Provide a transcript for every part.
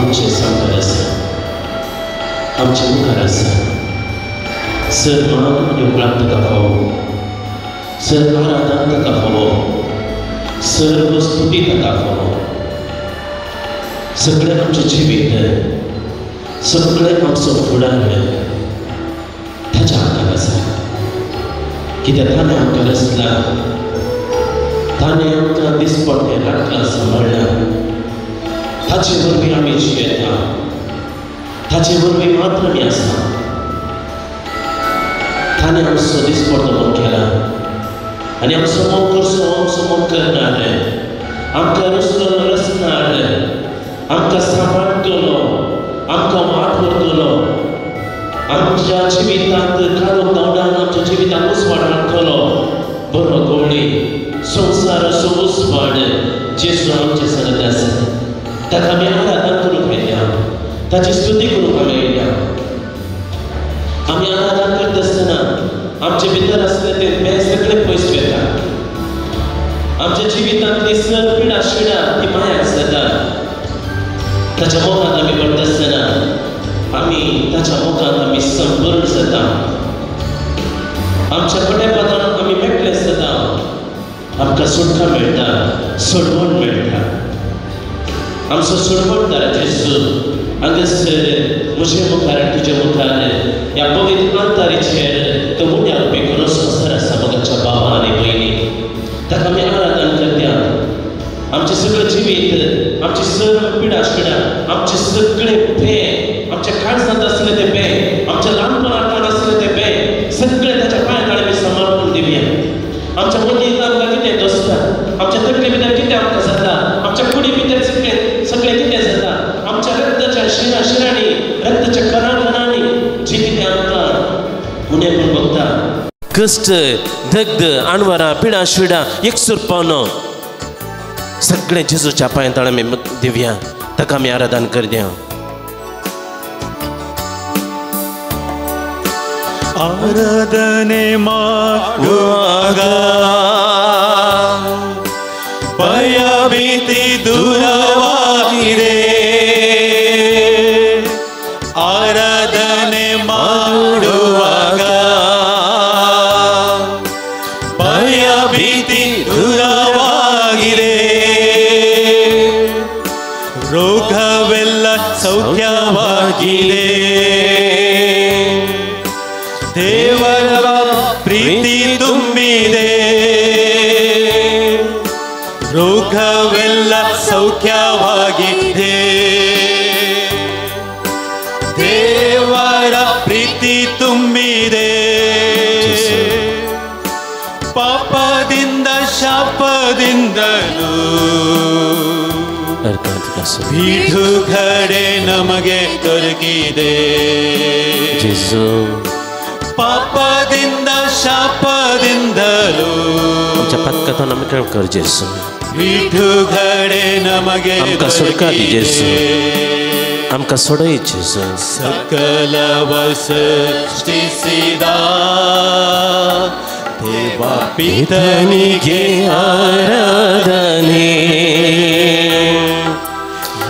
आमचे सांगता आसा आमचे मुखार आसा सर मान आनी उगडाक ताका फावो सर आराधन ताका फावो सर वस्तुती ताका फावो सगळें आमचें जिवीत सगळें आमचो फुडार ताच्या हातांत आसा कित्याक ताणें आमकां रचला ताणें आमकां दिसपट्टें राखलां सांबाळ्ळा ताचे वरवीं आमी जियेता ताचे वरवीं मात्र आमी आसा ताणें आमचो दिसपट्टो मोग केला आनी आमचो मोग करचो आमचो मोग करणार आमकां रचणार आमकां सांबाळटलो आमकां वाट व्हरतलो आमच्या जिवितांत काळो गावडान आमच्या जिवितांत उसवाड हाडटलो बरो गवळी संवसार असो उसवाड जेजू आमचे सांगत आसा ताका आमी आराधन करूंक आयल्या ताची स्तुती करूंक आमी आयल्या आमी आराधन करता आसतना आमचे भितर आसले ते भेस सगळे पयस वता आमच्या जिवितांतली सर पिडा शिडा ती मायाक जाता ताच्या मोगान आमी पडटा आसतना आमी ताच्या मोगान आमी संपूर्ण जाता आमच्या पटेपदान आमी मेकळे जाता आमकां सुटका मेळटा सोडवण मेळटा आमचो सोडवणदार जेजू हांगासर म्हजे मुखार तुजे मुखार ह्या पवित्र अंतरीचेर तो मुन्या रुपी करून संवसार आसा मोगाच्या बाबा आनी भयणी ताका आमी आराधन करया आमचें सगळें जिवीत आमची सर्व पिडा शिडा आमचे सगळे भे आमच्या काळजांत आसले ते भे आमच्या ल्हानपणांत आसले ते भे सगळे ताच्या पांयां आमी सांबाळून दिवया आमच्या मदीं आमकां कितें दोसता आमच्या तकले भितर कितें आमकां जाता आमच्या कुडी भितर सगळें कितें जाता आमच्या रक्ताच्या शिराशिरांनी रक्ताच्या कणाकणांनी जी कितें आमकां उणें म्हूण बगता कश्ट दग्ध आनवारां पिडा शिडा एकसुरपणो सगळें जेजूच्या पांयां आमी दिवया ताका आमी आराधन करया आराधने ಮಾಡುವಾಗ ಭಯ ಭೀತಿ ದೂರವಾಗಿದೆ ಆರಾಧನೆ ಮಾಡುವಾಗ ಭಯ ಭೀತಿ ದೂರವಾಗಿದೆ ರೋಗವೆಲ್ಲ ಸೌಖ್ಯವಾಗಿದೆ ದೇವರ ಪ್ರೀತಿ ತುಂಬಿದೆ ರೋಗವೆಲ್ಲ ಸೌಖ್ಯವಾಗಿದೆ ದೇವರ ಪ್ರೀತಿ ತುಂಬಿದೆ ಪಾಪದಿಂದ ಶಾಪದಿಂದಲೂ ಬಿಡುಗಡೆ ನಮಗೆ ದೊರಕಿದೆ ಪಾಪದಿಂದ ಶಾಪದಿಂದಲೂ पत्कता नमस्कार कर जेसू बिडुगडे नಮಗೆ आमकां सुटका दी जेसू आमकां सोडय जेसू सकलव सृष्टिಸಿದ देवा पितनिगे आराधने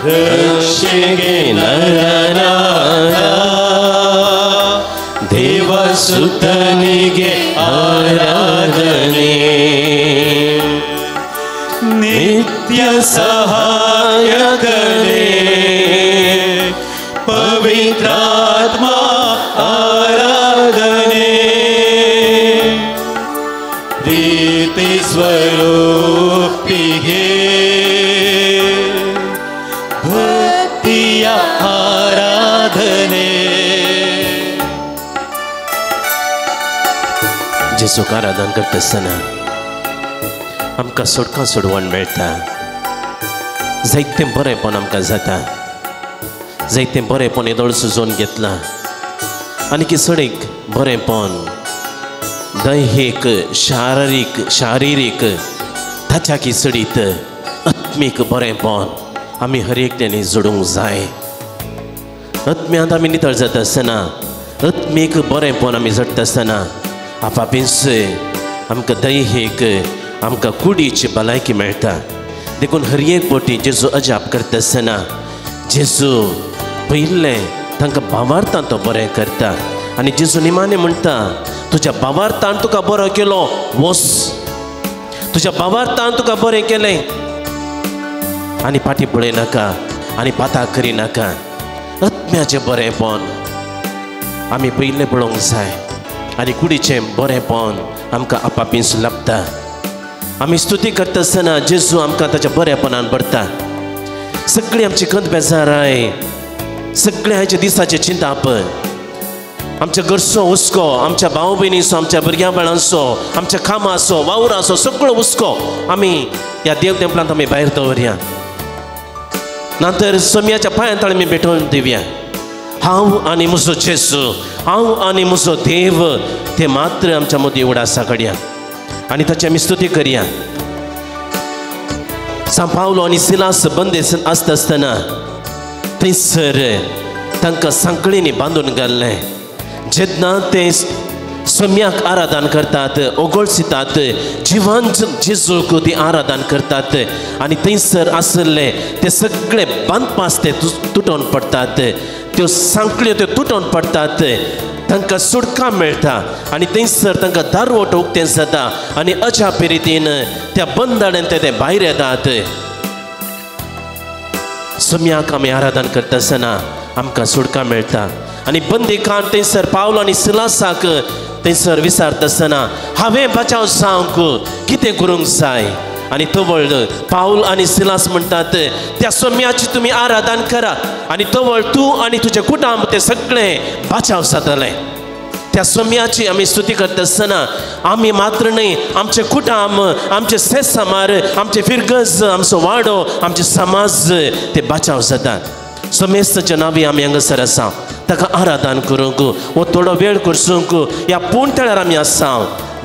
रक्षेगे नरनाथ देवसुतनिगे आराधने नित्य सहायकने पवित्रात्मा आराधने प्रीति स्वरूपिगे भक्तिय आराधने जेजूक आराधन करता आसतना आमकां सोडका सोडवण मेळटा जायतें बरेंपण आमकां जाता जायतें बरेंपण येदोळ सुजोवन घेतलां आनी किसडीक बरेंपण दैहीक शारिरीक ताच्या किसडीत आत्मीक बरेंपण आमी हर एकट्यानी जोडूंक जाय आत्म्यांत आमी नितळ जाता आसतना आत्मीक बरेंपण आमी जडटा आसतना आपापीच आमकां दैहीक आमकां कुडीची भलायकी मेळटा देखून हर एक बोटी जेजू अजाप करता आसतना जेजू पयले तांकां भावार्थान तो बरें करता आनी जेजू निमाणे म्हणटा तुज्या भावार्थान तुका बरो केलो वस तुज्या भावार्थान तुका बरें केलें आनी फाटीं पळयनाका आनी पाताक करिनाका आत्म्याचें बरेंपण आमी पयलें पळोवंक जाय आनी कुडीचें बरेंपण आमकां आपापीस लाभता आमी स्तुती करता आसतना जेजू आमकां ताच्या बरेपणान भरता सगळी आमची खंत बेजाराय सगळे आयच्या दिसाचे चिंता पळय आमच्या घरचो हुस्को आमच्या भाव भयणीचो आमच्या भुरग्यां बाळांचो आमच्या कामाचो वावराचो सगळो हुस्को आमी ह्या देव तेंपलांत आमी भायर दवरया नंतर सोम्याच्या पांयां ताळें आमी भेटोवन दिवया हांव आनी म्हजो जेजू हांव आनी म्हजो देव ते मात्र आमच्या मदीं उडासा काडया आनी ताची आमी स्तुती करया सान पावलो आनी सिलास बंदेस आसता आसतना थंयसर तांकां सांकळींनी बांदून घाल्लें जेन्ना ते सोम्याक आराधन करतात ओगोळसितात जिवंत जेजूक ती आराधन करतात आनी थंयसर आसले ते सगळे बांदपास ते तुटोवन पडटात त्यो सांकळ्यो त्यो तुटोवन पडटात तांकां सुटका मेळटा आनी थंयसर तांकां दारवट उक्तें जाता आनी अजापी रितीन त्या बंदाड्यान ते भायर येतात सोम्याक आमी आराधन करता आसतना आमकां सुटका मेळटा आनी बंदिकान थंयसर पावलो आनी सिलासाक थंयसर विचारता आसतना हांवें बचाव जावंक कितें करूंक जाय आनी तवळ पाऊल आनी सिलास म्हणटात त्या सोम्याची तुमी आराधन करा आनी तवळ तूं आनी तुजें कुटुंब ते सगळें बचाव जातलें त्या सोम्याची आमी स्तुती करता आसतना आमी मात्र न्हय आमचें कुटुंब आमचे सेसामार आमचे फिरगज आमचो वाडो आमचे समाज ते बचाव जातात सोमेस्ताच्या नांवी आमी हांगासर आसा ताका आराधन करूंक वो थोडो वेळ करसूंक ह्या पोंतळ्यार आमी आसा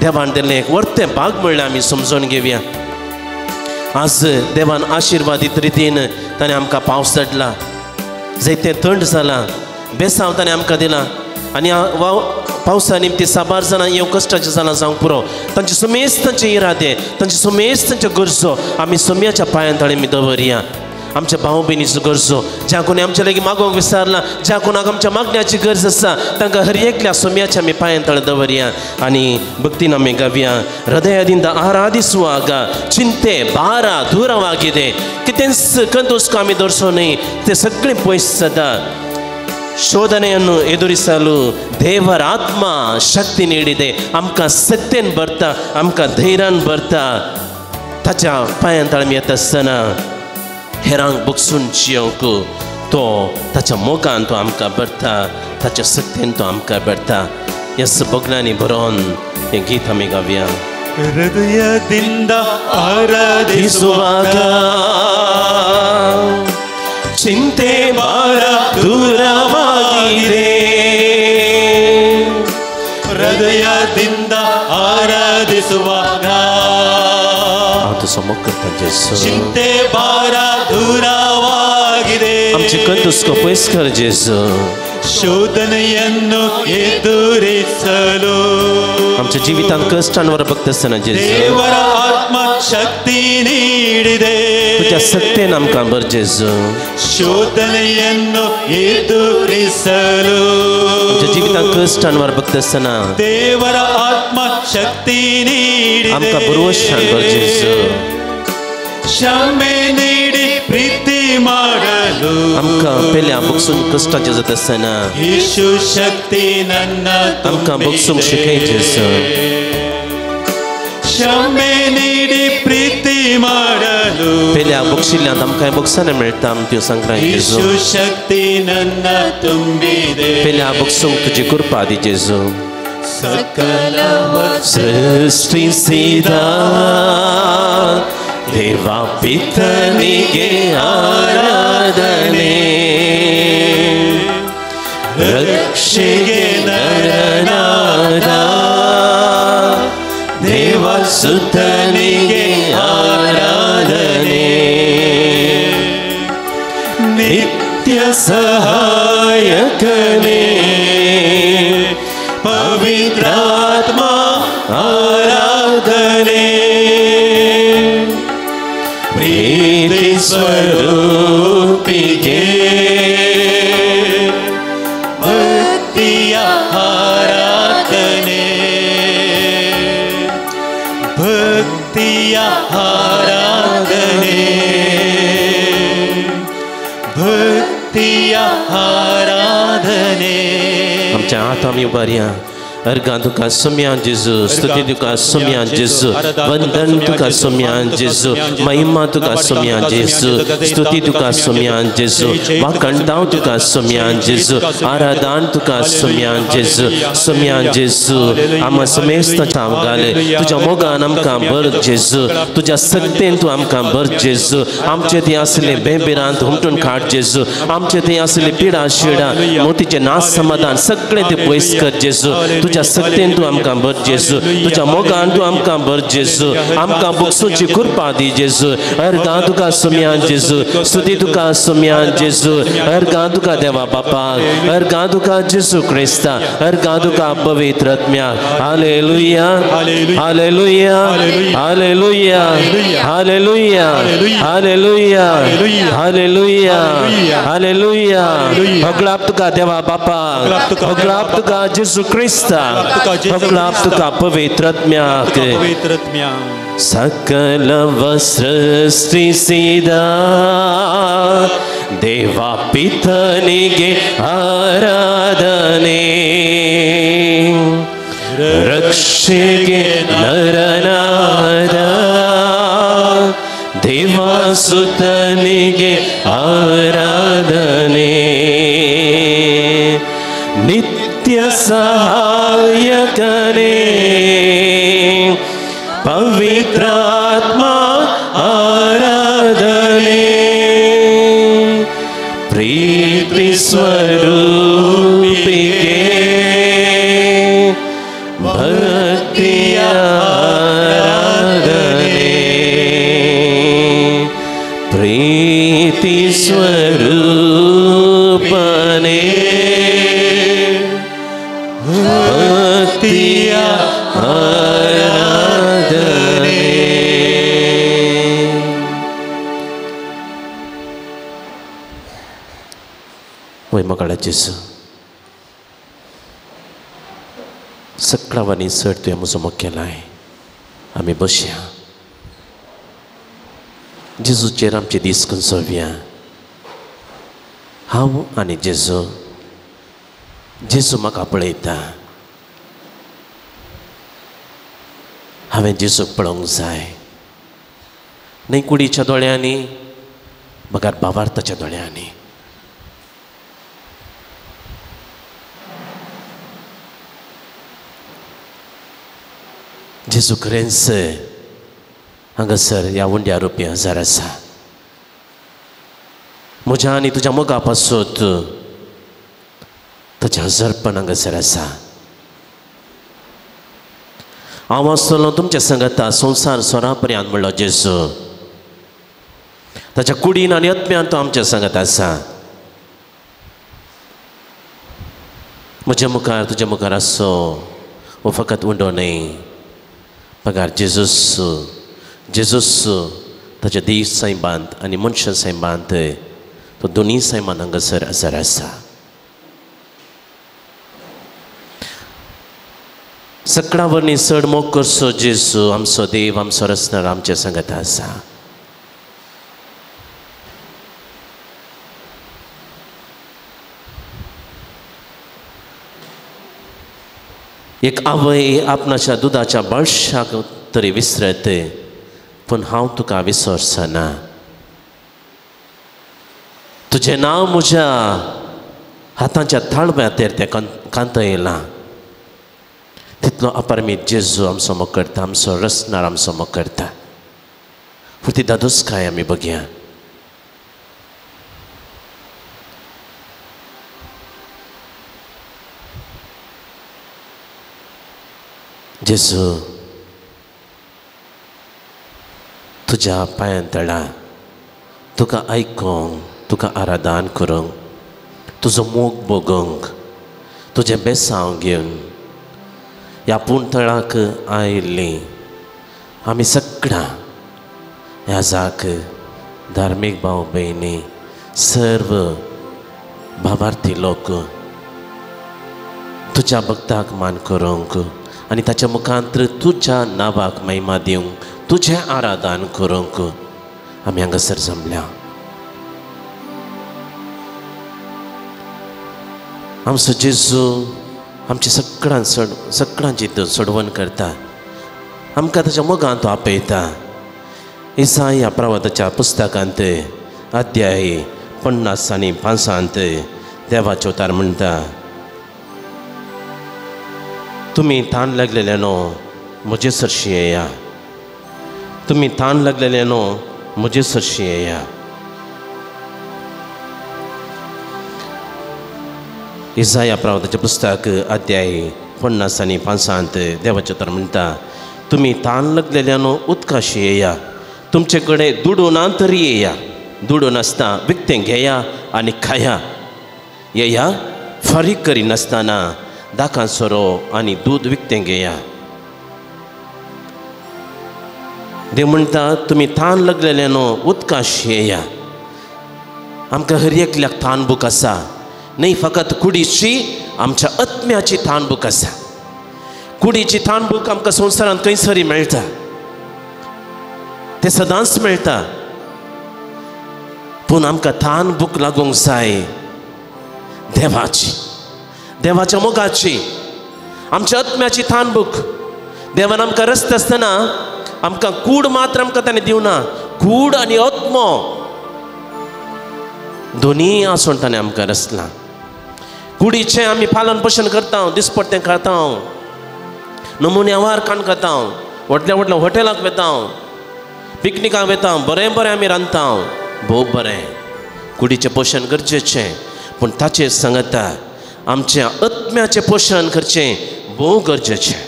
देवान दिल्लें एक वर्तें भाग म्हणलें आमी समजून घेवया आज देवान आशिर्वादीत रितीन ताणें आमकां पावस धाडला जायतें थंड जालां बेसांव ताणें आमकां दिलां आनी पावसा निमती साबार जाणां ह्यो कश्टाचें जालां जावंक पुरो तांचे सोमेस्तांचे इरादे तांचे सोमेस्तांच्यो गरजो आमी सोम्याच्या पांयां ताळें आमी दवरया आमच्या भाव भयणीचो गरजो ज्या कोणी आमच्या लागीं मागोवंक विचारला ज्या कोणाक आमच्या मागण्याची गरज आसा तांकां हर एकल्या सोम्याच्या आमी पांयां तळ दवरया आनी भक्तीन आमी गावया हृदयದಿಂದ ಆರಾಧಿಸುವಾಗ ಚಿಂತೆ ಭಾರ ದೂರವಾಗಿದೆ ಕಿತೆನ್ಸ್ ಕಂದುಸ್ಕೊ ಆಮಿ ದೊರ್ಸೋ ನ್ಹೈ ते सगळे पयस जाता ಶೋಧನೆಯನ್ನು ಎದುರಿಸಲು ದೇವರ ಆತ್ಮ ಶಕ್ತಿ ನೀಡಿದೆ आमकां सत्तेन भरता आमकां धैर्यान भरता ताच्या पांयां तळ आमी येता आसतना हेरांक बगसून जियोंक तो ताच्या मोगान तो आमकां भरता ताच्या सत्तेन तो आमकां भरता ह्या बोगलांनी बरोवन हें गीत आमी गावया हृदयದಿಂದ ಆರಾಧಿಸುವಾಗ ಚಿಂತೆ ಭಾರ ದೂರವಾಗಿದೆ ಹೃದಯದಿಂದ ಆರಾಧಿಸುವಾಗ ಚಿಂತೆ ಭಾರ ದೂರವಾಗಿದೆ आमचे कंतुस्को पयस कर जेजू ಶೋಧನೆಯನ್ನು ಎದುರಿಸಲು आमच्या जिवितांत कश्टांवर बघता आसतना जेजू ದೇವರ ಆತ್ಮ ಶಕ್ತಿ ನೀಡಿದೆ तुज्या सत्तेन आमकां भर जेजू ಶೋಧನೆಯನ್ನು ಎದುರಿಸಲು आमच्या जिवितांत कश्टांवर बघता आसतना ದೇವರ ಆತ್ಮ ಶಕ್ತಿ ನೀಡಿದೆ आमकां बरोवशान भर जेजू क्षमे ನೀಡಿ ಪ್ರೀತಿ ಮಾಡಲು आमकां पेल्या बगसून कश्टाचें जाता आसतना ಯೇಸು ಶಕ್ತಿ ನನ್ನ आमकां बगसूंक शिकय जेजू क्षमे ನೀಡಿ ಪ್ರೀತಿ ಮಾಡಲು पेल्या बगशिल्ल्यांत आमकां बगसाना मेळटा आमी त्यो सांगता ಯೇಸು जेजू ಶಕ್ತಿ ನನ್ನ ತುಂಬಿದೆ पेल्या बगसूंक तुजी कृपा दी जेजू ಸಕಲವ ಸೃಷ್ಟಿಸಿದ ದೇವ ಪಿತನಿಗೆ ಆರಾಧನೆ ರಕ್ಷೆಗೆ ನರನಾದ ದೇವ ಸುತನಿಗೆ ಆರಾಧನೆ ನಿತ್ಯ ಸಹಾಯಕನೇ ಪವಿತ್ರಾತ್ಮ ಆರಾಧನೆ ಪ್ರೀತಿ ಸ್ವರೂಪಿಗೆ ಭಕ್ತಿಯ ಆರಾಧನೆ भक्तिय आराधने आमच्या हात आम्ही उभारया अर्घा तुका सोम्या जेजू स्तुती तुका सोम्या जेजू वंदन तुका सोम्या जेजू महिमा तुका सोम्या जेजू स्तुती तुका सोम्या जेजू वाकणटाव तुका सोम्या जेजू आराधन तुका सोम्या जेजू आम्हा समेस्त चाव घाले तुझ्या मोगान आमकां भर जेजू तुझ्या सक्तेन तूं आमकां भर जेजू आमचे थंय आसले बेबिरांत हुमटून काड जेजू आमचे थंय आसले पिडा शिडा मोतीचे नास समाधान सगळें ते पयस कर जेजू तुझ्या सक्तेन तूं आमकां भर जेजू तुझ्या मोगान तूं आमकां भर जेजू आमकां बुकसूची कृपा दी जेजू अर्घा तुका सोम्या जेजू स्तुती तुका सोम्या जेजू अर्घा तुका देवा बापाक अर्घा तुका जेजू क्रिस्ता अर्घा तुका पवित्र आत्म्याक hallelujah hallelujah hallelujah hallelujah hallelujah hallelujah hallelujah भगलाप तुका देवा बापाक भगलाप तुका जेजू क्रिस्ता भगलाप तुका पवित्र आत्म्याक सकल सृष्टि सिदा देवा पितनिगे आराधने रक्षेगे नरनाद देवा सुतनिगे आराधने नित्य सहायकने पवित्र आत्मा आराधने प्रीति स्वरूपिके भक्ति आराधने प्रीति स्वरूपने भक्ति आराधने वय मगाळा जेजू सकाळवानी चड तुवें म्हजो मोग केलाय आमी बसया जेजूचेर आमचे दीस कंसोवया हांव आनी जेजू जेजू म्हाका पळयता हांवें जेजूक पळोवंक जाय न्हय कुडीच्या दोळ्यांनी बगार भावार्थाच्या दोळ्यांनी जेजू खरेंच हांगासर ह्या उंड्या रुपी हजार आसा म्हज्या आनी तुज्या मोगा पासून ताचें हजरपण हांगासर आसा हांव आसतलों तुमच्या संगता संवसार सोरा पर्यंत म्हणलो जेजू ताच्या कुडीन आनी आत्म्यान तो आमच्या संगत आसा म्हज्या मुखार तुज्या मुखार आसो वो फकत उंडो न्हय पगार जेजूस जेजूस ताच्या देव सैमांत आनी मनशां सैमांत तो दोनी सैमान हांगासर हजर आसा सकळा वरनी चड मोग करचो जेजू आमचो देव आमचो रचणार आमच्या संगत आसा एक आवय आपणाच्या दुधाच्या बळशाक तरी विसरत पूण हांव तुका विसरचना तुजें नांव म्हज्या हातांच्या थाळव्याचेर तें कांतयलां तितलो अपरमीत जेजू आमचो मोग करता आमचो रचणार आमचो मोग करता फुर्ती दादोसकाय आमी बघया जेजू तुज्या पांयांतळा तुका आयकोंक तुका आराधन करूंक तुजो मोग भोगूंक तुजें बेसांव घेवन ह्या पुणतळाक आयिल्लीं आमी सगळां ह्या जाक धार्मीक भाव भयणी सर्व भावार्थी लोक तुज्या भक्ताक मान करूंक आनी ताच्या मुखांतर तुज्या नांवाक महिमा दिवंक तुझें आराधन करूंक आमी हांगासर जमल्या. आमचो जेजू आमची सगळ्यांची सोडवण करता. आमकां ताच्या मोगान तो आपयता. इसाया प्रवादाच्या पुस्तकांत अध्याय 50 आनी 5 देवाचो उतार म्हणटा, तुमी ताण लागलेल्यानो म्हजे सरशी येया. तुमी ताण लागलेल्यानो म्हजे सरशी येया. इसाया प्रवादाचें पुस्तक अध्याय 50 आनी 5 देवाचो उतार म्हणटा, तुमी ताण लागलेल्यानो उदकाशी येया. तुमचे कडेन दुडून तरी येया. दुडून आसता विकतें घेया आनी खाया. येया फारीक करी नासतना दाकां सोरो आनी दूद विकतें घेया. देव म्हणटा, तुमी ताण लागलेल्यानो उदकाशी येया. आमकां हर एकल्याक ताणबूक आसा. न्ही फकत कुडीची, आमच्या आत्म्याची ताणबूक आसा. कुडीची ताणबूक आमकां संवसारांत खंयसरी मेळटा, ते सदांच मेळटा. पूण आमकां ताणबूक लागूंक जाय देवाची, देवाच्या मोगाची, आमच्या आत्म्याची ताणबूक. देवान आमकां रस्ते आसतना आमकां कूड मात्र आमकां ताणें दिवना. कूड आनी आत्मो दोनी आसून ताणें आमकां रचला. कुडीचें आमी पालन पोशण करता, दिसपट्टें खाता, नमुन्यावार खाण खाता, व्हडल्या व्हडल्या हॉटेलाक वेता, पिकनिकाक वेता, बरें बरें आमी रांदता, भोव बरें. कुडीचें पोशण गरजेचें. पूण ताचेर सांगता आमच्या आत्म्याचें पोशण करचें भोव गरजेचें.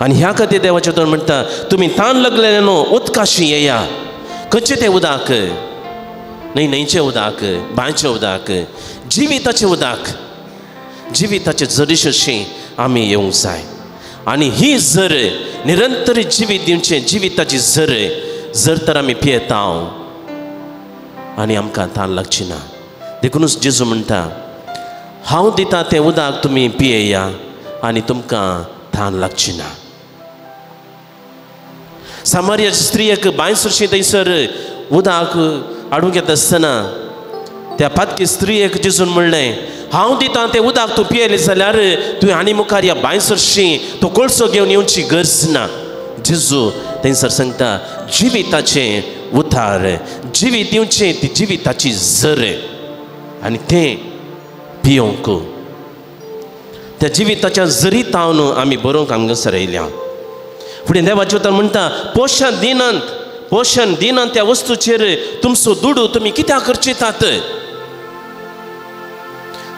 आनी ह्या खातीर देवाचें उतर म्हणटा, तुमी ताण लागलेल्यानो उदकाशी येया. खंयचें तें उदक? न्हंयचें उदक, बांयचें उदक, जिविताचें उदक. जिविताचें झरीशी आमी येवंक जाय. आनी ही झर निरंतर जिवीत दिवचें, जिविताची झर जर तर आमी पियेता आनी आमकां ताण लागची ना. देखूनच जेजू म्हणटा, हांव दिता तें उदक तुमी पियेया आनी तुमकां ताण लागची ना. सामार्या स्त्रियेक बांय सुरशी थंयसर उदक हाडूंक येता आसतना त्या पातकी स्त्रियेक जेजून म्हणलें, हांव दिता तें उदक तूं पियेलें जाल्यार तुवें आनी मुखार ह्या बांय सुरशी तो कोळसो घेवन येवची गरज ना. जेजू थंयसर सांगता, जिविताचें उतार, जिवीत दिवचें, ती जिविताची झर आनी तें पियोंक. त्या जिविताच्या झरीत तावन आमी बरोवंक हांगासर येयल्या. फुडें देवाचें उतर म्हणटा, पोशण दिनांत त्या वस्तूचेर तुमचो दुडू तुमी कित्याक करचेतात?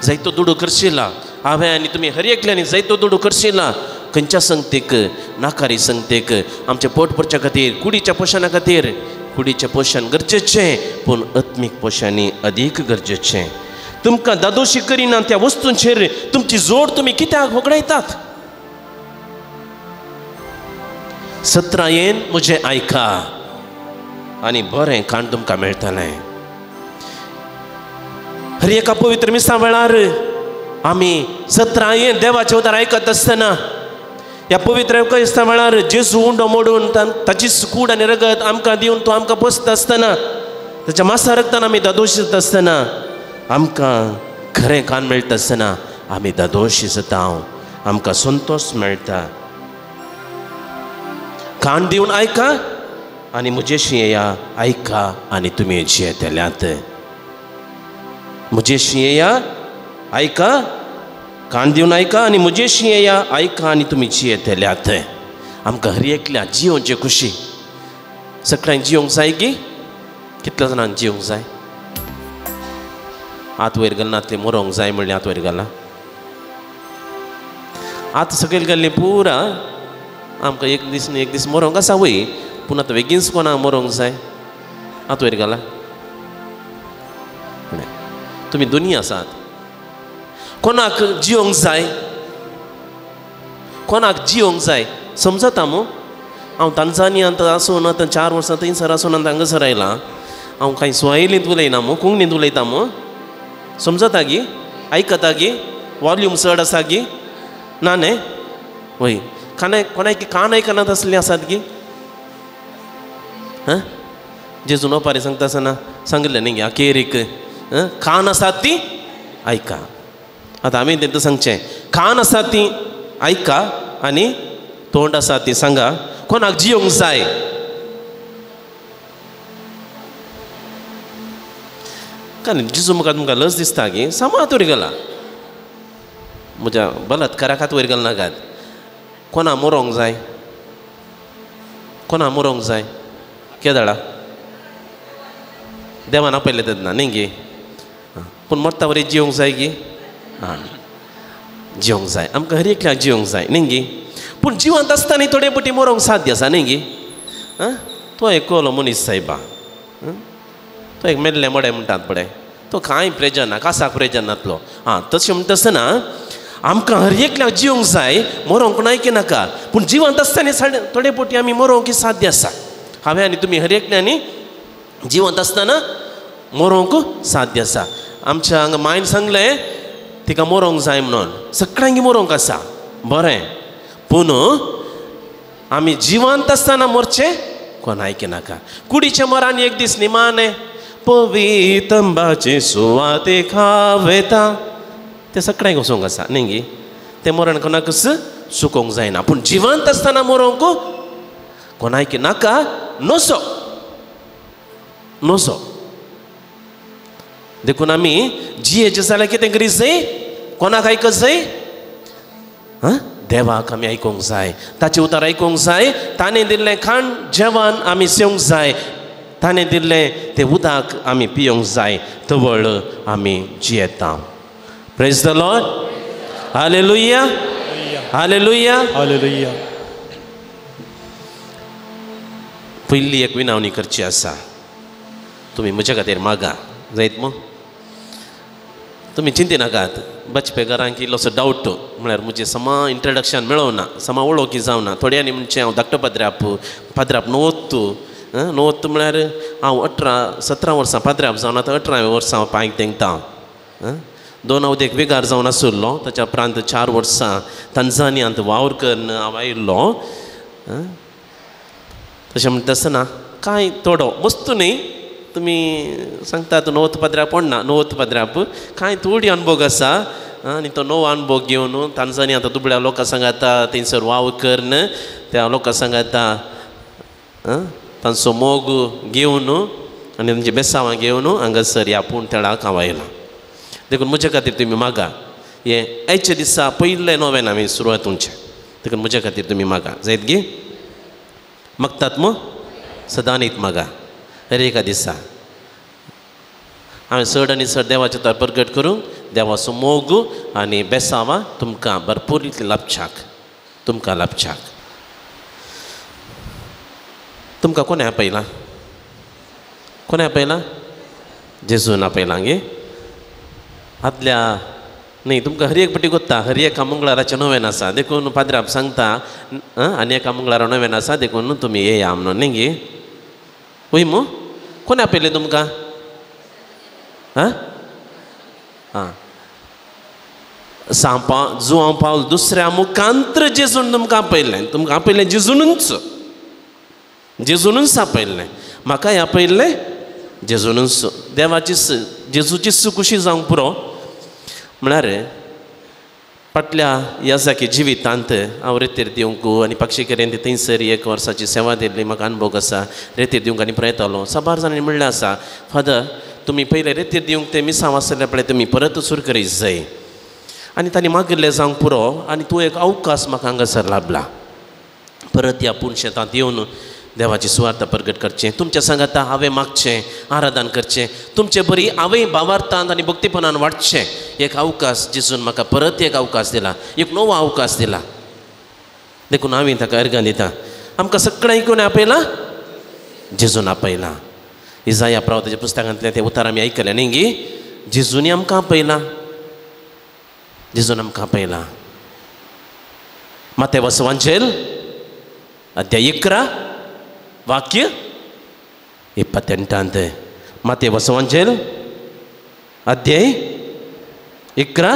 जायतो दुडू करशिला हांवें आनी तुमी हर एकल्यांनी जायतो दुडू करशिला. खंयच्या संगतेक? नाकारी संगतेक. आमचें पोट भरच्या खातीर, कुडीच्या पोशणा खातीर. कुडीचें पोशण गरजेचें, पूण आत्मीक पोशणी अदीक गरजेचें. तुमकां दादोशी करिना त्या वस्तूंचेर तुमची जोड तुमी कित्याक वगडायतात? 17 म्हजें आयका आनी बरें खाण तुमकां मेळटलें. हर एका पवित्र मिसा वेळार आमी 17 देवाचें उतर आयकत आसतना ह्या पवित्र दिसा वेळार जेजू उंडो मोडून ताची कूड आनी रगत आमकां दिवन तो आमकां पोसता आसतना, ताच्या मासा रगतान आमी दादोशीत आसतना, आमकां खरें खाण मेळटा आसतना आमी दादोशी जाता. आमकां संतोश मेळटा. खाण दिवन आयका आनी म्हजेशी येया. आयका आनी तुमी जियेतल्यात. म्हजेशी येया, आयका, खाण दिवन आयका आनी म्हजेशी येया. आयका आनी तुमी जियेतल्यात. आमकां हर एकल्या जियोवचे खुशी. सगळ्यांक जियोंक जाय गी? कितल्या जाणांक जियोंक जाय? हात वयर घालनातले मरोंक जाय म्हणलें हात वयर घाला. हात सकयल घाल्ले पुरा. आमकां एक दीस मरोंक आसा वय, पूण आतां बेगीनच कोणाक मरोंक जाय? हात वयर घाला. तुमी दोनी आसात. कोणाक जियोंक जाय? कोणाक जियोंक जाय? समजता मू? हांव तांजानियांत आसून आतां 4 वर्सां थंयसर आसून हांगासर आयलां. हांव कांय स्वाहिलींत उलयना मू, कोंकणींत उलयता मू. समजता गी? आयकता गी? वॉल्यूम चड आसा गी? ना न्ही? वय कोणाय कान आयकनात असले आसात की हां जेजून ओपारी सांगता आसतना सांगलें न्ही अखेरीक कान आसात ती आयका. आतां आमी तेंकां सांगचें कान आसात ती आयका आनी तोंड आसा ती सांगा कोणाक जियोंक जाय. कारण जेजू म्हाका तुमकां लज दिसता की समात वयर गेला म्हज्या बलात्काराक वयर गेल नाकात. कोणा मरोंक जाय कोणा मरोंक जाय केदाळा देवान आपयलें तेन्ना न्ही गे पूण मरता वरी जियोंक जाय गी हां जियोंक जाय आमकां हर एकल्याक जियोंक जाय न्ही गे पूण जिवंत आसतना थोडे पटी मरोंक साध्य आसा न्ही गे आं तो एक कोलो मनीस सायबा तो एक मेल्ले मोडे म्हणटात पळय तो कांय प्रेजर ना कासाक प्रेजर नातलो. हां तशें म्हणटा आसतना आमकां हर एकल्याक जियोंक जाय मरोंक नायकी नाका पूण जिवंत आसतना थोडे पटी आमी मरोंक साध्य आसा. हांवें आनी तुमी हर एकल्यांनी जिवंत आसतना मरोंक साध्य आसा. आमच्या हांगा मायन सांगलें तिका मरोंक जाय म्हणून सगळ्यांक मरोंक आसा बरें पूण आमी जिवंत आसतना मरचें कोण आयकी नाका. कुडीच्या मरान एक दीस निमाणें पवितंबाचे सुवाते खावेता ते सगळ्यांक वचोंक आसा न्ही गे तें मरण कोणाकच चुकोंक जायना. पूण जिवंत आसतना मरोंक कोण आयकी नाका नसो नसो. देखून आमी जियेचें जाल्यार कितें करीत जाय कोणाक आयकत जाय हां देवाक आमी आयकूंक जाय ताचें उतर आयकूंक जाय. ताणें दिल्लें खाण जेवण आमी सेवंक जाय ताणें दिल्लें तें उदक आमी पियोंक जाय तवळ आमी जियेता. Praise the Lord hallelujah hallelujah hallelujah. पयली एक विनवणी करची आसा. तुमी म्हजे खातीर मागा जायत मो तुमी चिंती नाकात. बचपे घरांक इल्लोसो डावट म्हळ्यार म्हजें समा इंट्रोडक्शन मेळोवना समा वळोवकी जावना. थोड्यांनी म्हणचें हांव धाकटो पाद्राप णवत्तू म्हळ्यार हांव 17 वर्सां पाद्राप जावन आतां 18व्या वर्सां हांव पांयक तेंगता. 2 अवदेक वेगार जावन आसुल्लो ताच्या उपरांत 4 वर्सां तंजानियांत वावर करून हांव आयिल्लो. तशें म्हणटा आसतना कांय थोडो मस्तू न्ही तुमी सांगतात 90 पाद्राप पडना 90 पाद्राप कांय थोडी अनुभव आसा. आनी तो नवो अनुभव घेवन तांजानियांत दुबळ्या लोकां सांगाता थंयसर वावर करून त्या लोकां सांगाता तांचो मोग घेवन आनी तांची बेसांवां घेवन हांगासर ह्या पुणथेळाक हांव आयलां. देखून म्हजे खातीर तुमी मागा हे आयचे दिसा पयलें नोवेन आमी सुरवात तुमचें देखून म्हजे खातीर तुमी मागा जायत गे मागतात मो सदां न्हीत मागा हर एका दिसा. हांवें चड आनी चड देवाचे तर प्रगट करूंक देवाचो मोग आनी बेसांवां तुमकां भरपूर लाभशाक तुमकां लाभशाक. तुमकां कोणें आपयलां कोणें आपयलां जेजून आपयलां गे. आदल्या न्ही तुमकां हर एक पटी कोत्ता हर एका मंगळाराचें नोवेन आसा देखून पाद्राप सांगता आनी एका मंगळारा नोवेन आसा देखून तुमी येया म्हणून न्ही गे. वय मो कोणें आपयलें तुमकां हां हां जुआंव पावल दुसऱ्या मुखांत्र जेजून तुमकां आपयलें जेजूनच आपयल्लें म्हाकाय आपयल्लें जेजूनच. देवाची जेजूची सुकुशी जावंक पुरो म्हळ्यार फाटल्या याजाकी जिवितांत हांव रेतीर दिवंक आनी पक्षिकेरेंत थंयसर 1 वर्साची सेवा दिल्ली म्हाका अनुभव आसा. रेतीर दिवंक आनी प्रयत्नालो 6 जाणांनी म्हणलें आसा फादर तुमी पयले रेतीर दिवंक ते मिसांव आसले पळय तुमी परत सुरू करीत जाय आनी तांणी मागिल्लें जावंक पुरो आनी तूं एक अवकाश म्हाका हांगासर लाभला परत ह्या पुणशेतांत येवन देवाची सुवार्ता प्रगट करचें तुमच्या सांगाता हांवें मागचें आराधन करचें तुमचे बरी हांवें भावार्थांत आनी भक्तीपणान वाडचें एक अवकाश जेजून म्हाका परत एक अवकाश दिला एक नवो अवकाश दिला. देखून हांवें ताका अर्घ दिता. आमकां सगळ्यांक कोणें आपयलां जेजून आपयलां. इजाया प्रवक्त्याच्या पुस्तकांतलें तें उतार आमी आयकलें न्ही गे जेजूनी आमकां आपयलां जेजून आमकां आपयलां. मातें वसवांचेल अध्याय 11 वाक्य 28 मातें वसवांचेल अध्याय 11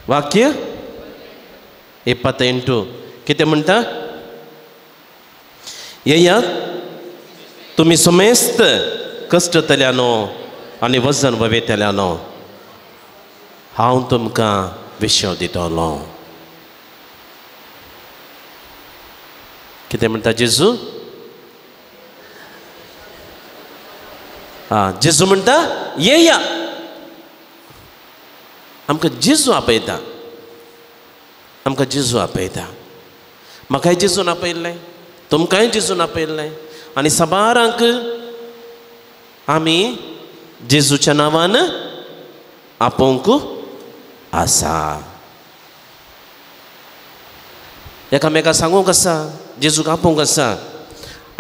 वाक्य 28 कितें म्हणटा? येयात तुमी सुमेस्त कश्टतल्यानो आनी वजन ववेतल्यानो हांव तुमकां विश्व दितलो. कितें म्हणटा जेजू? जेजू म्हणटा येया. आमकां जेजू आपयता, आमकां जेजू आपयता. म्हाकाय जेजून आपयल्लें, तुमकांय जेजून आपयल्लें आनी सबारांक आमी जेजूच्या नांवान आपोवंक आसा. एकामेका सांगूंक आसा, जेजूक आपोवंक आसा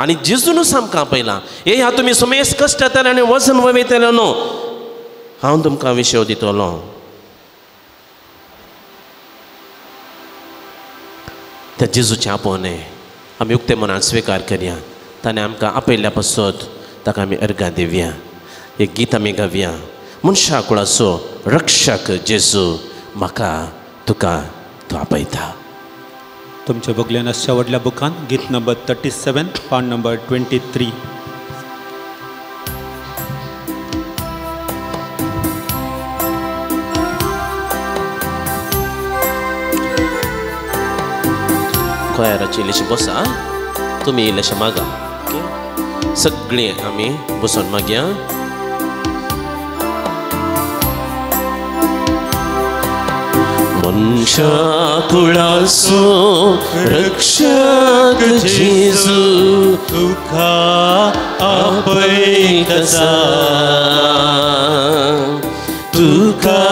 आनी जेजूनच आमकां आपयलां. हे ह्या तुमी सुमेस कश्ट येतले आनी वजन वयतले न्हू, हांव तुमकां विश्व दितलो. त्या जेजूचें आपोवणें आमी उक्ते मनान स्विकार करया. ताणें आमकां आपयल्ल्या पासत ताका आमी अर्गां दिवया. एक गीत आमी गावया. मनशा कुळाचो रक्षक जेजू, म्हाका तुका तो आपयता. तुमच्या बगल्यान आसच्या व्हडल्या बुकान गीत नंबर 37 पान नंबर 23. कोयराची इल्लीशी बसा, तुमी इल्लेशे मागा. सगळीं आमी बसून मागया. मनशा कुळाचो रक्षक जेजू, तुका आपयता, तुका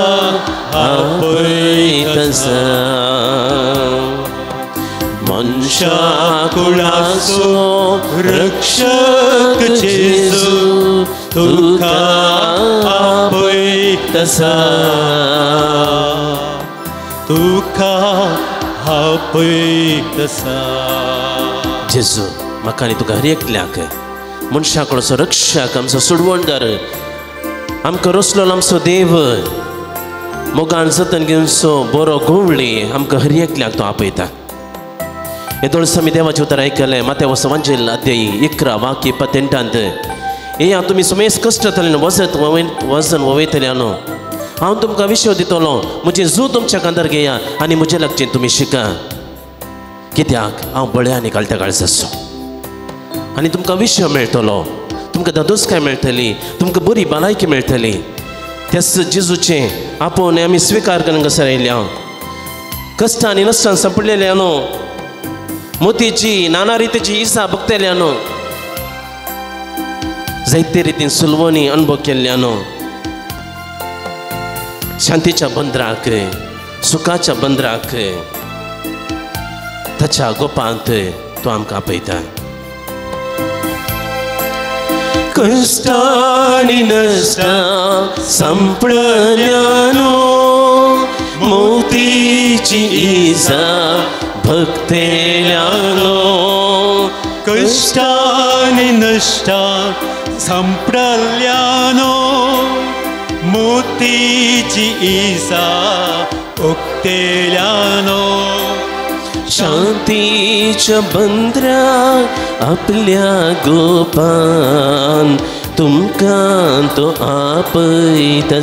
आपयता. मनशा कुळाचो रक्षक जेजू, तुका आपयता, तुका आपयता. जेजू म्हाका आनी तुका हर एकल्याक मनशा कुळाचो रक्षक, आमचो सुडवणदार, आमकां रचलेलो आमचो देव, मोगान जतन घेवचो बरो गोवळी आमकां हर एकल्याक तो आपयता. हे दोळस आमी देवाचें उतर आयकलें. मातेवचो वांजेल अध्यायी 11 वाक्य 28. हे हांव तुमी सुमेस कश्ट येतले वजन वयतले न्हू, हांव तुमकां विश्व दितलो. म्हजें जू तुमच्या कांदर घेया आनी म्हज्या लागचें तुमी शिका. कित्याक हांव बळ्या आनी काळट्या काळजाचो आनी तुमकां विश्व मेळटलो, तुमकां दादोसकाय मेळटली, तुमकां बरी भलायकी मेळटली. त्याच जेजूचें आपोवणें आमी स्विकार करून कसर आयल्या. कश्ट आनी नश्टान सांपडलेल्या न्हू, मोतीची नाना रितीची इसा भोगतल्या न्हू, जायते रितीन सुलवणी अनुभव केल्ल्या न्हू. शांतीच्या बंदराक, सुखाच्या बंदराक, ताच्या गोपांत तो आमकां आपयता. कश्ट आनी नश्टां संपडल्या न्हू, मोतीची इसा भक्तेल्या न्हू. कश्ट आनी नश्टां संपडल्या न्हू, मोतीची इसा उक्तेल्या न्हू. शांतीच्या बंदराक आपल्या गोपान तुमकां तो आपयता.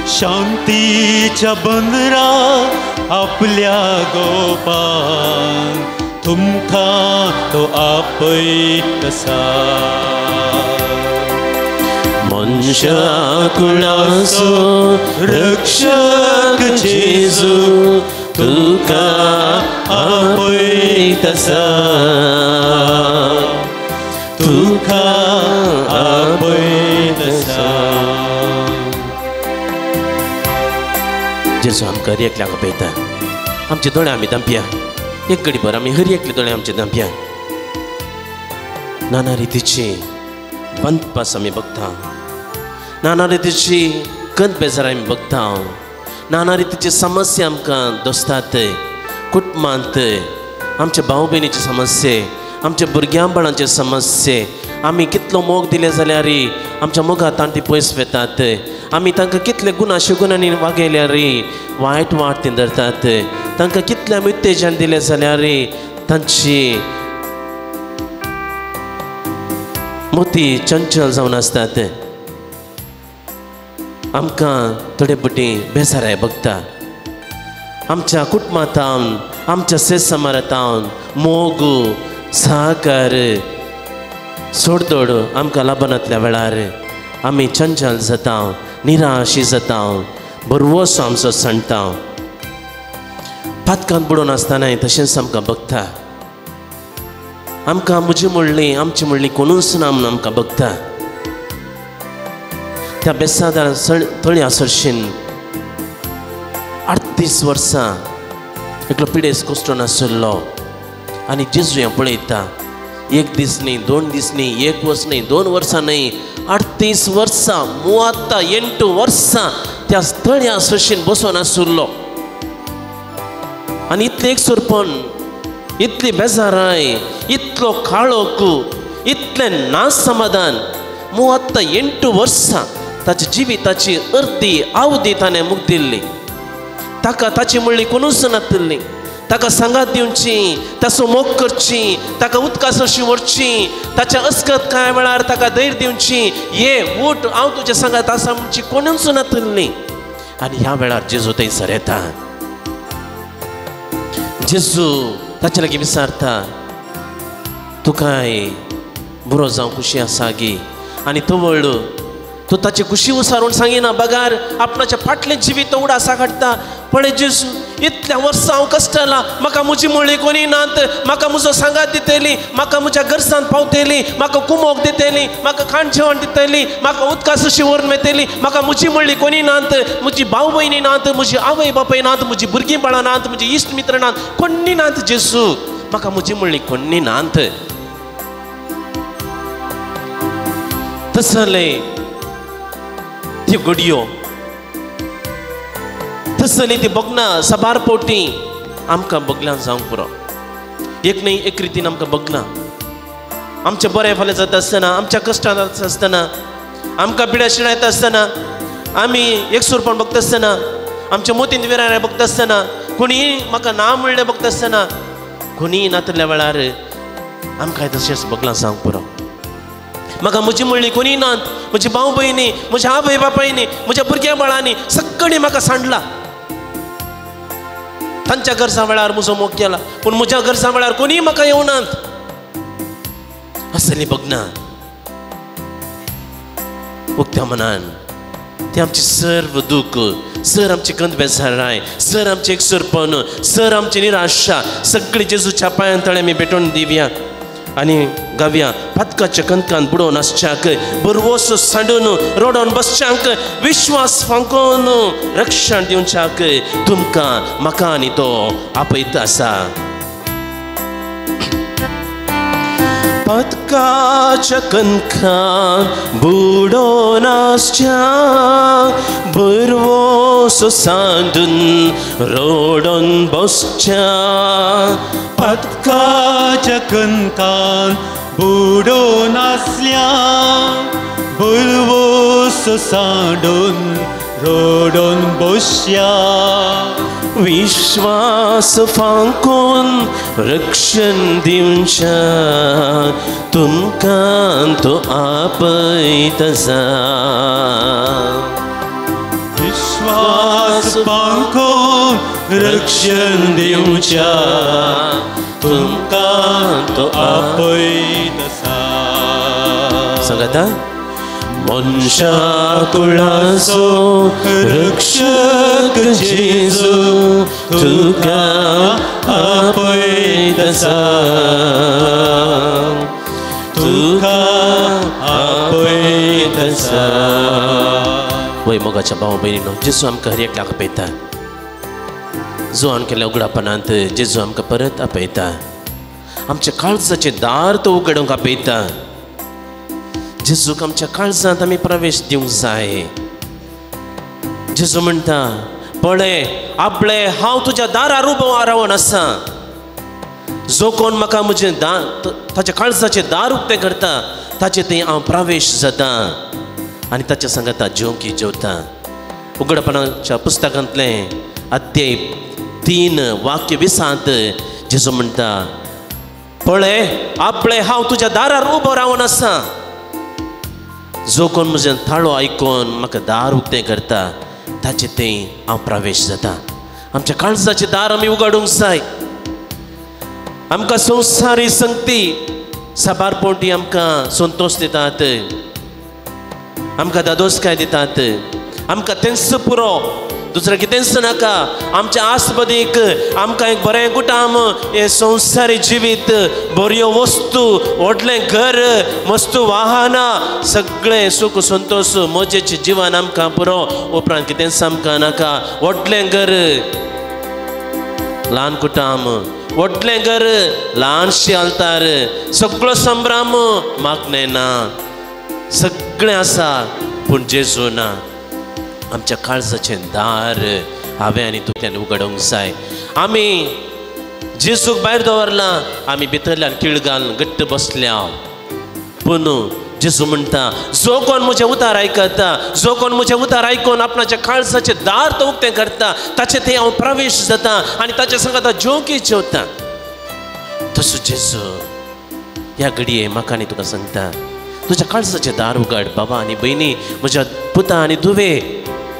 शांतीच्या बंदराक आपल्या गोपान तुमकां तो आपयता. मनशा कुळाचो रक्षक जेजू, तुका आपयता, तुका आपयता. जेजू आमकां हर एकल्याक आपयता. आमचे दोळे आमी धांपया. एक घडीभर आमी हर एकले दोळे आमचे धांपया. नाना रितीची बंदपास आमी बघता, नाना रितीची गंध बेजार आमी बघता, नाना रितीची समस्या आमकां दोस्तात, कुटुंबांत आमच्या भाव भयणीची समस्या, आमच्या भुरग्यांबाळांचे समस्या. आमी कितलो मोग दिले जाल्यार आमच्या मोगा तांती पयस वेतात. आमी तांकां कितले गुणाशुगुणांनी वागयल्या रे वायट वाटेन धरतात तांकां कितल्या उत्तेजन दिलें जाल्यार रे तांची मोती चंचल जावन आसतात आमकां थोडे पटी बेजाराय भोगता आमच्या कुटुंबांतावन आमच्या समारांतावन मोग सहकार सोडतोड आमकां लाभनातल्या वेळार आमी चंचल जाता निराशी जाता बरवसो आमचो सणटा पातकांत बुडोवन आसतनाय तशेंच आमकां भोगता आमकां म्हजी म्हणली आमची म्हणली कोणूच ना म्हूण आमकां भोगता त्या बेसादार तळया सरशीन 38 वर्सां एकलो पिडेस कुसटून आसलो आनी जेजू हें पळयता एक दीस न्ही 2 दीस न्ही 1 वर्स न्ही 2 वर्सां न्ही 38 वर्सां 38 वर्सां त्या तळया सरशीन बसून आसलो आनी इतले एकसुरपण इतली बेजाराय इतलो काळोख इतले नासमाधान 38 वर्सां ताची जिविताची अर्दी आवधी ताणें मूग दिल्ली ताका ताची म्हणली कोणूच नासली ताका सांगात दिवची ताचो मोग करची ताका उदका सरशी व्हरची ताच्या अस्कत कांय वेळार ताका धैर्य दिवची ये उठ हांव तुज्या सांगात आसा म्हणची कोणूच नासली आनी ह्या वेळार जेजू थंयसर येता जेजू ताचे लागीं विचारता तुकाय बरो जावं खुशी आसा गी आनी तो व्हडलो तो ताची खुशी उसारून सांगिना बगार आपणाच्या फाटलें जिवीत उडासा काडटा पळय जेजू इतल्या वर्सां हांव कश्टाला म्हाका म्हजी म्हणली कोणी नात म्हाका म्हजो सांगात दितली म्हाका म्हज्या घरसान पावतली म्हाका कुमोक दितली म्हाका खाण जेवण दितली म्हाका उदका सुशी व्हरून मेळटली म्हाका म्हजी म्हणली कोणी नात म्हजी भाव भयणी नात म्हजी आवय बापाय नात म्हजी भुरगीं बाळां नात म्हजी इश्ट मित्र नात कोणी नात जेजू म्हाका म्हजी म्हणली कोणी नात तसले ती घडयो तसली ती बगना सबार पोटी आमकां बगल्यान जावंक पुरो एक न्ही एक रितीन आमकां बगना आमचे बरें फाल्यां जाता आसतना आमच्या कश्टांत आसतना आमकां पिड्या शिड्या येता आसतना आमी एकसुरपण बगता आसतना आमच्या मोतीन विराय बगता आसतना कोणी म्हाका ना म्हणलें बगता आसतना कोणी नातल्या वेळार आमकां तशेंच बगलां जावंक पुरो म्हाका म्हजी म्हणली कोणी नात म्हजी भाव भयणी म्हज्या आवय बापायनी म्हज्या भुरग्या बाळांनी सगळीं म्हाका सांडला तांच्या गरजा वेळार म्हजो मोग केला पूण म्हज्या गरजा वेळार कोणी म्हाका येवनात असली बगना उक्त्या मनान ते आमची सर्व दूख सर आमची कंद बेजाराय सर आमची एकसुरपण सर आमची निराशा सगळी जेजूच्या पांयां तळें आमी भेटोवन दिवया आनी गावया पातकाच्या कंदकांत बुडोवन आसच्याक बरवसो सांडून रोडोन बसच्यांक विश्वास फांकोवन रक्षण दिवच्याक तुमकां म्हाका आनी तो आपयत आसा पातकाच्या कंदकांत बुडोवन आसच्याक बरवसो सांडून रोडोन बसच्याक पातकाच्या कंदकांत बुडोवन आसल्या बरवसो सांडून रोडोन बसया विश्वास फांकोन रक्षण दिवच्या तुमकां तो आपयत आसा विश्वास फांकोन रक्षण दिवच्या तुमकां तो आपयत आसा सांगाता मनशा कुळाचो रक्षक जेजू तुका आपयत आसा तुका आपयत आसा वय मोगाच्या भाव भयणीनो जेजू आमकां हर एकल्याक आपयता जुआन केल्या उगडापणांत जेजू आमकां परत आपयता आमच्या काळजाचें दार तो उगडूंक आपयता जेजूक आमच्या काळजांत आमी प्रवेश दिवंक जाय जेजू म्हणटा पळय आपले हांव तुज्या दारार उबो रावन आसा जो कोण म्हाका म्हजें ताच्या काळजाचें दार उक्तें करता ताचे थंय हांव प्रवेश जाता आनी ताच्या सांगाता जेवंकी जेवता. उगडपणाच्या पुस्तकांतलें अध्याय 3 वाक्य 20 जेजू म्हणटा, पळय आपले हांव तुज्या दारार उबो रावन आसा. जो कोण म्हजें थाळो आयकून म्हाका दार उक्तें करता ताचे थंय हांव प्रवेश जाता. आमच्या काळजाचें दार आमी उगडूंक जाय. आमकां संवसारी संगती साबारपोटी आमकां संतोश दितात, आमकां दादोसकाय दितात, आमकां तेंच पुरो, दुसरें कितेंच नाका. आमच्या आस्पदीक आमकां एक बरें कुटाम, हे संवसारी जिवीत, बऱ्यो वस्तू, व्हडलें घर, मस्त वाहनां, सगळें सुख संतोष मजेचें जिवन आमकां पुरो. उपरांत कितेंच आमकां नाका. व्हडलें घर, ल्हान कुटाम, व्हडलें घर, ल्हानशी आल्तार, सगळो संभ्रम मागणें ना. सगळें आसा पूण जेजू ना. आमच्या काळजाचें दार हांवें आनी तुवें उगडूंक जाय. आमी जेजूक भायर दवरलां, आमी भितरल्यान किळ घालून घट्ट बसल्या. पूण जेजू म्हणटा, जो कोण म्हजें उतार आयकता, जो कोण म्हजें उतार आयकून आपणाच्या काळजाचें दार तो उक्तें करता, ताचे थंय हांव प्रवेश जाता आनी ताचे सांगाता जेवकी जेवता. तसो जेजू ह्या घडये म्हाका आनी तुका सांगता, तुज्या काळजाचें दार उगड. बाबा आनी भयणी, म्हज्या पुता आनी धुवे,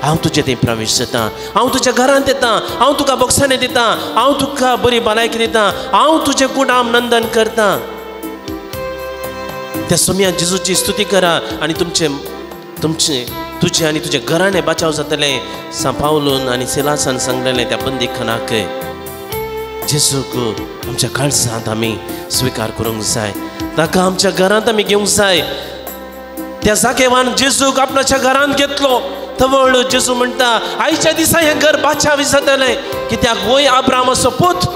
हांव तुजे थंय प्रवेश जाता. हांव तुज्या घरांत येता, हांव तुका बक्षाने दिता, हांव तुका बरी भलायकी दिता, हांव तुजें कुडाम नंदन करता. त्या सोम्यान जेजूची स्तुती करा आनी तुजें आनी तुजें घराणें बचाव जातलें. सांपावलून आनी सिलासान सांगलेलें त्या बंदीखानाक जेजूक आमच्या काळजांत आमी स्विकार करूंक जाय. ताका आमच्या घरांत आमी घेवंक जाय. त्या जागेवान जेजूक आपणाच्या घरांत घेतलो. तवळ जेजू म्हणटा, आयच्या दिसा हें घर बाचावी जातलें, कित्याक वय आब्रामाचो पूत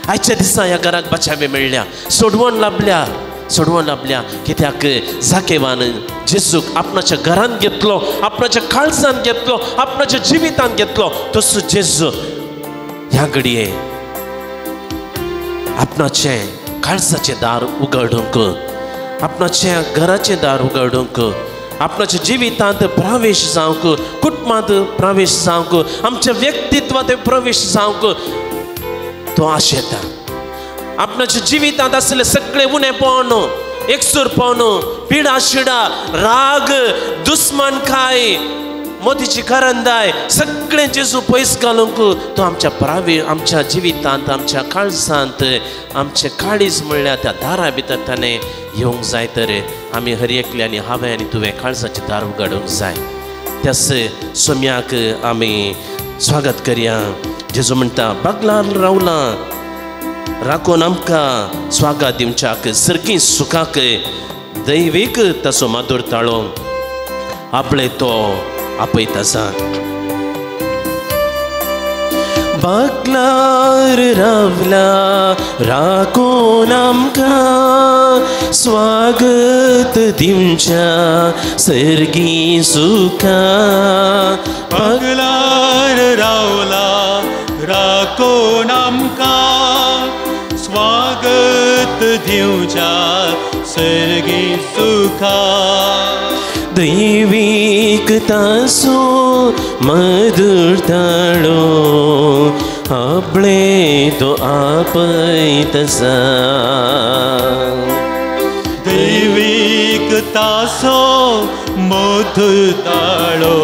आयच्या दिसा ह्या घराक बाचावी मेळ्ळ्या, सोडवण लाभल्या. कित्याक जाकेवान जेजूक आपणाच्या घरांत घेतलो, आपणाच्या काळजांत घेतलो, आपणाच्या जिवितांत घेतलो. तसो जेजू ह्या घडये आपणाचें काळजाचें दार उगडूंक, आपणाच्या घराचें दार उगडूंक, आपणाच्या जिवितांत प्रवेश जावंक, कुटुंबांत प्रवेश जावंक, आमच्या व्यक्तित्वांत प्रवेश जावंक तो आशेता. आपणाच्या जिवितांत आसले सगळे उणेपण, एकसुरपण, पिडा शिडा, राग, दुस्मानकाय, मोतीची करंदाय, सगळें जेजू पयस घालूंक तो आमच्या जिवितांत, आमच्या काळजांत, आमचे काळीज म्हणल्यार त्या दारा भितर ताणें येवंक जाय. तर आमी हर एकल्यांनी हांवें आनी तुवें काळजाचें दार उगडूंक जाय. त्याच सोम्याक आमी स्वागत करया. जेजू म्हणटा, बागलार रावलां, राखून आमकां स्वागत दिवच्याक, सर्गी सुखाक दैवीक तसो मादूर ताळो आपले तो आपयत आसा. बागलार रावला, राखून आमकां स्वागत दिवच्या सर्गी सुखा. बागलार रावला, राखून आमकां स्वागत दिवच्या सर्गी सुखा. दैवीक तासो मधुर ताळो आपले तो आपयत आसा. दैवीक तासो मधुर ताळो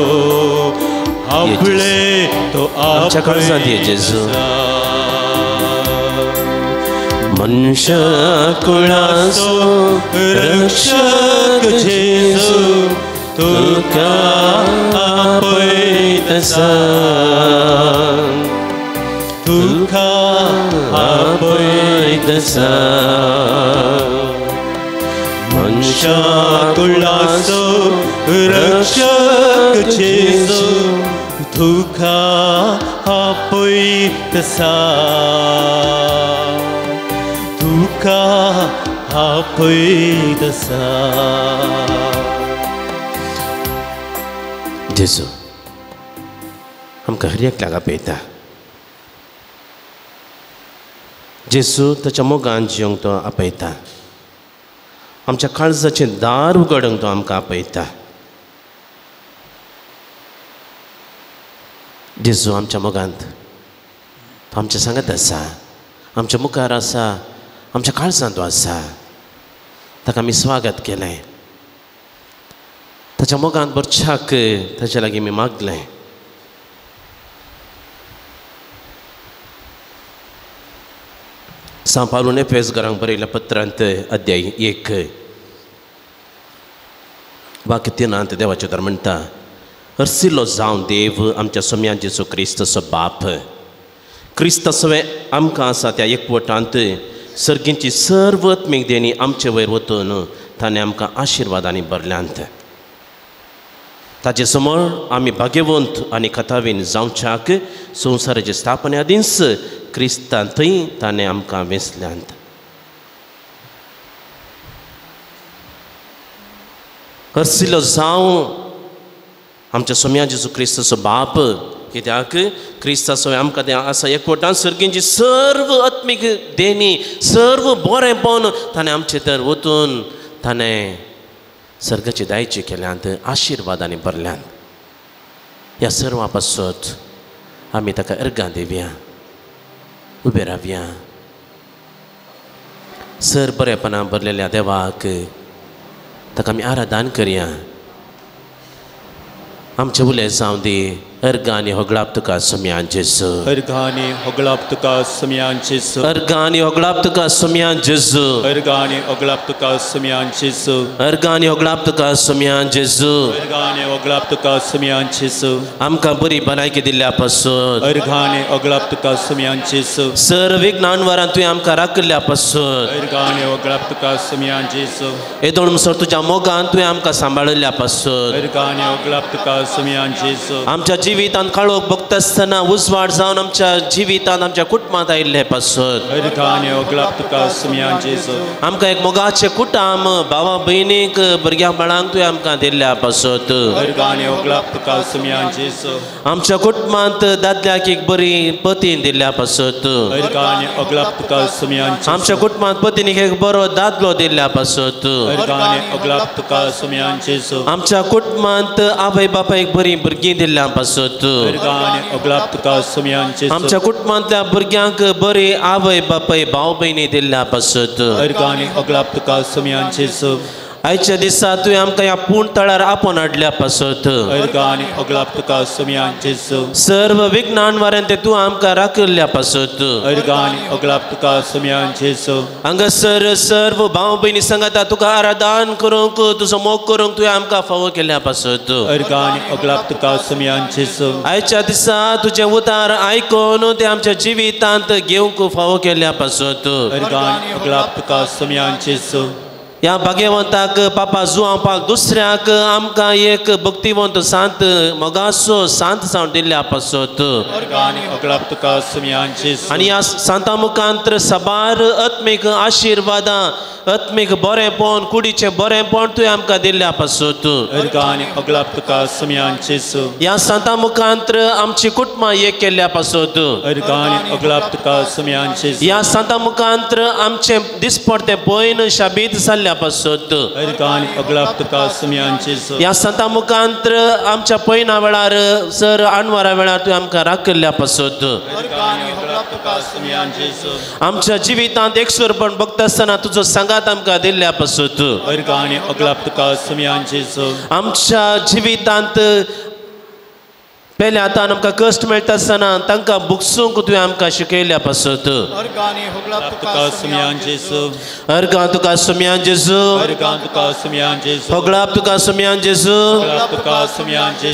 आपले तो आमच्या काळजांत ये जेजू. मनुष्य कुळाचो रक्षक जेजू तुका आपयत आसा. तुका आपयत आसा. मनुष्य कुळाचो रक्षक जेजू तुका आपयत आसा. तुका आपयत आसा. जेजू आमकां हर एकल्याक आपयता. जेजू ताच्या मोगान जियोंक तो आपयता. आमच्या काळजाचें दार उगडूंक तो आमकां आपयता. जेजू आमच्या मोगांत तो आमच्या सांगत आसा, आमच्या मुखार आसा, आमच्या काळजांत आसा. ताका आमी स्वागत केलें. ताच्या मोगांत बरच्याक ताचे लागीं आमी मागलें. सांव पावलोन एफेसकारांक बरयल्या पत्रांत अध्याय 1 वाक्य 3 देवाचें उतर म्हणटा, हरसिल्लो जावं देव आमच्या सोम्यान जेजू क्रिस्तचो बाप, क्रिस्तसवे आमकां आसा त्या एकवटांत सर्गींची सर्व आत्मीक देणी आमचे वयर वतून ताणें आमकां आशिर्वादांनी भरल्यांत. ताचे समोर आमी भाग्यवंत आनी कथावीन जावच्याक संवसाराचे स्थापने आदींच क्रिस्तांतय ताणें आमकां वेंचल्यांत. हरसिल्लो जावं आमच्या सोम्या जेजू क्रिस्तचो बाप, कित्याक क्रिस्ताचो आमकां तें आसा एकवटान सर्गींची सर्व आत्मीक देणी सर्व बरेंपण ताणें आमचे तर वतून ताणें सर्गाची दायची केल्यांत आशिर्वादांनी भरल्यांत. ह्या सर्वां पासत आमी ताका अर्गां दिवया, उबे रावया. सर बरेपणां भरलेल्या देवाक ताका आमी आराधन करया. आमचे उलय जावं दी अर्गांनी होगळाप तुका सोम्यान जेजू, अर्गांनी होगळाप तुका सोम्यान जेजू, अर्गांनी होगळाप तुका सोम्यान जेजू, अर्गांनी होगळाप तुका सोम्यान जेजू, अर्गांनी होगळाप तुका सोम्यान जेजू, अर्गांनी होगळाप तुका सोम्यान जेजू. आमकां बरी भलायकी दिल्ल्या पासून अर्गांनी होगळाप तुका सोम्यान जेजू, सर विघ्नांवरां तुवें आमकां राखल्या पासून अर्गांनी होगळाप तुका सोम्यान जेजू, येदोळ म्हणसर तुज्या मोगान तुवें आमकां सांबाळिल्ल्या पासून अर्गांनी होगळाप तुका सोम्यान जेजू. आमच्या जिवितांत काळोख भोगता आसतना उजवाड जावन आमच्या जिवितांत आमच्या कुटुंबांत आयिल्ले पासून अर्गांनी होगळाप तुका सोम्यान जेजू. आमकां एक मोगाचें कुटुंब भावा भयणीक भुरग्यां बाळांक तुवें आमकां दिल्ल्या पासून अर्गांनी होगळाप तुका सोम्यान जेजू. आमच्या कुटुंबांत दादल्याक एक बरी पतीन दिल्ल्या पासून अर्गांनी होगळाप तुका सोम्यान जेजू. आमच्या कुटुंबांत पतीनीक एक बरो दादलो दिल्ल्या पासून अर्गांनी होगळाप तुका सोम्यान जेजू. आमच्या कुटुंबांत आवय बापायक बरी भुरगीं दिल्ल्या पासून अर्गांनी होगळाप तुका सोम्यान जेजू. आमच्या कुटुंबांतल्या भुरग्यांक बरी आवय बापाय भाव भयणी दिल्ल्या पासून अर्गांनी होगळाप तुका सोम्यान जेजू. आयच्या दिसा तुवें आमकां ह्या पूर्ण तळार आपोवन हाडल्या पासून अर्गांनी होगळाप तुका सोम्यान जेजू. सर्व विघ्नांवरां ते तूं आमकां राखल्या पासून अर्गांनी होगळाप तुका सोम्यान जेजू. हांगासर सर्व भाव भयणी सांगता तुका आराधन करूंक तुजो मोग करूंक तुवें आमकां फावो केल्ल्या पासून अर्गांनी होगळाप तुका सोम्यान जेजू. आयच्या दिसा तुजें उतार आयकून ते आमच्या जिवितांत घेवंक फावो केल्ल्या पासून अर्गांनी होगळाप तुका सोम्यान जेजू. ह्या भाग्यवंताक पापा जुआवपाक दुसऱ्याक आमकां एक भक्तिवंत सांत मोगाचो सांत जावन दिल्ल्या पासून अर्गांनी होगळाप तुका सोम्यान जेजू. आनी ह्या सांता मुखांतर साबार आत्मीक आशिर्वादां आत्मीक बरेंपण कुडीचें बरेंपण तुवें आमकां दिल्ल्या पासून अर्गांनी होगळाप तुका सोम्यान जेजू. ह्या सांता मुखांतर आमची कुटुंबां एक केल्ल्या पासून अर्गांनी होगळाप तुका सोम्यान जेजू. ह्या सांता मुखांतर आमचें दिसपडतें पयन शाबीत जाल्ल्या पासून अर्गांनी होगळाप तुका सोम्यान जेजू. ह्या संता मुखांतर आमच्या पयना वेळार सर आनवारा वेळार तुवें आमकां राखल्या पासून अर्गांनी होगळाप तुका सोम्यान जेजू. आमच्या जिवितांत एकसुरपण भोगता आसतना तुजो सांगात आमकां दिल्ल्या पासून अर्गांनी होगळाप तुका सोम्यान जेजू. आमच्या जिवितांत पयल्या आतां आमकां कश्ट मेळटा आसतना तांकां भुगसूंक तुवें आमकां शिकयल्या पासून अर्गां तुका सोम्यान जेजू. होगळाप तुका सोम्यान जेजू.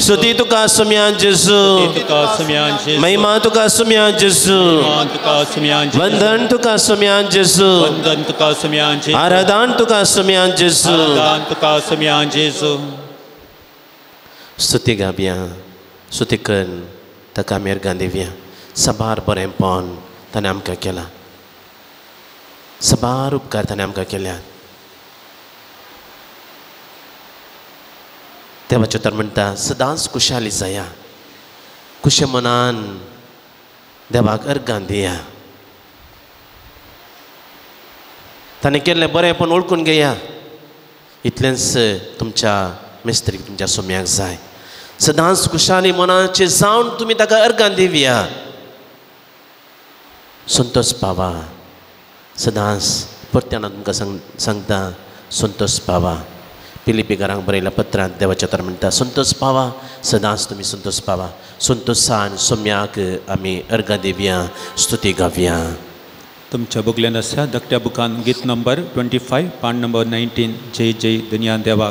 स्तुती तुका सोम्यान जेजू. महिमा तुका सोम्यान जेजू. वंदन तुका सोम्यान जेजू. आराधन तुका सोम्यान जेजू. स्तुती गाबया स्तुती कर ताका आमी अर्गां दिवया. साबार बरेंपण ताणें आमकां केलां, साबार उपकार ताणें आमकां केल्यात. देवाचें उतर म्हणटा सदांच खुशाली जाया, खुशे मनान देवाक अर्गां दिया. ताणें केल्लें बरेंपण ओळखून घेया. इतलेंच तुमच्या मेस्त्रीक तुमच्या सोम्याक जाय. सदांच खुशाली मनाचे जावन तुम्ही ताका अर्गां दिवया. संतोष पावा. सदांच परत्यान तुमकां सांगता संतोष पावा. पिलिपिकारांक बरयल्या पत्रांत देवाच्या तर म्हणटा संतोष पावा. सदांच तुमी संतोष पावा. संतोषान सोम्याक आमी अर्गां दिवया, स्तुती गावया. तुमच्या बुकलेन आसा धाकट्या बुकान गीत नंबर 25 पान नंबर 19 जय जय दुनिया देवा.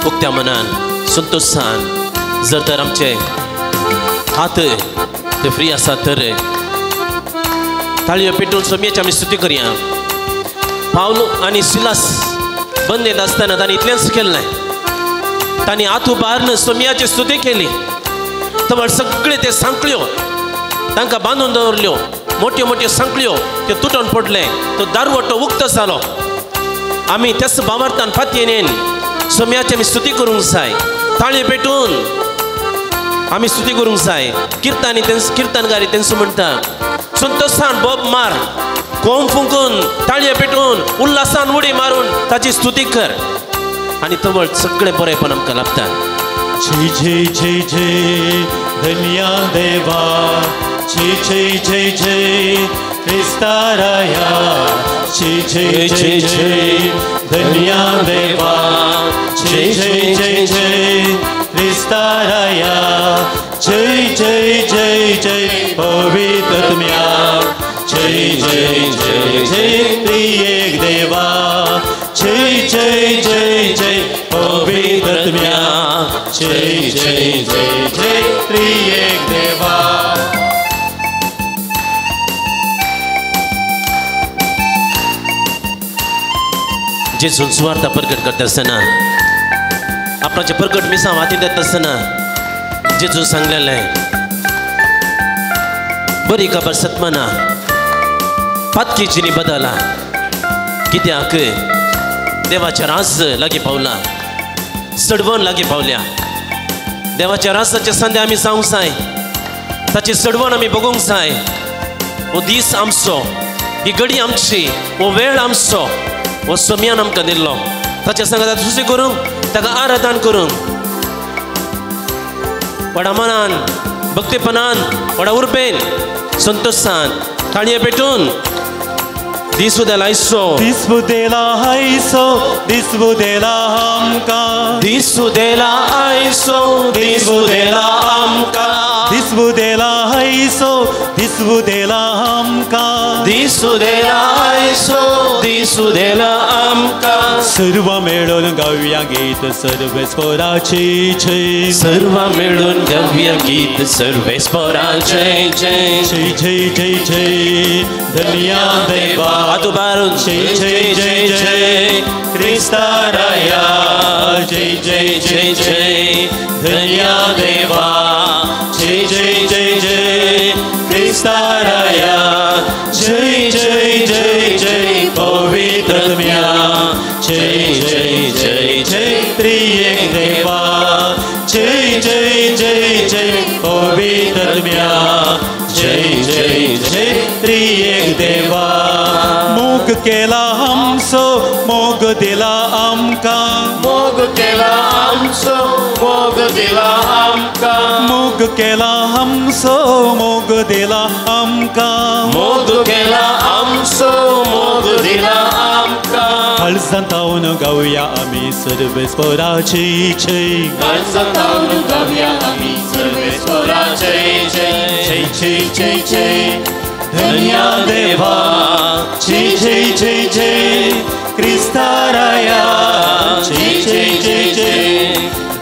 उक्त्या मनान संतोषान जर तर आमचे हात ते फ्री आसा तर ताळयो पेटून सोम्याची आमी स्तुती करया. पावलो आनी सिलास बंदेत आसतना तांणी इतलेंच केलें. तांणी हात उबारून सोम्याची स्तुती केली. तर सगळे ते सांकळ्यो तांकां बांदून दवरल्यो. मोठ्यो मोठ्यो सांकळ्यो त्यो तुटून पडले. तो दारवटो उक्त जालो. आमी त्याच भावार्थान फातयेन सोम्याची आमी स्तुती करूंक जाय. ताळयो पेटून आमी स्तुती करूंक जाय. कीर्तनगारी तेंचो म्हणटा संतोषान बोब मार, कोंब फुंकून ताळयो पेटून उल्हासान उडी मारून ताची स्तुती कर आनी तवळ सगळे बरेपण आमकां लाभता. जय जय जय जय धन्या देवा. जय जय जय जय क्रिस्ताराया. जय जय जय जय धन्या देवा. जय जय जय जय क्रिस्ताराया. जय जय जय जय पवित्रत्म्या. जय जय जय जय त्रिएक देवा. जय जय जय जय पवित्रत्म्या. जय जय जय जय त्रिएक देवा. जेजून सुवार्थ प्रकट करता आसतना आपणाचे प्रकट मिसां वाटीत येता आसतना जेजून सांगलेलें बरी खबर सत्मना पातकीची बदला. कित्याक देवाच्या राज लागीं पावला. सडवण लागीं पावल्या. देवाच्या राजाचे संदे आमी जावंक जाय. ताची सडवण आमी बगूंक जाय. हो दीस आमचो, ही घडी आमची, हो वेळ आमचो, हो सोम्यान आमकां दिल्लो. ताच्या सांगात सुसी करूंक, ताका आराधन करूंक, व्हडा मनान, भक्तीपणान, व्हडा उर्बेन, संतोषान ताळयो पेटून दिसुदेला आयसो. दिसुदेला आयसो. दिसुदेला आमकां. दिसुदेला आयसो. दिसुदेला आमकां. दिसुदेला आयसो. दिसुदेला आमकां. दिसुदेला आयसो. दिसुदेला आमकां. सर्व मेळून गावया गीत सर्वेस्पराची जय. सर्व मिळून गावया गीत सर्वेस्पराचे जय. जय जय जय जय धन्या देवा. आतुबारून जय जय जय जय क्रिस्ताराया. जय जय जय जय धन्या देवा. जय जय जय जय क्रिस्ताराया. जय जय जय जय पवित्रत्म्या. जय जय जय जय त्रिएक देवा. जय जय जय जय पवित्रत्म्या. जय जय जय त्रिएक देवा. मोग केला आमचो, मोग दिला आमकां. मोग केला आमचो, मोग दिला आमकां. मोग केला आमचो, मोग दिला आमकां. मोग केला आमचो, मोग दिला आमकां. हळसांतावन गावया आमी सर्वेस्पराची जय. हळसांतावन गावया आमी सर्वेस्पराचे जय. जय जय जय जय धन्या देवा. जय जय जय जय क्रिस्ताराया. जय जय जय जय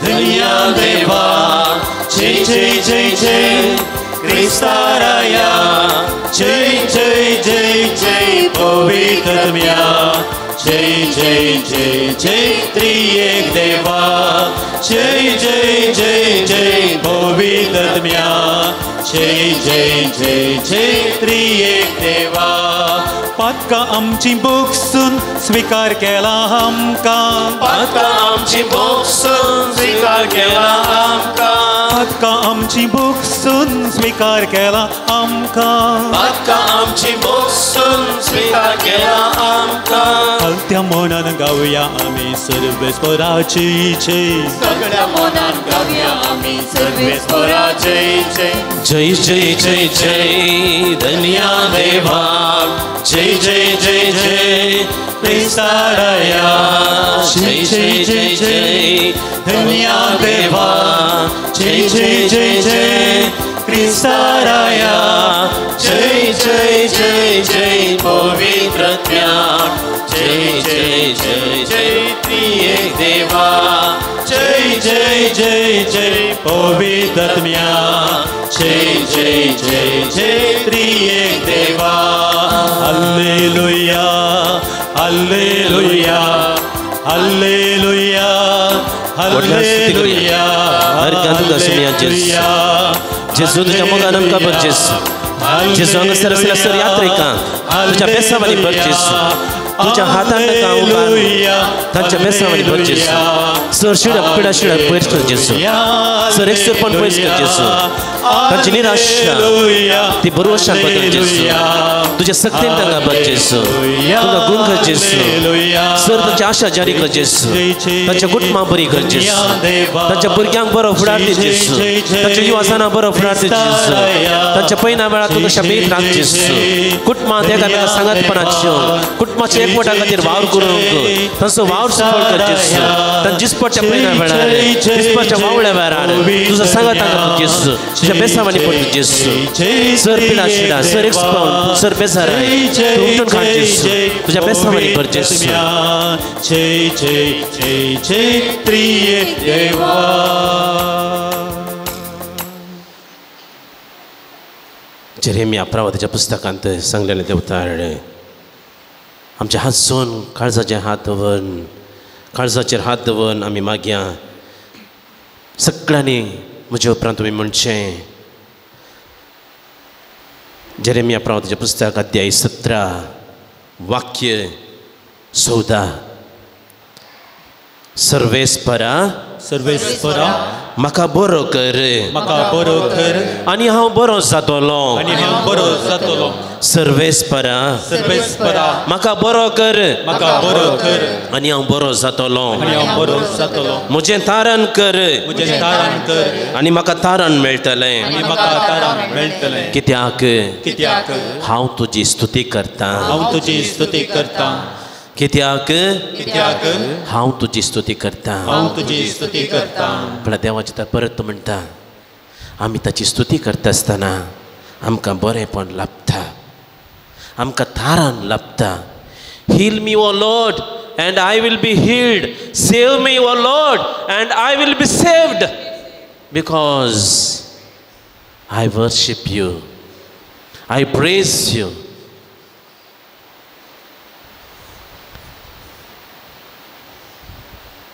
धन्या देवा. जय जय जय जय क्रिस्ताराया. जय जय जय जय पवित्रत्म्या. जय जय जय जय त्रिएक देवा. जय जय जय जय पवित्रत्म्या. जय जय जय जय त्रिएक देवा. पातकां आमची बोगसून स्वीकार केला आमकां. पातकां आमची बोगसून स्वीकार केला आमकां. बातका आमची बुकसून स्वीकार केला आमकां बातका आमची बोगसून स्वीकार केला आमकां हलत्या मोनान गावया आमी सर्वेस्पराची जय सगळ्या मोनान गावया आमी सर्वेस्पराचे जय जय जय जय धन्या देवा जय जय जय जय क्रिस्ताराया जय जय जय जय धन्या देवा जय जय जय जय क्रिस्ताराया जय जय जय जय पवित्रत्या जय जय जय जय त्रिएक देवा जय जय जय जय पवित्रत्म्या जय जय जय जय त्रिएक देवा हालेलुया हालेलुया हालेलुया हालेलुया जेसू तुझ्या मोगानं का बघ जेसू जेसू हांगा सरसला सर यात्रेका तुझ्या बेसावानी बघ जेसू तुझ्या हातान का उबार तांच्या बेसावानी बघ जेसू सर शिडक पिडा शिडक पयस कर जेसू सर एक सरपण पयस कर जेसू तांची निराशा ती भरवशान बदल जेसू तुझ्या सक्तीन तांकां बघ जेसू तुका गुण कर जेसू सर तांची आशा जारी कर जेसू तांच्या कुटुंबां बरी कर जेसू तांच्या भुरग्यांक बरो फुडार दी जेसू तांच्या युवासांना बरो फुडार दी जेसू तांच्या पैना वेळार तुका शबीत राख जेसू कुटुंबांत एकामेका सांगातपणाच्यो कुटुंबाच्या एकवटा खातीर वावर करूंक तांचो वावर सफळ कर जेसू तांच्या दिसपडच्या पैना वेळार दिसपडच्या वावळ्या वेळार तुजो सांगात तांकां बघ जेसू तुझ्या बेसावानी पडटा जेसू सर पिडा शिडा सर एक सर बेजार तूं उठून काड जेसू तुझ्या बेसावानी कर जेसू जय जय जय जय त्रिएक देवा जेरेमिया प्रवादीच्या पुस्तकांत सांगलेलें देवताळ आमचे हात जोन काळजाचेर हात दवरून काळजाचेर हात दवरून आमी मागया सगळ्यांनी म्हजे उपरांत तुमी म्हणचें जेरेमिया प्रवादीचें पुस्तक अध्याय 17 वाक्य 14 सर्वेस्परा सर्वेस्परा म्हाका बरो कर आनी हांव बरो जातलो सर्वेस्परा म्हाका बरो कर आनी हांव बरो जातलो म्हजें तारण कर आनी म्हाका तारण मेळटलें कित्याक हांव तुजी स्तुती करतां कित्याक हांव तुजी स्तुती करतां पण देवाचे परत म्हणटा आमी ताची स्तुती करता आसतना आमकां बरेंपण लाभता आमकां तारण लाभता heal me O Lord and I will be healed save me O Lord and I will be saved because I worship you I praise you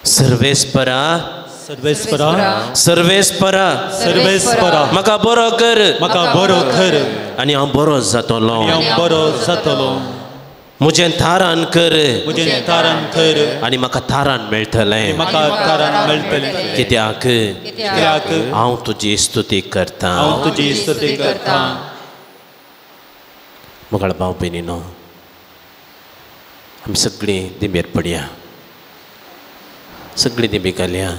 सर्वेस्परा म्हाका बरो कर आनी हांव बरो जातलो म्हजें तारण कर आनी म्हाका तारण मेळटलें कित्याक हांव तुजी स्तुती करतां मुगाळ भाव भयणीनो आमी सगळीं दिमेर पडया सगळीं दिमी घालया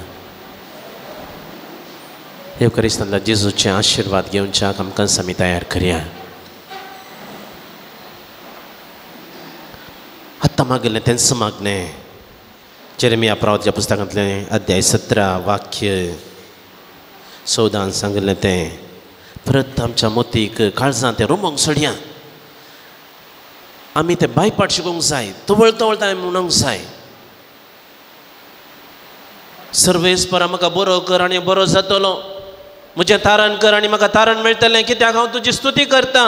येवकारिस्तांतल्या जेजूचे आशिर्वाद घेवच्याक आमकां आमी तयार करया आत्तां मागलें तेंच मागणें जेरेमिया प्रवादीच्या पुस्तकांतलें अध्याय 17 वाक्य 14 सांगलें तें परत आमच्या मोतीक काळजांत तें रोमोंक सोडया आमी तें बायपाट शिकोवंक जाय तवळ ताणें म्हणूंक जाय सर्वेस्परा म्हाका बरो कर आनी बरो जातलो म्हजें तारण कर आनी म्हाका तारण मेळटलें कित्याक हांव तुजी स्तुती करतां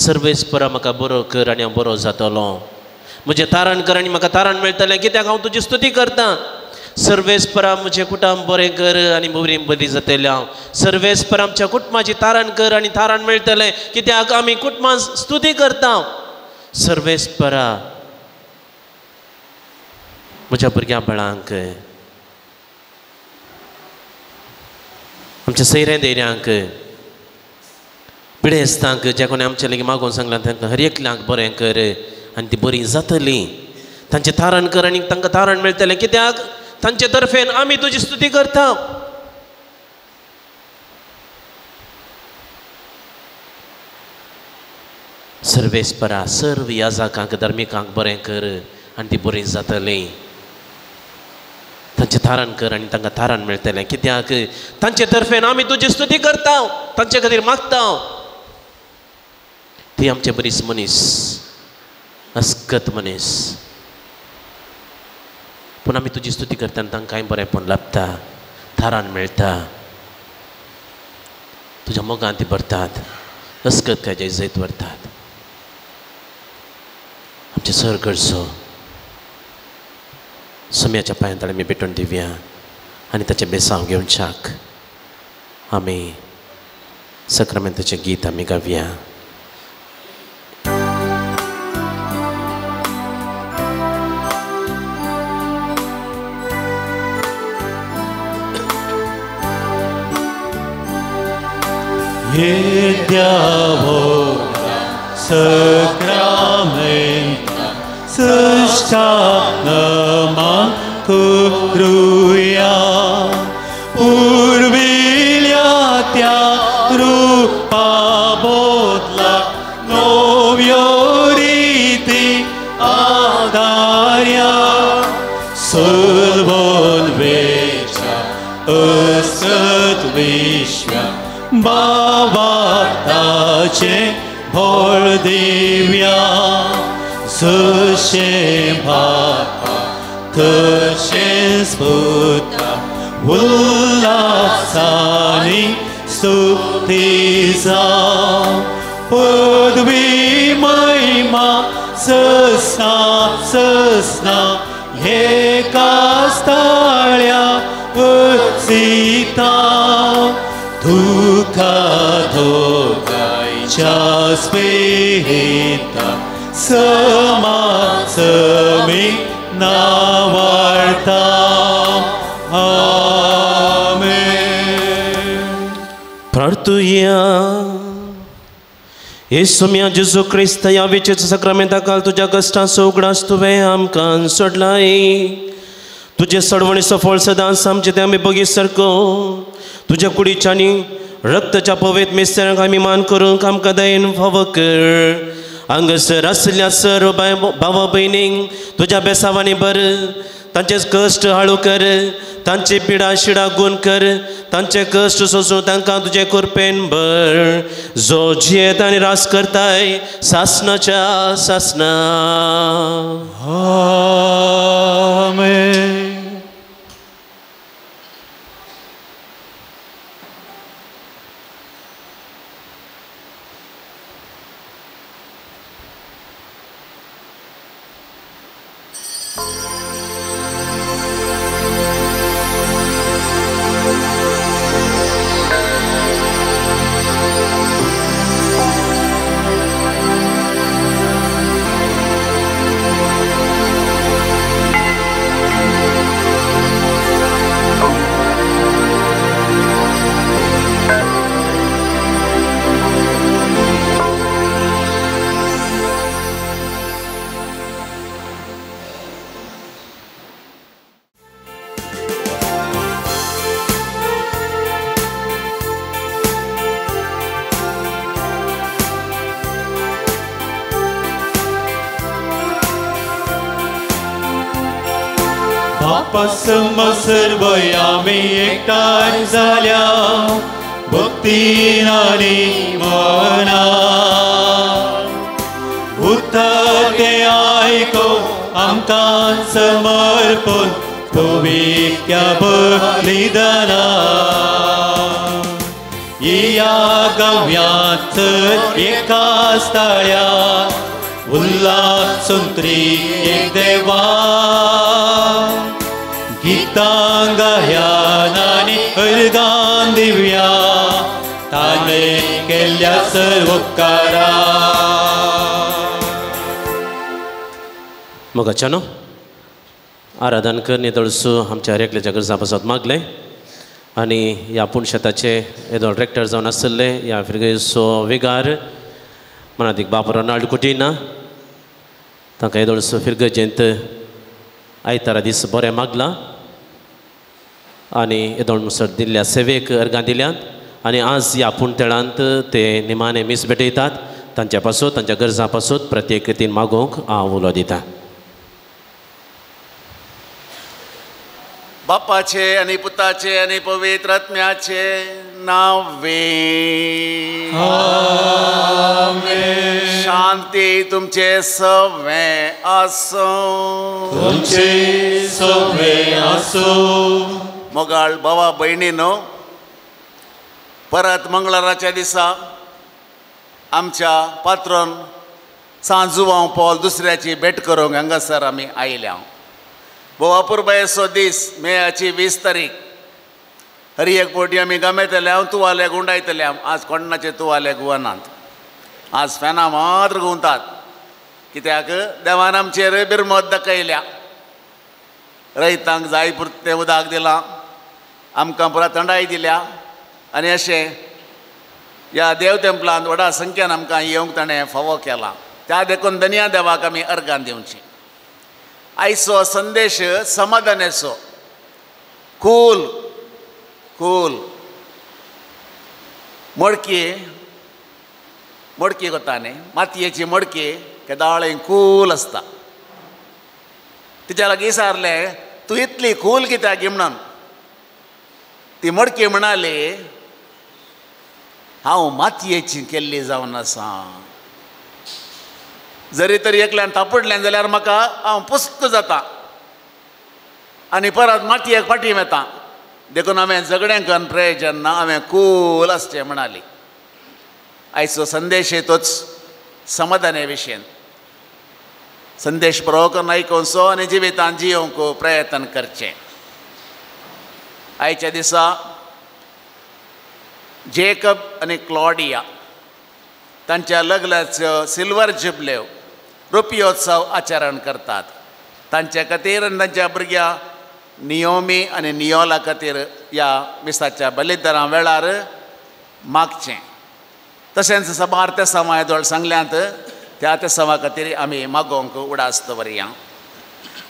सर्वेस्परा म्हाका बरो कर आनी हांव बरो जातलो म्हजें तारण कर आनी म्हाका तारण मेळटलें कित्याक हांव तुजी स्तुती करतां सर्वेस्परा म्हजें कुटुंब बरें कर आनी बरी जातलें हांव सर्वेस्परा आमच्या कुटुंबाची तारण कर आनी तारण मेळटलें कित्याक आमी कुटुंबान स्तुती करता सर्वेस्परा म्हज्या भुरग्यां बाळांक आमच्या सैऱ्या देऱ्यांक पिडेस्तांक जे कोणी आमचे लागीं मागोवन सांगलां तांकां हर एकल्यांक बरें कर आनी ती बरी जातली. तांचें तारण कर आनी तांकां तारण मेळटलें, कित्याक तांचे तर्फेन आमी तुजी स्तुती करता. सर्वेस्परा सर्व याजकांक धर्मिकांक बरें कर आनी ती बरी जातली. तांचें तारण कर आनी तांकां तारण मेळटलें, कित्याक तांचे तर्फेन आमी तुजी स्तुती करता, तांचे खातीर मागता. ती आमचे बरीच मनीस, अस्कत मनीस, पूण आमी तुजी स्तुती करता आनी तांकां कांय बरेंपण लाभता, तारण मेळटा. तुज्या मोगान ती भरतात, अस्कत काजे इज्जत व्हरतात. आमचे सर करचो सुम्याच्या पांयां ताळें आमी भेटून दिवया आनी ताचें बेसांव घेवन शाक आमी सक्रामेंताचें गीत आमी गावया. Sacramenta Sășteană-mă căruia Urbilia-tea rupa botla Novioriti adaria Sălvon vecea Îsăt vișvea Baba tace Bol divia Să-și papa Că-și sputa Ulasani Stutiza Pădvi măima Să-sna E ca starea Îțita Tu ca togai cea spirita Să-mi navarta. Amen. प्रार्थूया. Yesu म्या जेजू क्रिस्त या विचेच्या सक्रामेंता काल तुझ्या कश्टाचो उगडास तुवें आमकां सोडलाय. तुझे सडवणीचो फळ सदांच आमचे ते आमी बगी सारको तुझ्या कुडीच्या आनी रक्ताच्या पवित्र मिस्त्रांक आमी मान करूंक आमकां दयेन फावो कर. हांगासर आसल्या सर्व भावा भयणींक तुज्या बेसावांनी भर. तांचे कश्ट हाळू कर, तांची पिडा शिडा गूण कर, तांचे कश्ट सोसूं तांकां तुजे कृपेन भर. जो जियेत आनी रास करताय सासनाच्या सासना. Amen. बापासम सर्व आमी एकठांय जाल्या भक्तीन आनी मनान उतर ते आयको आमकां समर्पण पवित्र बलिदानान. या गाव्यांत एकाच ताळ्यार उल्हासून एक देवा गीतां गायान आनी अर्गां दिवया ताणें केल्ल्या सर्व उपकारां. मोगाच्यानो आराधन कर नितळसू आमच्या हरेकल्याच्या गरजा पासत मागले आनी ह्या पुणशेताचे येदो डिरेक्टर जावन आसले ह्या फिरगेचो वेगार मनादीक बाप रोनाल्ड कुटिना तांकां येदोळसो फिरगजेंत आयतारा दीस बरें मागलां आनी येदोळ मुसर दिल्ल्या सेवेक अर्गां दिल्यात आनी आज ह्या पुणतेळांत ते निमाणे मीस भेटयतात तांच्या पासून तांच्या गरजां पासून प्रत्येक रितीन मागोवंक हांव उलो दितां. बापाचे आनी पुताचे आनी पवित्र आत्म्याचे नावे शांती तुमचे सवे आसो. तुमचे सवे आसो. मोगाळ भावा भयणीनो, परत मंगळाराच्या दिसा आमच्या पात्रोन सांजुवांव पॉल दुसऱ्याची भेट करूंक हांगासर आमी आयल्या. भोव अपुर्बायेचो दीस मेयाची 20 तारीख. हरी एक पोटी आमी गमेतले हांव तुवाले गुंडायतले. आज कोणाचे तुवाले गुवनात. आज फॅनां मात्र गुंवतात कित्याक देवान आमचेर बिरमत दाखयल्या. रैतांक जाय पुरतें उदक दिलां, आमकां पुरा थंडाय दिल्या आनी अशें ह्या देव तेंपलांत व्हडा संख्यान आमकां येवंक ताणें फावो केला. त्या देखून धन्या देवाक आमी अर्गां दिवची. आयचो संदेश समाधानाचो. कूल कूल मडकी कोता न्ही, मातयेची मडकी केदाळें कूल आसता. तिच्या लागीं विचारलें तूं इतली कूल कित्याक म्हणून. ती मडकी म्हणाली हांव मातयेची केल्ली जावन आसा. जरी तरी एकल्यान थापडलें जाल्यार म्हाका हांव पुस्त जाता आनी परत मातयेक फाटीं येता. देखून हांवें झगड्यांक प्रयत्न जेन्ना हांवें कूल आसचें म्हणाली. आयचो संदेश तोच समाधाना विशयी. संदेश बरो करून आयकुचो आनी जिवितांत जियोवंक प्रयत्न करचें. आयच्या दिसा जेकब आनी क्लॉडिया तांच्या लग्नाचो सिल्वर जुबल्यो रुपयोत्सव आचरण करतात. तांचे खातीर आनी तांच्या भुरग्या नियोमी आनी नियोला खातीर ह्या मिसाच्या बलिदाना वेळार मागचें. तशेंच सबार ते समायदोळ सांगल्यांत त्या ते समा खातीर आमी मागोवंक उडास दवरया.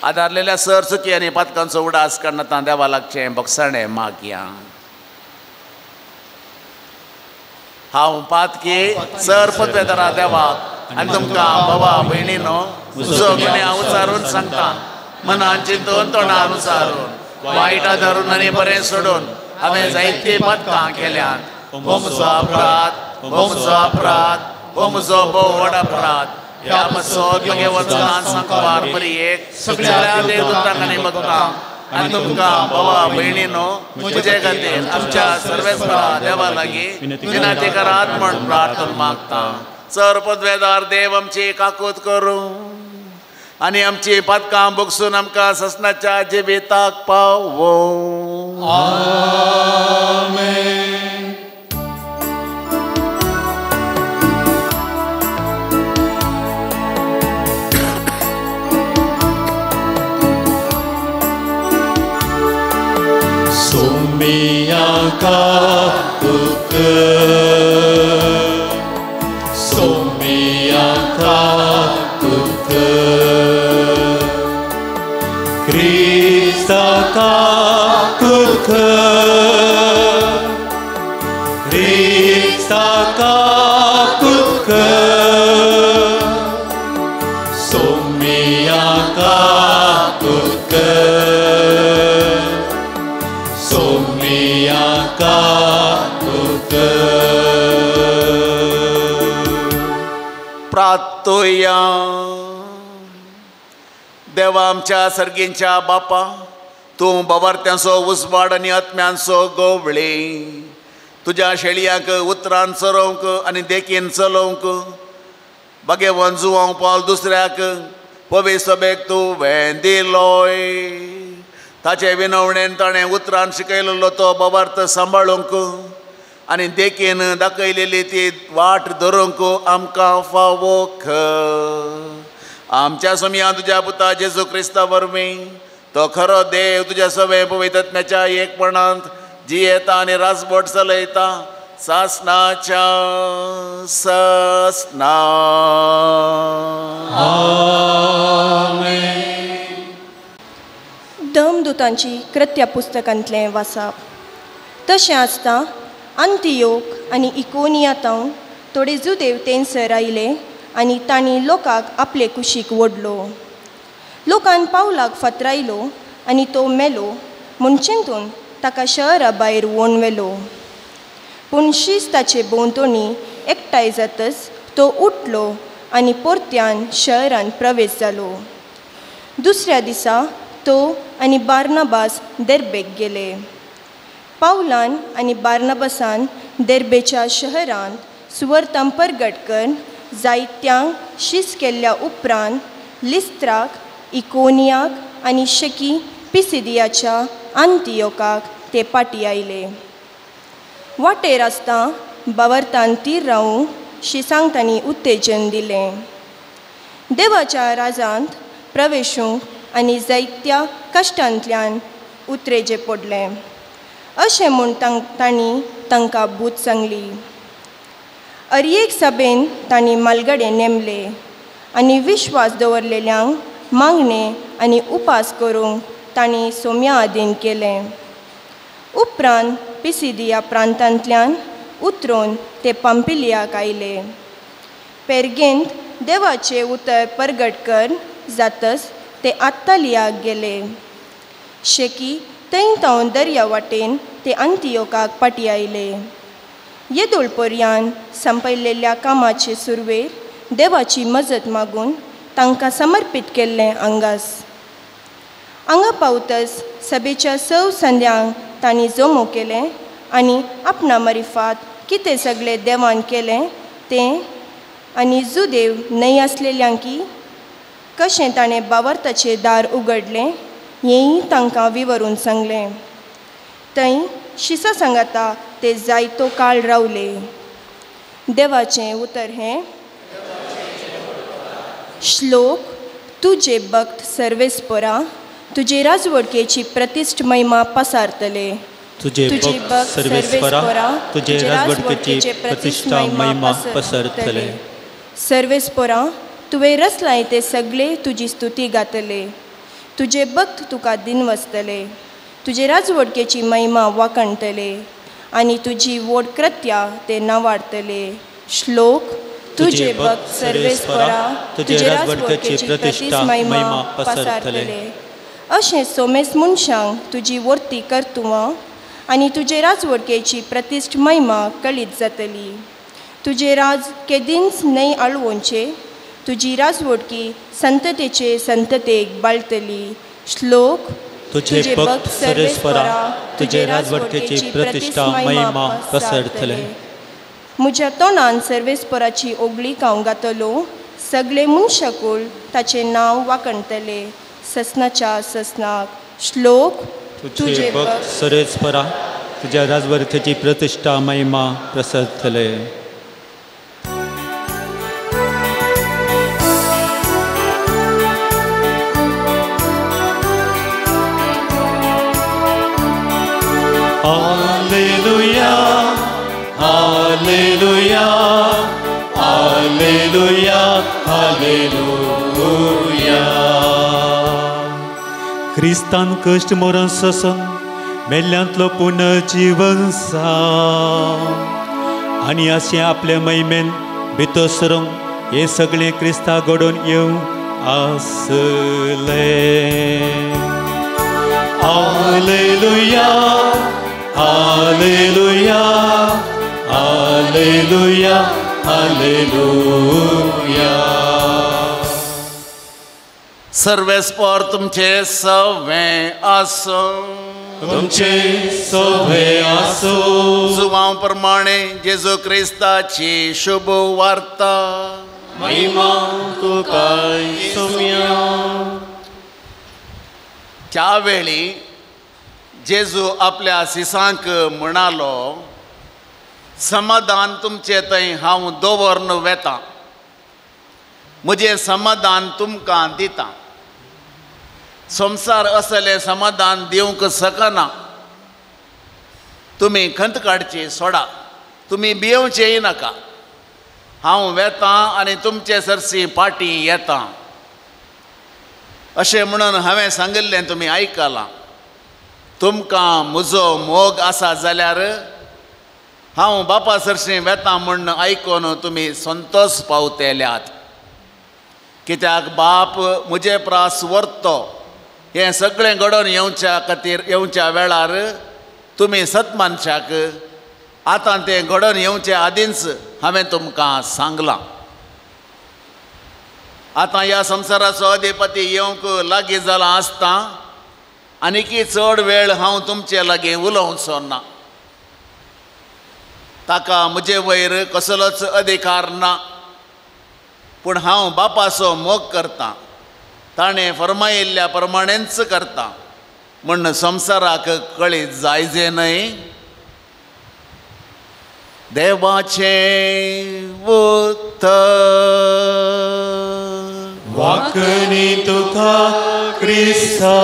आदारलेल्या सर चुकी आनी पातकांचो उडास करना देवा लागचें बोगसाणें मागया. हांव पातकी सर पदवेदारा देवाक आनी तुमकां बाबा भयणीनो तुजो गुन्यांव उचारून सांगता. मनान चिंतून तोंडान उचारून वायटा धरून आनी बरें सोडून हांवें जायतीं पातकां केल्यात. हो म्हजो अपराध, हो म्हजो अपराध, हो म्हजो भोव व्हड अपराध. ह्या मसोद मगे वचनान सांगपार बरी एक सगळ्या देवदूतांक आनी भक्तांक आनी तुमकां बाबा भयणीनो म्हजे खातीर आमच्या सर्वेस्परा देवा लागीं विनंती करात म्हण प्रार्थना मागता. सर पदवेदार देव आमची काकूत करूं आनी आमची पातकां भोगसून आमकां ससनाच्या जिविताक पावो. आमेन. Sumia katuk, Sumia katuk, Krista katuk, Krista katuk, Sumia katuk. प्रार्थोया. देवा आमच्या सर्गींच्या बापा, तूं बाबार्थ्यांचो उजवाड आनी आत्म्यांचो गवळे तुज्या शेळयांक उतरान चरोवंक आनी देखीन चलोवंक बगे वंजुवांव पावल दुसऱ्याक पवित्र सभेक तुवें दिलोय. ताचे विनवणेन ताणें उतरान शिकयलेलो तो बाबार्थ सांबाळूंक आनी देखीन दाखयलेली ती वाट धरूंक आमकां फावो कर. आमच्या समिया तुज्या पुता जेजू क्रिस्ता वरवीं तो खरो देव तुज्या सवे पवित्र आत्म्याच्या एकपणांत जी येता आनी रासबोट चलयता सासनाच्या ससना. धर्मदूतांची कृत्या पुस्तकांतलें वाचप. तशें आसता अंतियोक आनी इकोनियातांव थोडे जुदेव थंयसर आयले आनी तांणी लोकांक आपले कुशीक ओडलो. लोकान पावलाक फातरायलो आनी तो मेलो म्हूण चिंतून ताका शहरा भायर व्होन व्हेलो. पूण शीस ताचे भोंवतणी एकठांय जातच तो उठलो आनी परत्यान शहरान प्रवेश जालो. दुसऱ्या दिसा तो आनी बार्नबास देर्बेक गेले. पावलान आनी बार्नबासान देर्बेच्या शहरांत सुवार्तां परगट करून जायत्यांक शीस केल्ल्या उपरांत लिस्त्राक, इकोनियाक आनी शेकी पिसिदियाच्या अंतियोकाक ते पाटी आयले. वाटेर आसता बावर्तान तीर रावूंक शिसांक तांणी उत्तेजन दिलें. देवाच्या राजांत प्रवेशूंक आनी जायत्या कश्टांतल्यान उतरेजे पडलें अशें म्हूण तांणी तांकां बूत सांगली. अर्येक सभेन तांणी मालगडे नेमले आनी विश्वास दवरलेल्यांक मागणें आनी उपास करूंक तांणी सोम्या आदीन केलें. उपरांत पिसिदिया प्रांतांतल्यान उतरून ते पंपिलियाक आयले. पेर्गेंत देवाचें उतर परगट कर जातच ते आत्तालियाक गेले. शेकी थंय तावन दर्या वाटेन ते अंतियोकाक पाटी आयले. येदोळपर्यान संपयलेल्या कामाचे सुरवेर देवाची मजत मागून तांकां समर्पीत केल्लें आंगास. हांगा पावतच सभेच्या संद्यांक तांणी जमो केलें आनी आपणा मरिफात कितें सगळें देवान केलें तें आनी जुदेव न्हय आसलेल्यांकी कशें ताणें बावर्ताचें दार उगडलें हेंय तांकां विवरून सांगलें. थंय शिसा सांगाता ते जायतो काळ रावले. देवाचें उतर हें. श्लोक. तुजे भक्त सर्वेस्परा तुजे राजवडकेची प्रतिश्ठ महिमा पसारतले. तुझे भक्त सर्वेस्परा तुझे राजवडकेची प्रतिष्ठा महिमा पसरतले. सर्वेस्परा तुवें रचलाय ते सगळे तुजी स्तुती गातले. तुजे भक्त तुका दिनवसतले. तुजे राजवडकेची महिमा वाखणतले आनी तुजी वोड कृत्या ते नावाडतले. श्लोक. तुजे भक्त सर्वेस्परा तुजे राजवडकेची प्रतिष्ठा महिमा पसारतले. अशें सोमेस मनशांक तुजी वर्ती कर्तुवां आनी तुजे राजवडकेची प्रतिश्ठ महिमा कळीत जातली. तुजे राज केदींच न्हय आळवोवचे. तुजी राजवडकी संततेचे संततेक बाळतली. श्लोक. तुझे भक्त सर्वेस्परा तुझे राजवडकेची प्रतिष्ठा महिमा पसरतले. म्हज्या तोंडान सर्वेस्पराची ओगळी हांव गातलो. सगळे मनशाकूळ ताचें नांव वाखणतले. ससनाच्या ससनाक. श्लोक. तुझे भक्त सर्वेस्परा तुझ्या राजवडकेची प्रतिष्ठा महिमा पसरतले. Alleluia, Alleluia, Alleluia, Alleluia. क्रिस्तान कश्ट मरण ससन मेल्ल्यांतलो पुनर्जीवन सा आनी अशें आपल्या महिमेन भितर सरूंक हे सगळें क्रिस्ता घडोवन येवंक आसले. Alleluia, Alleluia, Alleluia, Alleluia. सर्वेस्पर तुमचे सवें आसो. तुमचे सवे आसो. जुवां प्रमाणे जेजू क्रिस्ताची शुभ वार्ता. महिमा तुका सोम्या. त्या वेळी जेजू आपल्या शिसांक म्हणालो, समाधान तुमचे थंय हांव दवरून वेता. म्हजें समाधान तुमकां दिता. संवसार असलें समाधान दिवंक शकना. तुमी खंत काडची सोडा, तुमी भियेवचेय नाका. हांव वेतां आनी तुमचे सरसी पाटी येतां अशें म्हणून हांवें सांगिल्लें तुमी आयकलां. तुमकां म्हजो मोग आसा जाल्यार हांव बापा सरशी वेतां म्हूण आयकून तुमी संतोश पावतेल्यात. कित्याक बाप म्हजे प्रास व्हरतो. हें सगळें घडोवन येवच्या वेळार तुमी सतमानशाक आतां तें घडोवन येवचे आदींच हांवें तुमकां सांगलां. आतां ह्या संवसाराचो अधिपती येवंक लागीं जाला आसता आनीकी चड वेळ हांव तुमचे लागीं उलोवचो ना. ताका म्हजे वयर कसलोच अधिकार ना. पूण हांव बापाचो मोग करतां. ताणें फरमायिल्ल्या प्रमाणेंच करतां म्हूण संवसाराक कळीत जायजे न्हय. देवाचें उत्तर वाकणी तुका क्रिस्ता.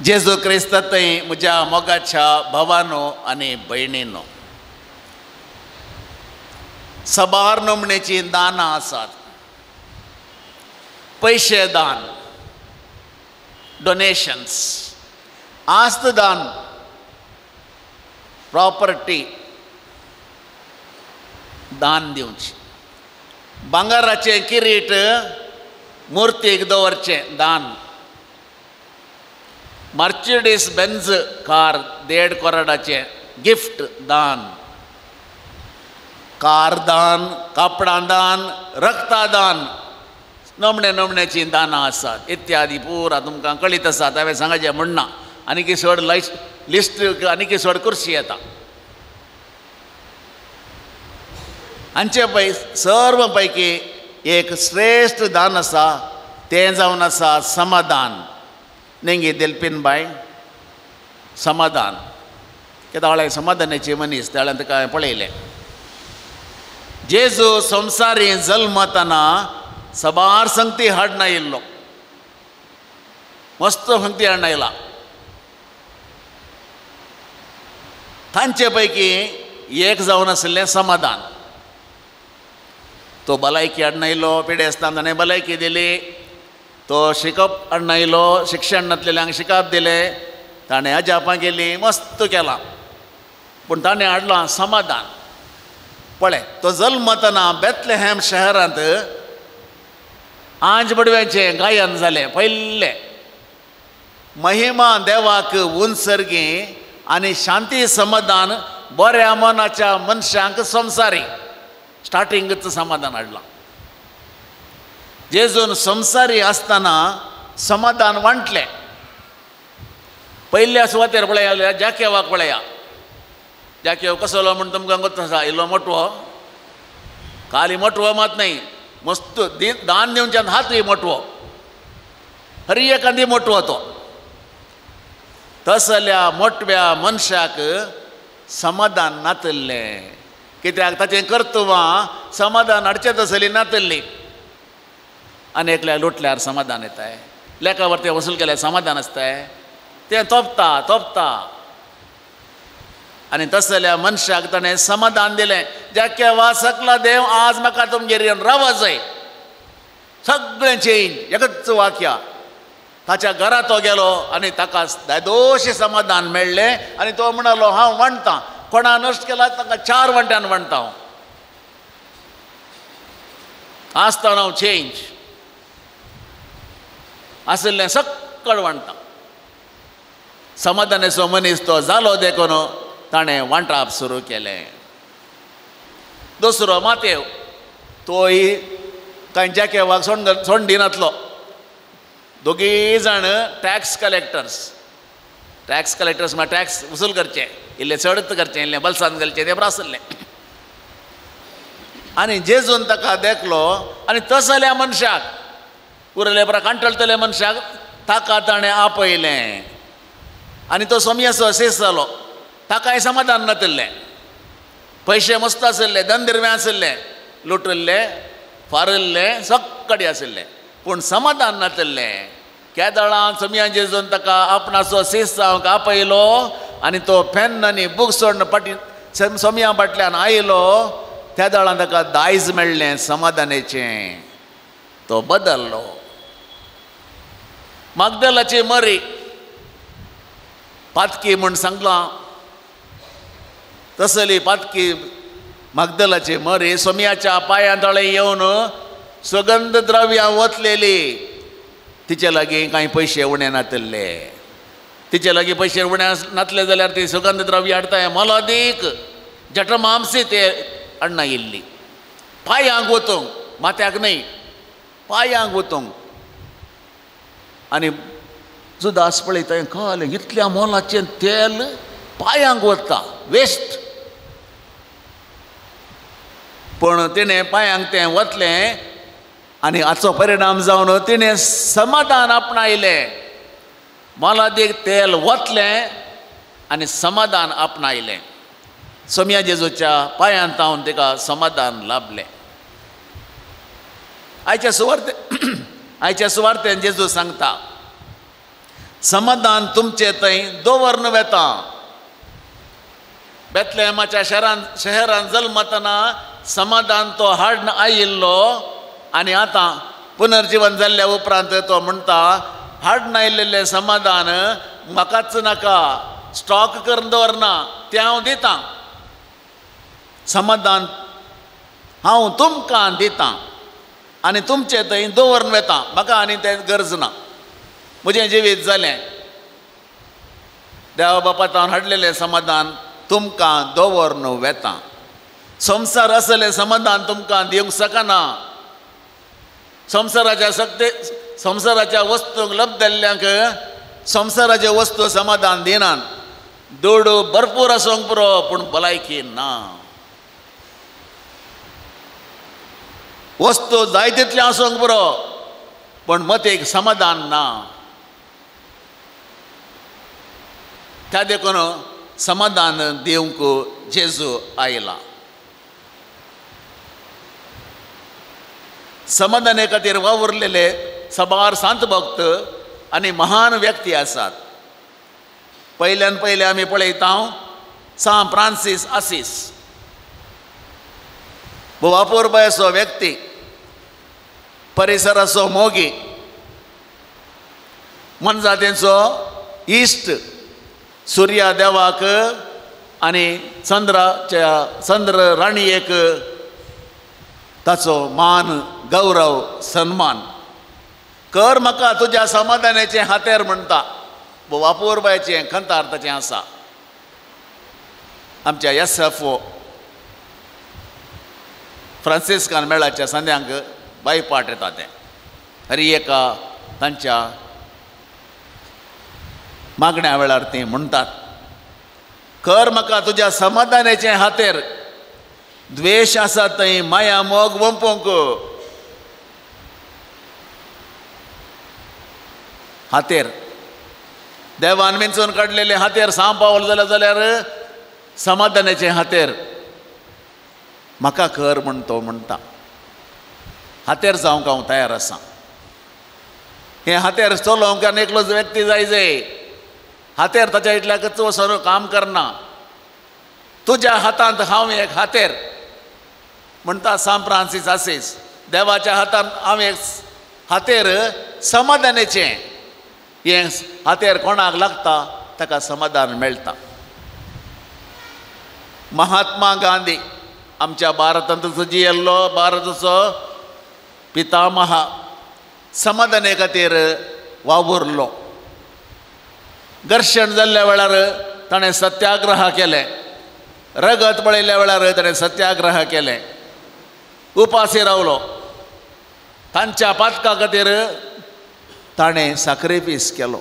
जेजू क्रिस्तांतय म्हज्या मोगाच्या भावानो आनी भयणीनो, सबार नमणेची दानां आसात. पयशे दान, डोनेशन्स, आस्त दान, प्रॉपर्टी दान दिवची, भांगाराचें किरीट मुर्तीक दवरचें दान, मर्सिडीज बेंझ कार 1.5 करोडाचें गिफ्ट दान, कार दान, कापडां दान, रक्ता दान, नमण्याची दानां आसात इत्यादी पुरा तुमकां कळीत आसात. हांवें सांगचें म्हणना. आनीक चड लिस्ट आनीक चड कुर्शी येता. हांचे पळय सर्व पैकी एक श्रेश्ठ दान आसा तें जावन आसा समाधान. नेंगी दिलपीनबाय, समाधान. कित्याक हांवें समाधानाची मनीस त्या ताका हांवें पळयलें. जेजू संवसारी जल्मतना सबार संगती हाडून आयिल्लो, मस्त संगती हाडून आयला. तांचे पैकी एक जावन आशिल्लें समाधान. तो भलायकी हाडून आयलो, पिडे आसतना ताणें भलायकी दिली. तो शिकप हाडून आयलो, शिक्षण नासलेल्यांक शिकप दिलें. ताणें अजापां गेली, मस्त केलां. पूण ताणें हाडलां समाधान. पळय, तो जल्मतना बेथलेहेम शहरांत आंज बडव्याचें गायन जालें पयलें. महिमा देवाक उंचर्गी आनी शांती समाधान बऱ्या मनाच्या मनशांक संवसारी. स्टार्टिंगच समाधान हाडलां. जेजून संवसारी आसतना समाधान वांटलें. पयल्या सुवातेर पळया, जाकेवाक पळया. जाकेव कसलो म्हण तुमकां गोत आसा. इल्लो मोटवो, खाली मोटवो मात न्हय, मस्त दान दिवच्यान हातूय मोटवो, हरी एखादी मोटवो तो. तसल्या मोटव्या मनशाक समाधान नातल्लें. कित्याक ताचें कर्तव्यां समाधान हाडचें तसली नातल्ली. आनी एकल्याक लुटल्यार समाधान येताय, लेका वरते वसूल केल्यार समाधान आसताय. तें तोपता. आनी तसल्या मनशाक ताणें समाधान दिलें. जाके वा सकला देव आज म्हाका तुमगेर येवन रावा जाय. सगळें चेंज, एकच वाक्या. ताच्या घरा तो गेलो आनी ताका दोशी समाधान मेळ्ळें. आनी तो म्हणलो हांव वणटां. कोणा नश्ट केला ताका 4 वंट्यान वणटा हांव. आसतना हांव चेंज आशिल्लें सक्कळ वणटा. समाधानाचो मनीस तो जालो देखून ताणें वांटप सुरू केलें. दुसरो मातेव, तोय कांय जाकेवाक सोंड दिनातलो. दोगी जाण टॅक्स कलेक्टर्स म्हळ्यार टॅक्स वसूल करचे. इल्लें चडच करचें, इल्लें बल्सान घालचें, तें बरें आसलें. आनी जेजून ताका देखलो. आनी तसल्या मनशाक, उरले बरा कांटळटल्या मनशाक ताका ताणें आपयलें. आनी तो सोमयाचो शेस जालो. ताकाय समाधान नातल्लें. पयशे मस्त आशिल्ले, धन दिरवें आशिल्लें, लुटल्लें, फारिल्लें, सक्कडी आशिल्लें. पूण समाधान नातल्लें. केदळां समिया जेजून ताका आपणाचो सीस जावंक आपयलो आनी तो पेन आनी बूक सोडून पाटी समिया फाटल्यान आयलो. त्या दळान ताका दायज मेळ्ळें समाधानाचें. तो बदल्लो. मागदलाची मरी पातकी म्हूण सांगलां. तसली पातकी मागदलाची मरी सोमियाच्या पांया तळें येवन सुगंध द्रव्यां वतलेली. तिचे लागीं कांय पयशे उणे नातले. तिचे लागीं पयशे उणे नातले जाल्यार ती सुगंध द्रव्य हाडताय मोलादीक जटमामसी ते हाडना येयल्ली. पांयांक वतूंक, माथ्याक न्हय, पांयांक वतूंक. आनी जुदास पळयता कळ्ळें इतल्या मोलाचें तेल पांयांक वता, वेस्ट. पूण तिणें पांयांक तें वतलें आनी हाचो परिणाम जावन तिणें समाधान आपणायलें. मोलादीक तेल वतलें आनी समाधान आपणायलें. सोमिया जेजूच्या पांयांत तावन तिका समाधान लाभलें. आयच्या सुवार्तेन जेजू सांगता समाधान तुमचे थंय दवरून वेता. बेतलेहमाच्या शहरान जल्मतना समाधान तो हाडून आयिल्लो आनी आतां पुनर्जीवन जाल्ल्या उपरांत तो म्हणटा हाडून आयिल्लें समाधान म्हाकाच नाका, स्टॉक करून दवरना, तें हांव दितां. समाधान हांव तुमकां दितां आनी तुमचे थंय दवरून वेता. म्हाका आनी तें गरज ना. म्हजें जिवीत जालें. देवा बापातान हाडलेलें समाधान तुमकां दवरून वेता. संवसार असलें समाधान तुमकां दिवंक शकना. संवसाराच्या वस्तूंक लब जाल्ल्यांक संवसाराचे वस्तू समाधान दिनात. दोडू भरपूर आसूंक पुरो पूण भलायकी ना. वस्तू जाय तितले आसूंक पुरो पूण मतीक समाधान ना. त्या देखून समाधान दिवंक जेजू आयला. समाधाना खातीर वावुरलेले सबार सांत भक्त आनी महान व्यक्ती आसात. पयल्यान पयले आमी पळयता सान फ्रांसीस आसीस. अपूर्वसो व्यक्ती, परिसराचो मोगी, मनजातीचो इश्ट, सुर्या देवाक आनी चंद्र राणयेक ताचो मान, गौरव, सन्मान. कर म्हाका तुज्या समाधानाचें हातेर म्हणटा. अपूर्वचें खंत अर्थाचें आसा. आमच्या SFO फ्रांसिस्कान मेळाच्या संद्यांक बायपाट येता तें. हरिएका तांच्या मागण्या वेळार तीं म्हणटात कर म्हाका तुज्या समाधानाचें हातेर. द्वेश आसा थंय माया मोग वंपूंक. हातेर देवान वेंचून काडलेले हातेर सांपावल जाल्यार समाधानाचें हातेर म्हाका कर म्हण तो म्हणटा. हातेर जावंक हांव तयार आसां. हें हातेर चलोवंक आनी एकलोच व्यक्ती जाय. हातेर ताच्या इतल्याकच वचून काम करना. तुज्या हातांत हांव एक हातेर म्हणटा सान फ्रांसीस आसीस. देवाच्या हातांत हांव एक हातेर समाधानाचें. हें हातेर कोणाक लागता ताका समाधान मेळटा. महात्मा गांधी आमच्या भारतांत जियेल्लो भारताचो पितामह समाधाना खातीर वावुरलो. घर्शण जाल्ल्या वेळार ताणें सत्याग्रह केले. रगत पळयल्ल्या वेळार ताणें सत्याग्रह केले. उपासी रावलो. तांच्या पातका खातीर ताणें सॅक्रिफीस केलो.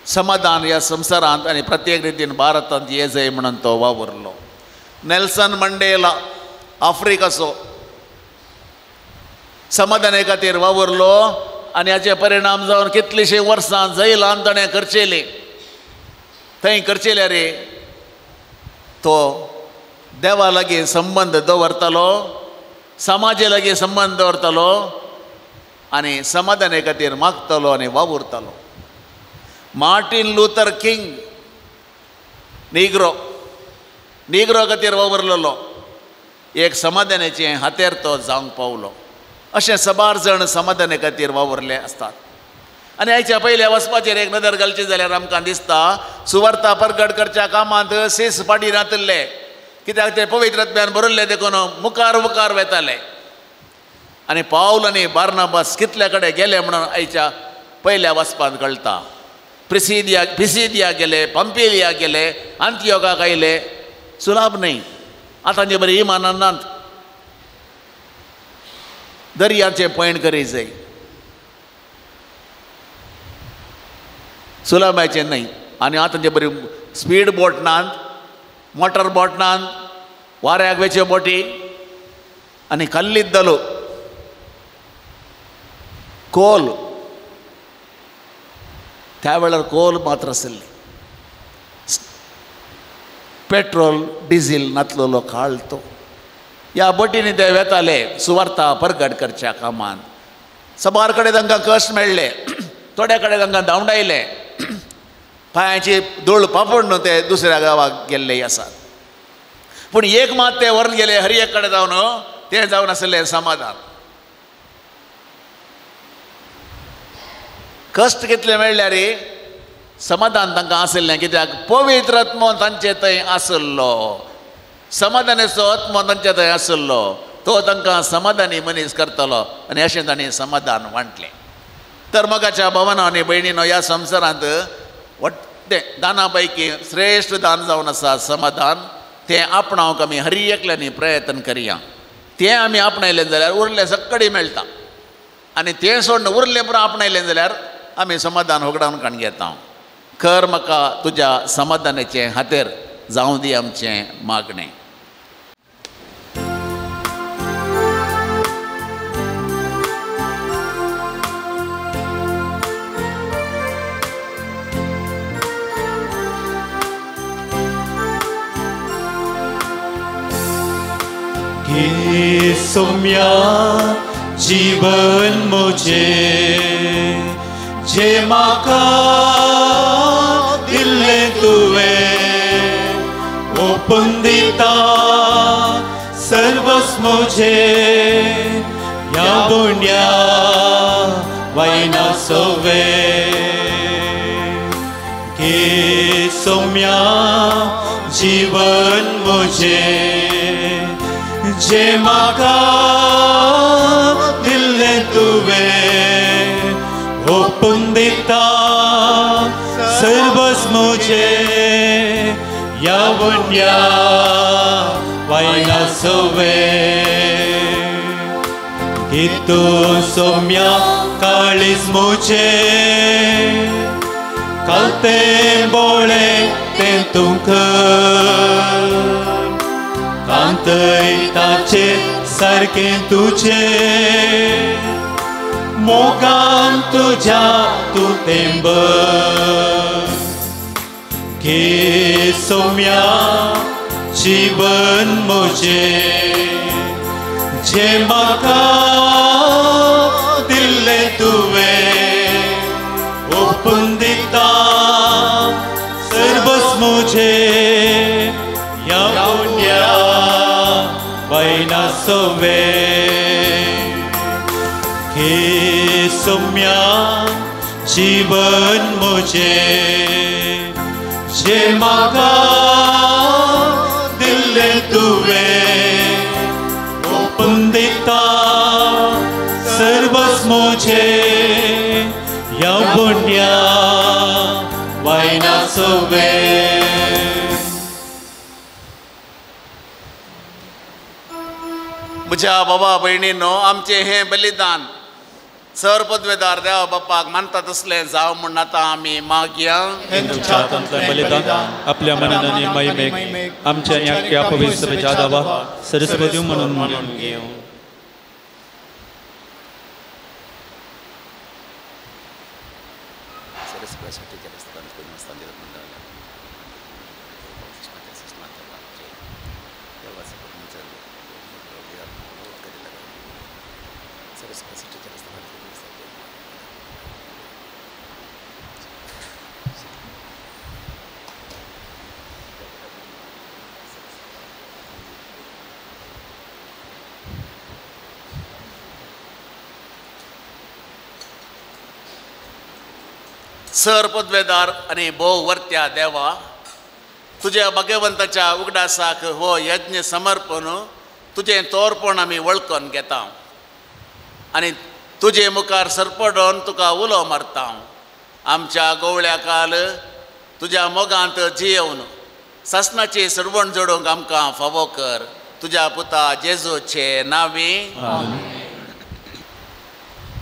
समाधान ह्या संवसारांत आनी प्रत्येक रितीन भारतांत येजय म्हणून तो वावुरलो. नेल्सन मंडेला आफ्रिकाचो समाधाना खातीर वावुरलो आनी हाचे परिणाम जावन कितलींशीं वर्सां जैलांत ताणें करचेली. थंय करचेल्या रे तो देवा लागीं संबंद दवरतालो, समाजा लागीं संबंद दवरतालो आनी समाधाना खातीर मागतलो आनी वावुरतलो. मार्टिन लुथर किंग निग्रो खातीर वावरलेलो एक समाधानाचें हातेर तो जावंक पावलो. अशें सबार जाण समाधाना खातीर वावरले आसतात. आनी आयच्या पयल्या वचपाचेर एक नदर घालची जाल्यार आमकां दिसता सुवार्ता प्रकट करच्या कामांत सीस पाडी नातले, कित्याक ते पवित्रत्म्यान बरयल्ले देखून मुखार मुखार वेताले. आनी पावल आनी बार्नाबास कितले कडेन गेले म्हणून आयच्या पयल्या वचपांत कळटा. पिसिदिया गेले, पंपिलिया गेले, अंतियोकाक आयले. सुलाभ न्ही. आतांचे बरी इमानांत दर्याचे पॉयंट करी जाय. सुलाभाचें न्ही. आनी आतांचे बरी स्पीड बोटनांत, मोटर बोटनांत, वाऱ्याक वेच्यो बोटी आनी कल्लीत दलो कोल. त्या वेळार कोल मात्र आसली. पेट्रोल डिझेल नातलोलो काळ तो. ह्या बोटींनी ते वेताले सुवार्ता प्रकट करच्या कामान. सबार कडेन तांकां कश्ट मेळ्ळे, थोड्या कडेन तांकां धांवडायले. पांयाची धूळ पापड न्हू ते दुसऱ्या गांवाक गेल्ले आसात. पूण एक मात ते व्हरून गेले हर एक कडेन जावन तें जावन आसलें समाधान. कश्ट कितले मेळ्ळे रे समाधान तांकां आसलें, कित्याक पवित्र आत्मो तांचे थंय आसलो. समाधानाचो आत्मो तांचे थंय आसलो. तो तांकां समाधानी मनीस करतलो आनी अशें तांणी समाधान वांटलें. तर मोगाच्या भावांनो आनी भयणीनो, ह्या संवसारांत व्हडलें दाना पैकी श्रेश्ठ दान जावन आसा समाधान. तें आपणावंक आमी हर एकल्यांनी प्रयत्न करया. तें आमी आपणायलें जाल्यार उरलें सक्कडी मेळटा. आनी तें सोडून उरलें पुरो आपणायलें जाल्यार आमी समाधान होगडावन काण घेता. खर म्हाका तुज्या समाधानाचें हातेर जावं दी आमचें मागणें. घे सौम्या जीवन मुझे जे म्हाका दिल्लें तुवें ओपून दिता सर्वस्व मुझे ह्या बोंड्या वायना सोवे. घे सौम्या जीवन मुझे जे म्हाका दिल्लें तुवें ओपून दिता सर्वस्व मुझे ह्या बोंड्या वायना सोवे. घे तू सौम्या काळीज मुझे कालतें बोळें तें तुमकां कांतयताचे सारकें तुजें मोगान तुज्या तूं तें बर. घे सौम्या जीवन मुझें जे म्हाका दिल्लें तुवें ओपून दिता सर्वस्व मुझे ह्या बोंड्या वायना सोवे. घे सौम्या जीवन मुझे जे म्हाका दिल्लें तुवें ओपून दिता सर्वस्व मुझे ह्या बोंड्या वायना सोवे. म्हज्या बाबा भयणीनो, आमचें हें बलिदान सर पदवेदार देवा बापाक मानता तसलें जावं म्हूण आतां आमी मागया. तुमच्या हातांतलें बलिदान आपल्या मनान आनी महिमेक आमच्या ह्या पवित्र जादावा सरस्वती म्हणून घेवं. सर पदवेदार आणि भोव वर्त्या देवा, तुझ्या भगवंताच्या उगडासाक हो यज्ञ समर्पण तुझे तोरपण आमी वळखून घेता आणि तुझे मुखार सरपडोन तुका उलो मारता. आमच्या गवळ्या काल तुझ्या मोगांत जियेवन सासनाची सरवण जोडूंक आमकां फावो कर. तुझ्या पुता जेजूचे नावी.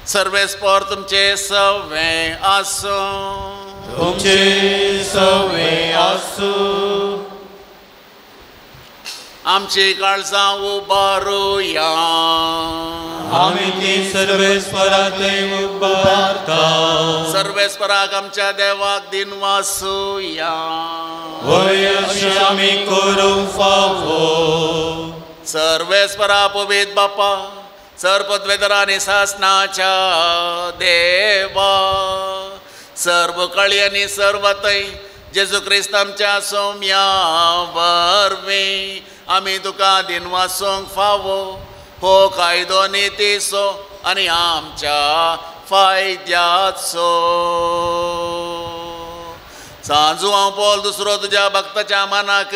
सर्वेस्पर तुमचे सवे आसो. तुमचे सवे आसो. आमची काळजां उबारुया. आमी ती सर्वेस्परांतय उबारता. सर्वेस्पराक आमच्या देवाक दिन वासुया. होय अशें आमी करूंक फावो. सर्वेस्परा पवित्र बापा, सरपदवेदरा आनी सासनाच्या देवा, सर्व काळी आनी सर्वतय जेजू क्रिस्त आमच्या सौम्या वरवीं आमी तुका दिन वासूंक फावो. हो कायदो नितीचो आनी आमच्या फायद्याचो. सांजू हांव पॉल दुसरो तुज्या भक्ताच्या मनाक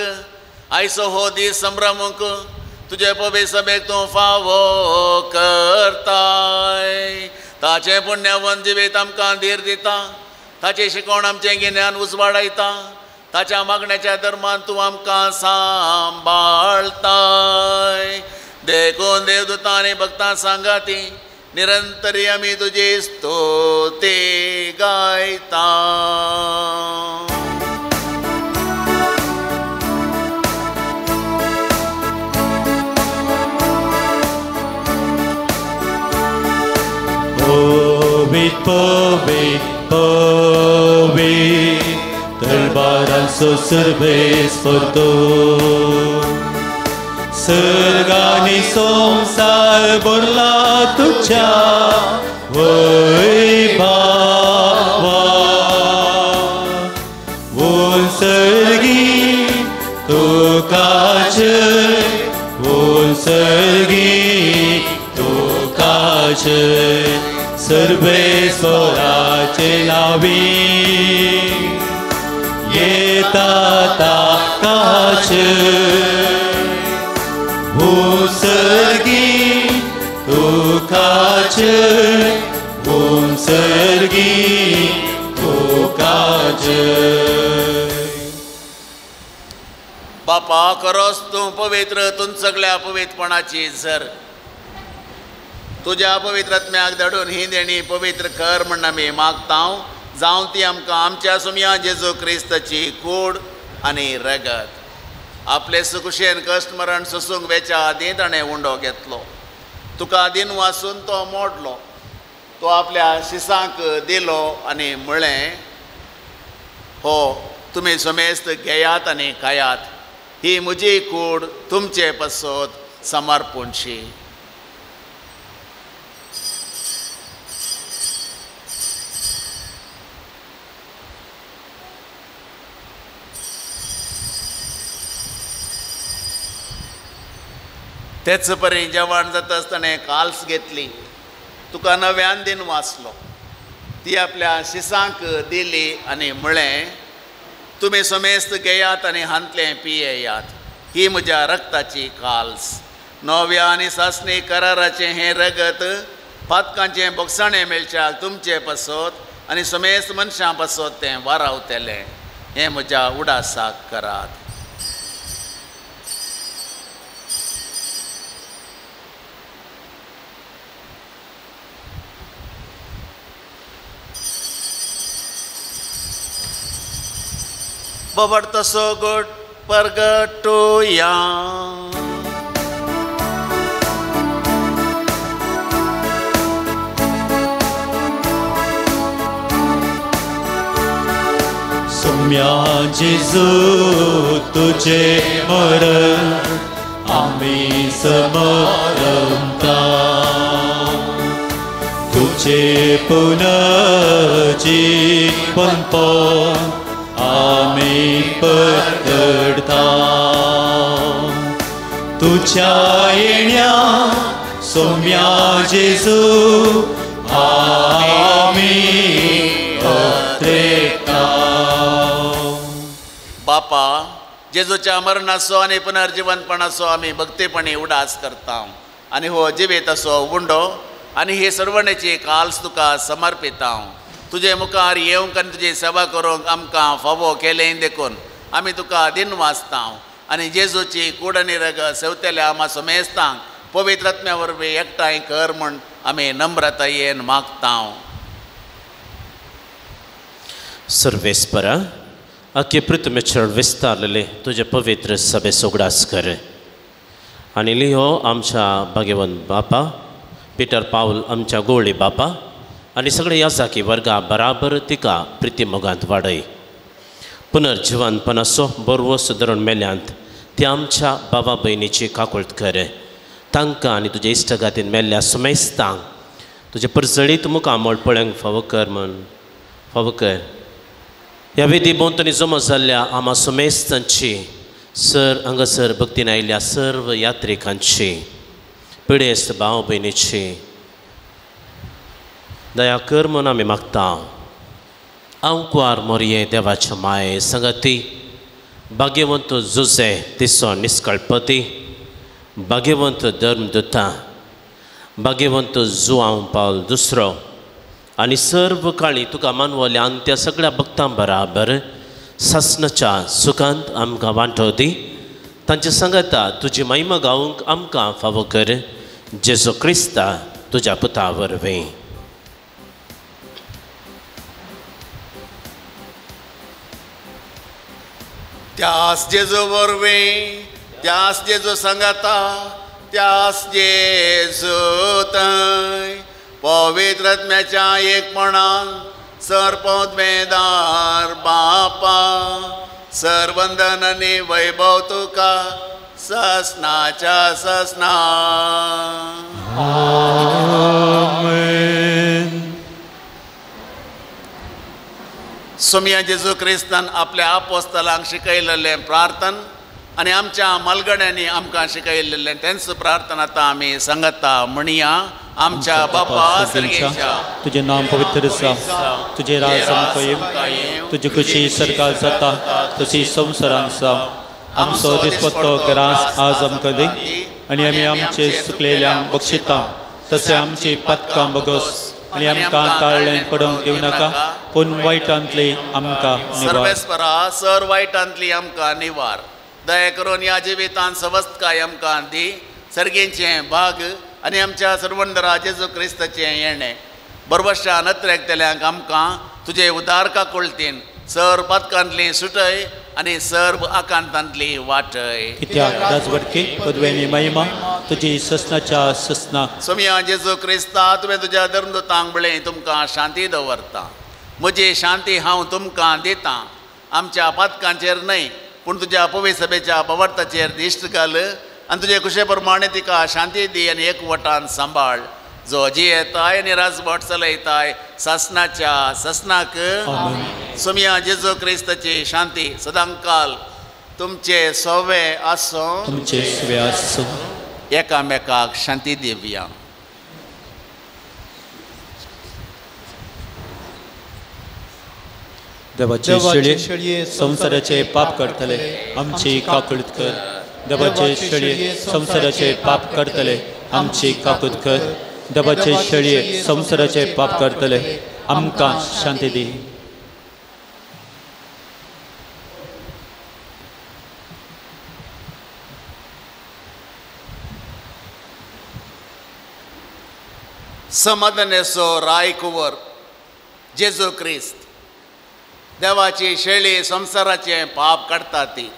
आयचो हो दीस संभ्रमूंक तुझे पवित्र सभेक तूं फावो करताय. ताचे पुण्यवन जिवीत आमकां धीर दिता. ताचे शिकोवण आमचें गिन्यान उजवाडायता. ताच्या मागण्याच्या धर्मान तूं आमकां सांबाळताय. देखून देवदूतां आनी भक्तां सांगाती निरंतरी आमी तुजी स्तुती गायता. Povit, povit, povit, dărbaranțo sârbesc portor. Sârgani somsar borla tucea, voi baba. Un sârgi tu cace, un sârgi tu cace. सर्वेस्वराचे नावी येता ताकाच. भूसर्गी तुकाच, भूसर्गी तुकाच. बापा करोस तूं पवित्र तूं सगळ्या पवित्रपणाची झर. तुझ्या पवित्रत्म्याक धडून ही देणी पवित्र कर म्हण आमी मागतां. जावं ती आमकां आमच्या सुमया जेजू क्रिस्ताची कूड आनी रगत. आपले सुकुशेन कश्ट मरण सोसूंक वेच्या आदीं ताणें उंडो घेतलो. तुका दिन वासून तो मोडलो. तो आपल्या शिसांक दिलो आनी म्हळें, हो तुमी समेस्त घेयात आनी खायात. ही म्हजी कूड तुमचे पासत समर्पणशी. तेच परी जेवण जाता आसतना काल्स घेतली. तुका नव्यान दिन वाचलो. ती आपल्या शिसांक दिली आनी म्हळें, तुमी समेस्त घेयात आनी हांतलें पियेयात. ही म्हज्या रक्ताची काल्स. नव्या आनी सासणी कराराचें हें रगत पातकांचें बोगसाणें मेळच्याक तुमचे पासत आनी समेस्त मनशां पासत तें वारावतलें. हें म्हज्या उडासाक करात. बबड तसो गोड परगटुया. सौम्या जेजू तुझे मरण आमी समरमता. तुझे पुनर्जीवन पण आम्ही पत्करता तुझ्या येण्या सौम्या जेजू आम्ही अत्रेता बापा जेजूच्या मरणाचो आनी पुनर्जीवनपणाचो आमी भक्तीपणी उडास करता आनी हो जिवेताचो उंडो आनी हे सर्वण्याची काल्स तुका समर्पिता तुजे मुखार येवंक आनी तुजी सेवा करूंक आमकां फावो केलें देखून आमी तुका दिन वाचता आनी जेजूची कूड आनी रग सेवतेल्या आमा सुमेस्तांक पवित्र आत्म्या वरवीं एकठांय कर म्हूण आमी नम्रतायेन मागता सर्वेस्परा आख्खे पृथ्वीचेर विस्तारलेले तुजे पवित्र सभे सोगडास कर आनी लिहो आमच्या भाग्यवंत बापा पिटर पाऊल आमच्या गोळी बापा आनी सगळे याजाकी वर्गा बराबर तिका प्रिती मोगांत वाडय पुनर्जीवनपणाचो बरवो सुदारून मेल्यांत ते आमच्या बाबा भयणीची काकुळट कर तांकां आनी तुजे इश्टगातीन मेल्ल्या सुमेस्तांक तुजे परजळीत मुखार मोळपळ्यांक फावो कर म्हण फावो कर ह्या वेदी भोंवतणी जमो जाल्ल्या आमा सुमेस्तांची सर हांगासर भक्तीन आयिल्ल्या सर्व यात्रिकांची पिडेस्त भाव भयणीची दया कर म्हूण आमी मागता आंकुआर मोरये देवाच्या माये संगती भाग्यवंत जुजे तिसो निश्कळपती भाग्यवंत धर्मदुता भाग्यवंत जुआंव पावल दुसरो आनी सर्व काळी तुका मानवल्या अंत्या सगळ्या भक्तां बराबर सासणाच्या सुखांत आमकां वांटो दी तांच्या सांगाता तुजी महिमा गावूंक आमकां फावो कर जेजू क्रिस्ता तुज्या पुता वरवीं त्यास जेजू वरवीं त्यास जेजू सांगाता त्यास जेजू थंय पवित्र आत्म्याच्या एकपणान सरपौद्मेदार बापा सरवंदन आनी वैभव तुका ससनाच्या ससना आमेन. सोम्या जेजू क्रिस्तान आपल्या आपोस्तलांक शिकयलेलें प्रार्थन आनी आमच्या मालगड्यांनी आमकां शिकयलेलें तेंच प्रार्थना आतां आमी सांगता म्हणया आमच्या बापा सर्गेच्या तुझे नाम पवित्र आसा तुझे राज आमकां येवं तुजी खुशी सरकार जाता तशी संवसारांत आसा आमचो दिसपट्टो केरास आज आमकां दी आनी आमी आमचे सुकलेल्यांक बक्षिता तशें आमची पातकां बगोस आनी आमकां ताळ्ळें पडोवंक दिवं नाका पूण वायटांतली आमकां निवार सर्वेस्परा सर वायटांतली आमकां निवार दया करून ह्या जिवितांत सवस्तकाय आमकां दी सर्गेचें भाग आनी आमच्या सर्वंदरा जेजू क्रिस्ताचें येणें बरवश्या नत्रेकतेल्यांक आमकां तुजे उदारका कुळतीन सर पदकांतली सुटय आनी सर्व आकांतांतली वाटय कित्याक राजवटके पदवेनी महिमा तुजी ससनाच्या ससनाक सोम्या जेजू क्रिस्ता तुवें तुज्या धर्मदूतांक बळय तुमकां शांती दवरता म्हजी शांती हांव तुमकां दितां आमच्या पदकांचेर न्हय पूण तुज्या पवित्र सभेच्या पवर्ताचेर दिश्ट घाल आनी तुजे कुशे प्रमाणे तिका शांती दी आनी एकवटान सांबाळ जो जियेताय आनी राजवट चलयताय सासनाच्या ससनाक सोम्या जेजू क्रिस्ताची शांती सदांकाल तुमचे सोवे आसूं तुमचे सुवे आसूं एकामेकाक शांती दिवया देवाचे शेळये संसाराचे पाप करतले आमची काकुळट कर देवाचे शेळये संसाराचे पाप करतले आमची काकुळट कर देवाचे शेळये संसाराचे पाप करतले आमकां शांती दी समाधानेचो रायकुवर जेजू क्रिस्त देवाची शेळी संसाराचे पाप काडटा ती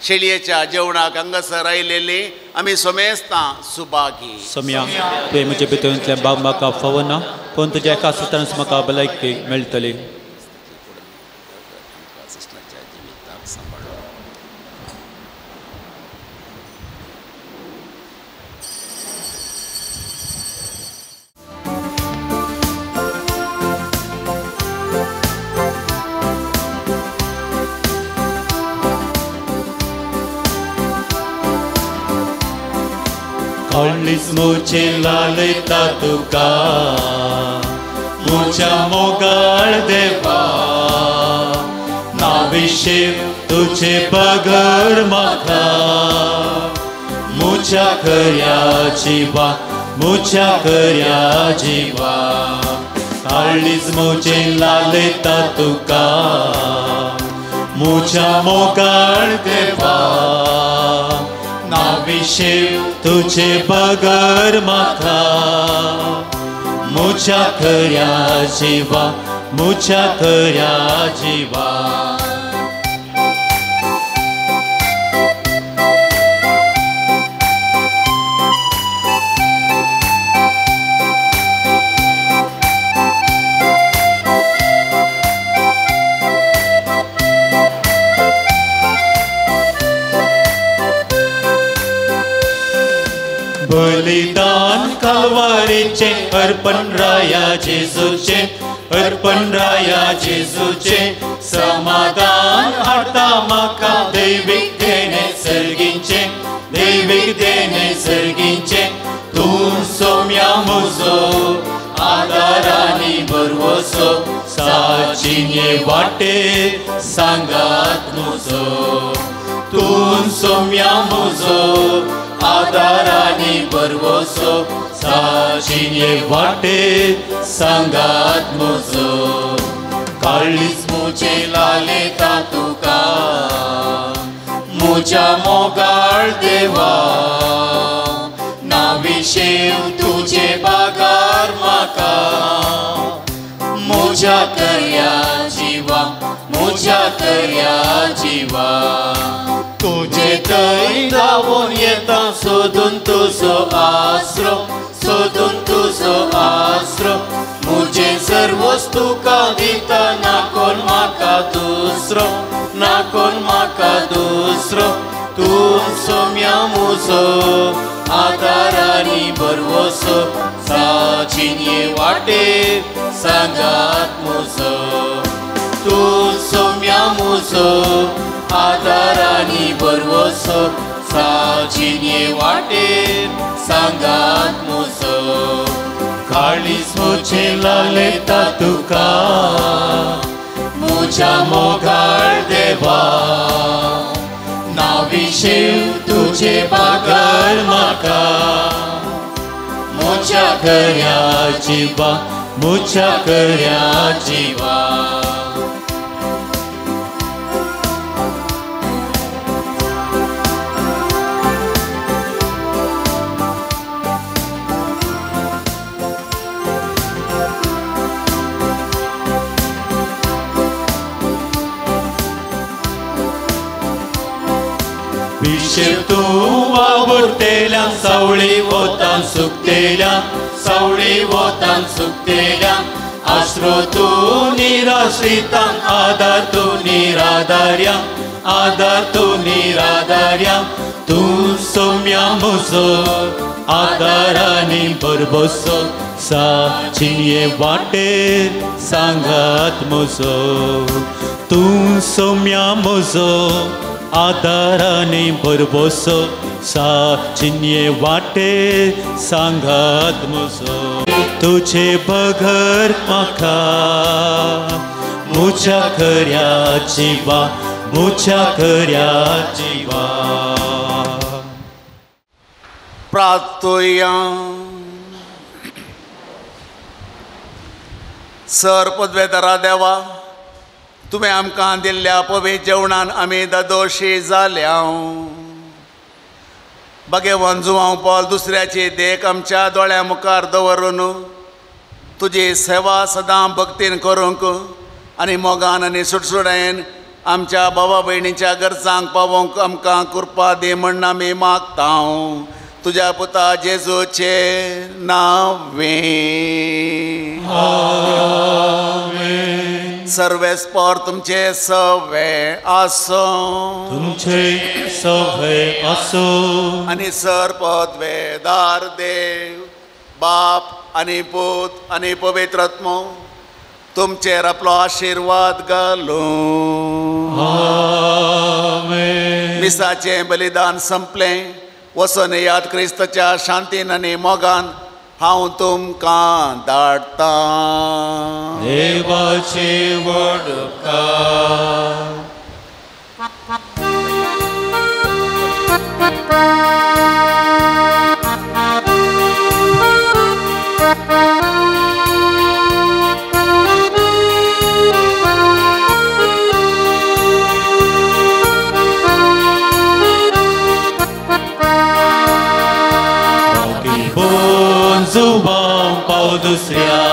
शेळयेच्या जेवणाक हांगासर आयलेली आमी सोमेस्तां सुभागी सम्या तुवें म्हजे भितरूंतले बाब म्हाका फावो ना पूण तुज्या एका सुतांच म्हाका भलायकी मेळटली काळीज मुचे लालयता तुका मुच्या मोगाळ देवा नाविशेव तुझे बगर म्हाका मुच्या खऱ्या जिवा मुच्या खऱ्या जिवा काळीज मुचे लालयता तुका मुच्या मोगाळ देवा नाविशेव तुझे बगर म्हाका मुच्या खऱ्या जिवा मुच्या खऱ्या जिवा बलिदान कालवारीचे अर्पण राया जेजूचे अर्पण राया जेजूचे समाधान हाडटा म्हाका दैवीक देणे सर्गींचे दैवीक देणे सर्गींचे तूं सोम्या म्हजो आदार आनी बरवसो साचिये वाटेर सांगात म्हजो तूं सोम्या म्हजो आदार आनी बरवसो साचिये वाटेर सांगात म्हजो काळीज मुचे लालयता तुका मुच्या मोगाळ देवा नाविशेव तुझे बागार म्हाका मुच्या खऱ्या जिवा मुच्या खऱ्या जिवा तुझे थंय धांवून येता सोदून तुजो आसरो सोदून तुजो आसरो मुझे सर्वच तुका दिता ना कोण म्हाका दुसरो ना कोण म्हाका दुसरो तूं सोम्या म्हजो आदार आनी बरवसो साचिये वाटेर सांगात म्हजो तूं सोम्या म्हजो आदार आनी बरवसो साचिये वाटेर सांगात म्हजो काळीज मुचे लालयता तुका मुच्या मोगाळ देवा नाविशेव तुझे बागार म्हाका मुच्या खऱ्या जिवा मुच्या खऱ्या जिवा विशेव तूं वावुरतेल्या सावळी वोतान सुकतेल्या सावळी वोतान सुकतेल्या आश्रो तूं निराश्रितांक आदार तूं निराधार्या आदार तूं निराधार्या तूं सोम्या म्हजो आदार आनी बरवसो साचिये वाटेर सांगात म्हजो तूं सोम्या म्हजो आदार आनी बरवसो साचिये वाटेर सांगात म्हजो तुझे बगर म्हाका मुच्या खऱ्या जिवा मुच्या खऱ्या जिवा प्रार्थोया सर पदवेदारा देवा तुवें आमकां दिल्ल्या पवित्र जेवणान आमी दोशी जाल्या भगवान जुवांव पॉल दुसऱ्याची देख आमच्या दोळ्या मुखार दवरून तुजी सेवा सदां भक्तीन करूंक आनी मोगान आनी सुटसुटायेन आमच्या भावा भयणीच्या गरजांक पावोवंक आमकां कृपा दी म्हण आमी मागता तुज्या पुता जेजूचे नांवे सर्वेस्पर तुमचे सवे आसो तुमचे सवे आसो आनी सर पदवेदार देव बाप आनी पूत आनी पवित्र आत्मो तुमचेर आपलो आशिर्वाद घालूं आमेन. मिसाचें बलिदान संपलें वचन येयात क्रिस्ताच्या शांतीन आनी मोगान हांव तुमकां धाडटां. देवाचे वडकार. Zuwam pał dusria,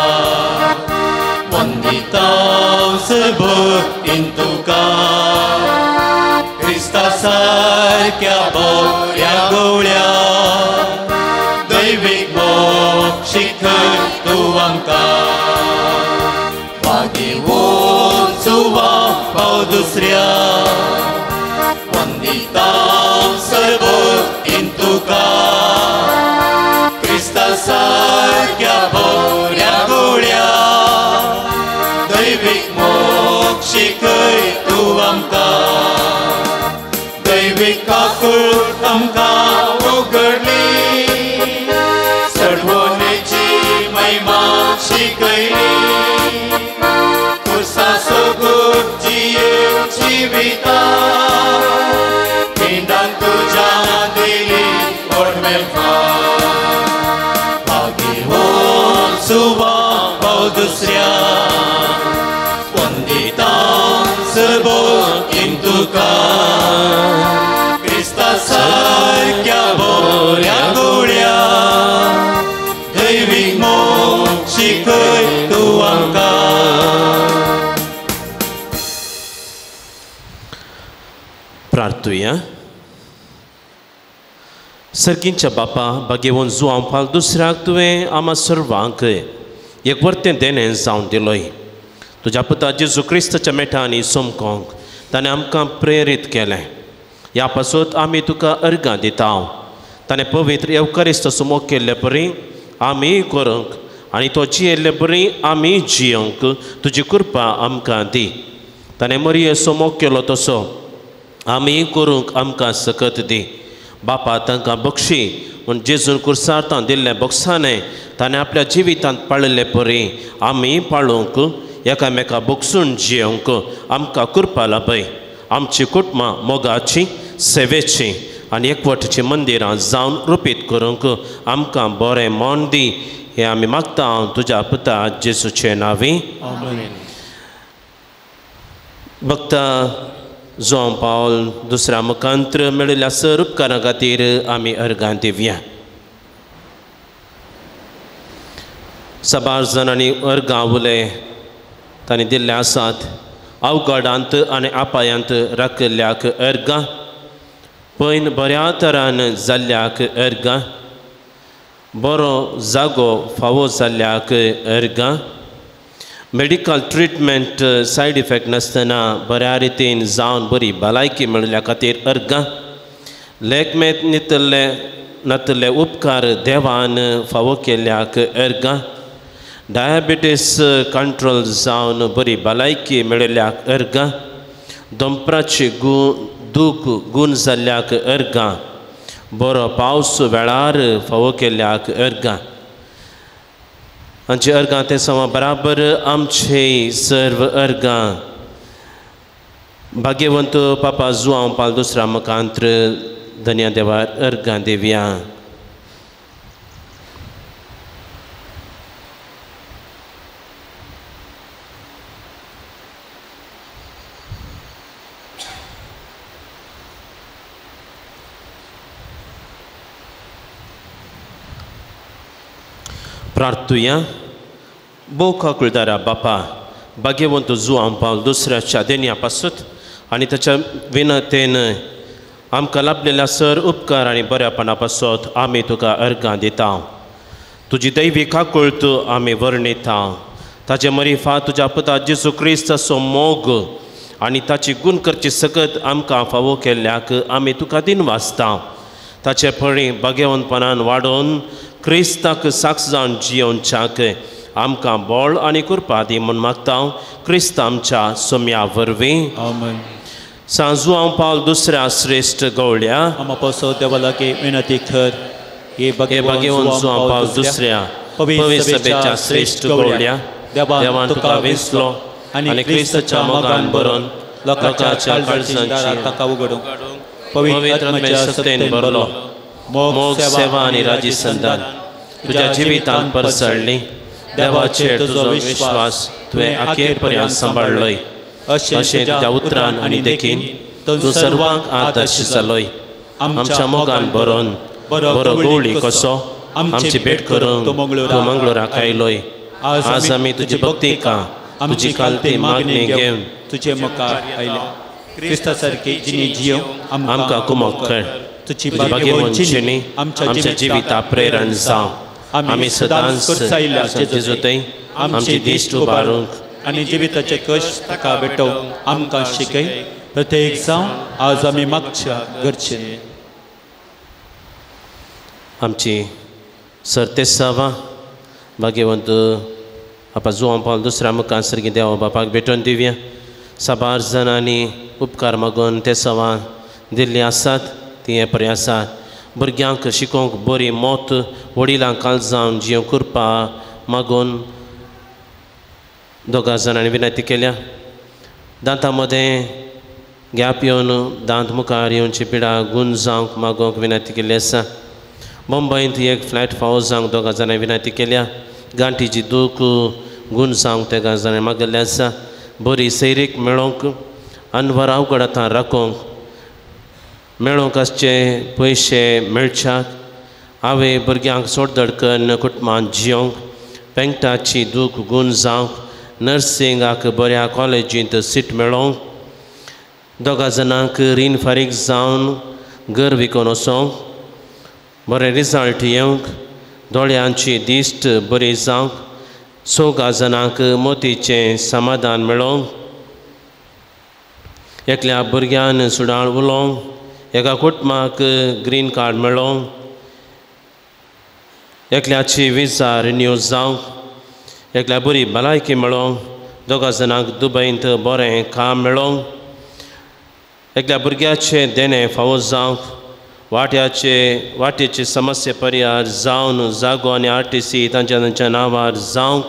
wanditał sebo intuka, Krista sarkia boria golia, दैविक मोक्षिक तुवंका, वागिवून zuwam pał dusria, wanditał sebo intuka. सारख्या बोऱ्या गोळ्या दैविक मोक्षिक तू आमकां दैविक काकूळ आमकां उगडली सडवणेची महिमा शिकयली खुर्सा सोगूर जिविता पिंडान तुज्या दिली ओडमेफा Zuwam pał dusria, wanditał sebo intuka, Krista sarkia boria golia, दैविक मोक्षिक तू आमकां. प्रार्थूया. सर्गींच्या बापा बागेवून जुवां पाल दुसऱ्याक तुवें आम्हा सर्वांक एक वर्तें देणें जावन दिलोय. तुज्या पुता जेजू क्रिस्ताच्या मेठांनी सोमकोंक ताणें आमकां प्रेरीत केलें. ह्या पासून आमी तुका अर्गां दिता. ताणें पवित्र येवकारिस्त सुमोग केल्ले परी आमी करूंक आनी तो जियेल्ले परी आमी जियोंक तुजी कृपा आमकां दी. ताणें मरिये सोमोग केलो तसो आमी करूंक आमकां सकत दी. बापा तांकां बक्षी म्हूण जेजून कुर्सार्थां दिल्लें बक्षांनी ताणें आपल्या जिवितांत पाळिल्ले परी आमी पाळूंक एकामेका बक्षून जियोंक आमकां कृपा लाभय. आमची कुटुंबां मोगाची सेवेची आनी एकवटची मंदिरां जावन रुपीत करूंक आमकां बरें मोन दी. हें आमी मागता तुज्या पुता जेजूचे नांवी. भक्ता जुवां पावल दुसऱ्या मुखांत्र मेळिल्ल्या सर उपकारा खातीर आमी अर्गां दिवया. साबार जाणांनी अर्गां उलय तांणी दिल्ले आसात. अवघडांत आनी आपायांत राखल्याक अर्गां, पयन बऱ्या तरान जाल्ल्याक अर्गां, बरो जागो फावो जाल्ल्याक अर्गां, मेडिकल ट्रिटमेंट सायड इफेक्ट नासतना बऱ्या रितीन जावन बरी भलायकी मेळिल्ल्या खातीर अर्गां, लेखमेत नातले उपकार देवान फावो केल्ल्याक अर्गां, डायबिटीस कंट्रोल जावन बरी भलायकी मेळिल्ल्याक अर्गां, दोंपराची दूख गूण जाल्ल्याक अर्गां, बरो पावस वेळार फावो केल्ल्याक अर्गां. आमचे अर्गां ते सवा बराबर आमचे सर्व अर्गां भाग्यवंत पापा जुवां पाल दुसरा मुखांत्र धन्या देवार अर्गां दिवया. प्रार्थूया. बोका कुळदारा बापा भाग्यवंत जुवां पावल दुसऱ्याच्या देण्या पासून आनी ताच्या विनतेन आमकां लाभलेल्या सर उपकार आनी बऱ्यापणा पासून आमी तुका अर्गां दिता. तुजी दैविक आकुळत आमी वर्णिता. ताचे मरिफा तुज्या पुता जेजू क्रिस्ताचो मोग आनी ताची गूण करची सकत आमकां फावो केल्ल्याक आमी तुका दिनवासता. ताचे फळी भाग्यवंतपणान वाडोवन क्रिस्ताक साक्ष जावन जियोनच्याक आमकां बळ आनी कृपा दी म्हूण मागता. क्रिस्त आमच्या सोम्या वरवीं. आमेन. सांजू हांव पावल दुसऱ्या श्रेष्ठ गवळ्या आमपासो देवालागे विनंती कर हे भाग्यवन हांव पावल दुसऱ्या पवित्र सभेच्या श्रेष्ठ गवळ्या देवान तुका वेंचलो आनी क्रिस्ताच्या मोगान बरोवन लोकांच्या काळजांची ताका उगडूंक पवित्र आत्म्याच्या सत्तेन भरलो मोग सेवा आनी राजी संदान तुज्या जिवितांत परसडली देवाचेर तुजो विश्वास तुवें अखेर पर्यंत सांबाळलोय अशें तुज्या उतरान आनी देखीन तूं सर्वांक आदर्श जालोय आमच्या मोगान बरोवन बरो गवळी कसो आमची भेट करूंक तूं मंगळुराक आयलोय आज आमी तुजी भक्तिका तुजी कालती मागणी घेवन तुजे मुखार आयल्या क्रिस्ता सारकी जिणी जियो आमकां कुमोग कर तुजी भाग्यवंतचिणी आमच्या जिविता प्रेरण जावं आमी सदांच जेजुताय आमची दिश्ट उबारूंक आनी जिविताचे कश्ट ताका भेटोवंक आमकां शिकय प्रत्येक जावं आज आमी मागच्या घरचे आमची सर्तेसावा भाग्यवंत आपा जुवां पावल दुसऱ्या मुखार सर्गी देवा बापाक भेटोवन दिवया साबार जाणांनी उपकार मागून ते सवां दिल्ली आसात ती हे पर्याय आसात भुरग्यांक शिकोवंक बरी मोत वडिलांक काळजावन जियो करपा मागून दोगा जाणांनी विनंती केल्या दांतां मदें गॅप येवन दांत मुखार येवची पिडा गूण जावंक मागोवंक विनंती केल्ली आसा मुंबईंत एक फ्लॅट फावो जावंक दोगा जाणांनी विनंती केल्या गांठीची दूख गूण जावंक तेगा जाणांनी मागल्लें आसा बरी सैरीक मेळोवंक अनवर अवघड आतां राखोवंक मेळोवंक आसचे पयशे मेळच्यात हांवें भुरग्यांक सोडधडकन कुटुंबांत जियोंक पेंगटाची दूख गूण जावंक नर्सिंगाक बऱ्या कॉलेजींत सीट मेळोवंक दोगा जाणांक रीण फारीक जावन घर विकून वचोंक बरें रिजल्ट येवंक दोळ्यांची दिश्ट बरी जावंक चौगा जाणांक मोतीचें समाधान मेळोवंक एकल्या भुरग्यान सुडाळ उलोवंक एका कुटुंबाक ग्रीन कार्ड मेळोवंक एकल्याची विजा रिन्यू जावंक एकल्या बरी भलायकी मेळोवंक दोगा जाणांक दुबयंत बरें काम मेळोवंक एकल्या भुरग्याचें देणें फावो जावंक वाटेची समस्या परिहार जावन जागो आनी RTC तांच्या नांवार जावंक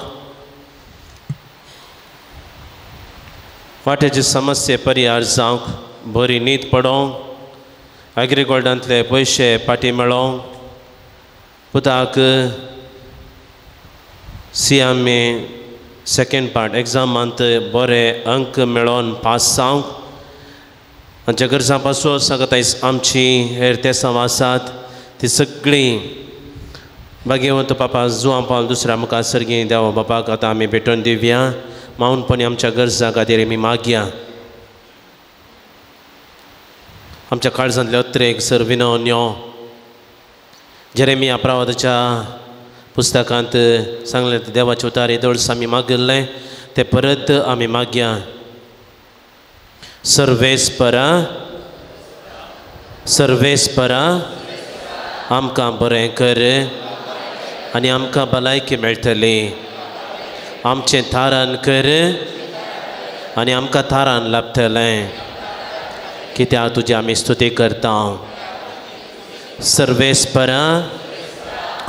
वाटेची समस्या परिहार जावंक बरी न्हीद पडोवंक एग्रीगोल्डांतले पयशे पाटी मेळोवंक पुताक CMA सेकंड पार्ट एग्जामांत बरे अंक मेळोवन पास जावंक आमच्या गरजां पासून सांगत आयज आमची हेर ते आसात ती सगळीं भाग्यवंत बापा जुवां पावल दुसऱ्या मुखार सर्गी देवा बापाक आतां आमी भेटोवन दिवया मावनपणी आमच्या गरजां खातीर आमी मागया आमच्या काळजांतले उत्रेक सर विनोवन यो जेरेमिया प्रवादाच्या पुस्तकांत सांगलें देवाचे उतारे दळस आमी मागल्लें ते परत आमी मागया सर्वेस्परा आमकां बरें कर आनी आमकां भलायकी मेळटली आमचें थारान कर आनी आमकां थारान लाभतलें कित्याक तुजी आमी स्तुती करता सर्वेस्परा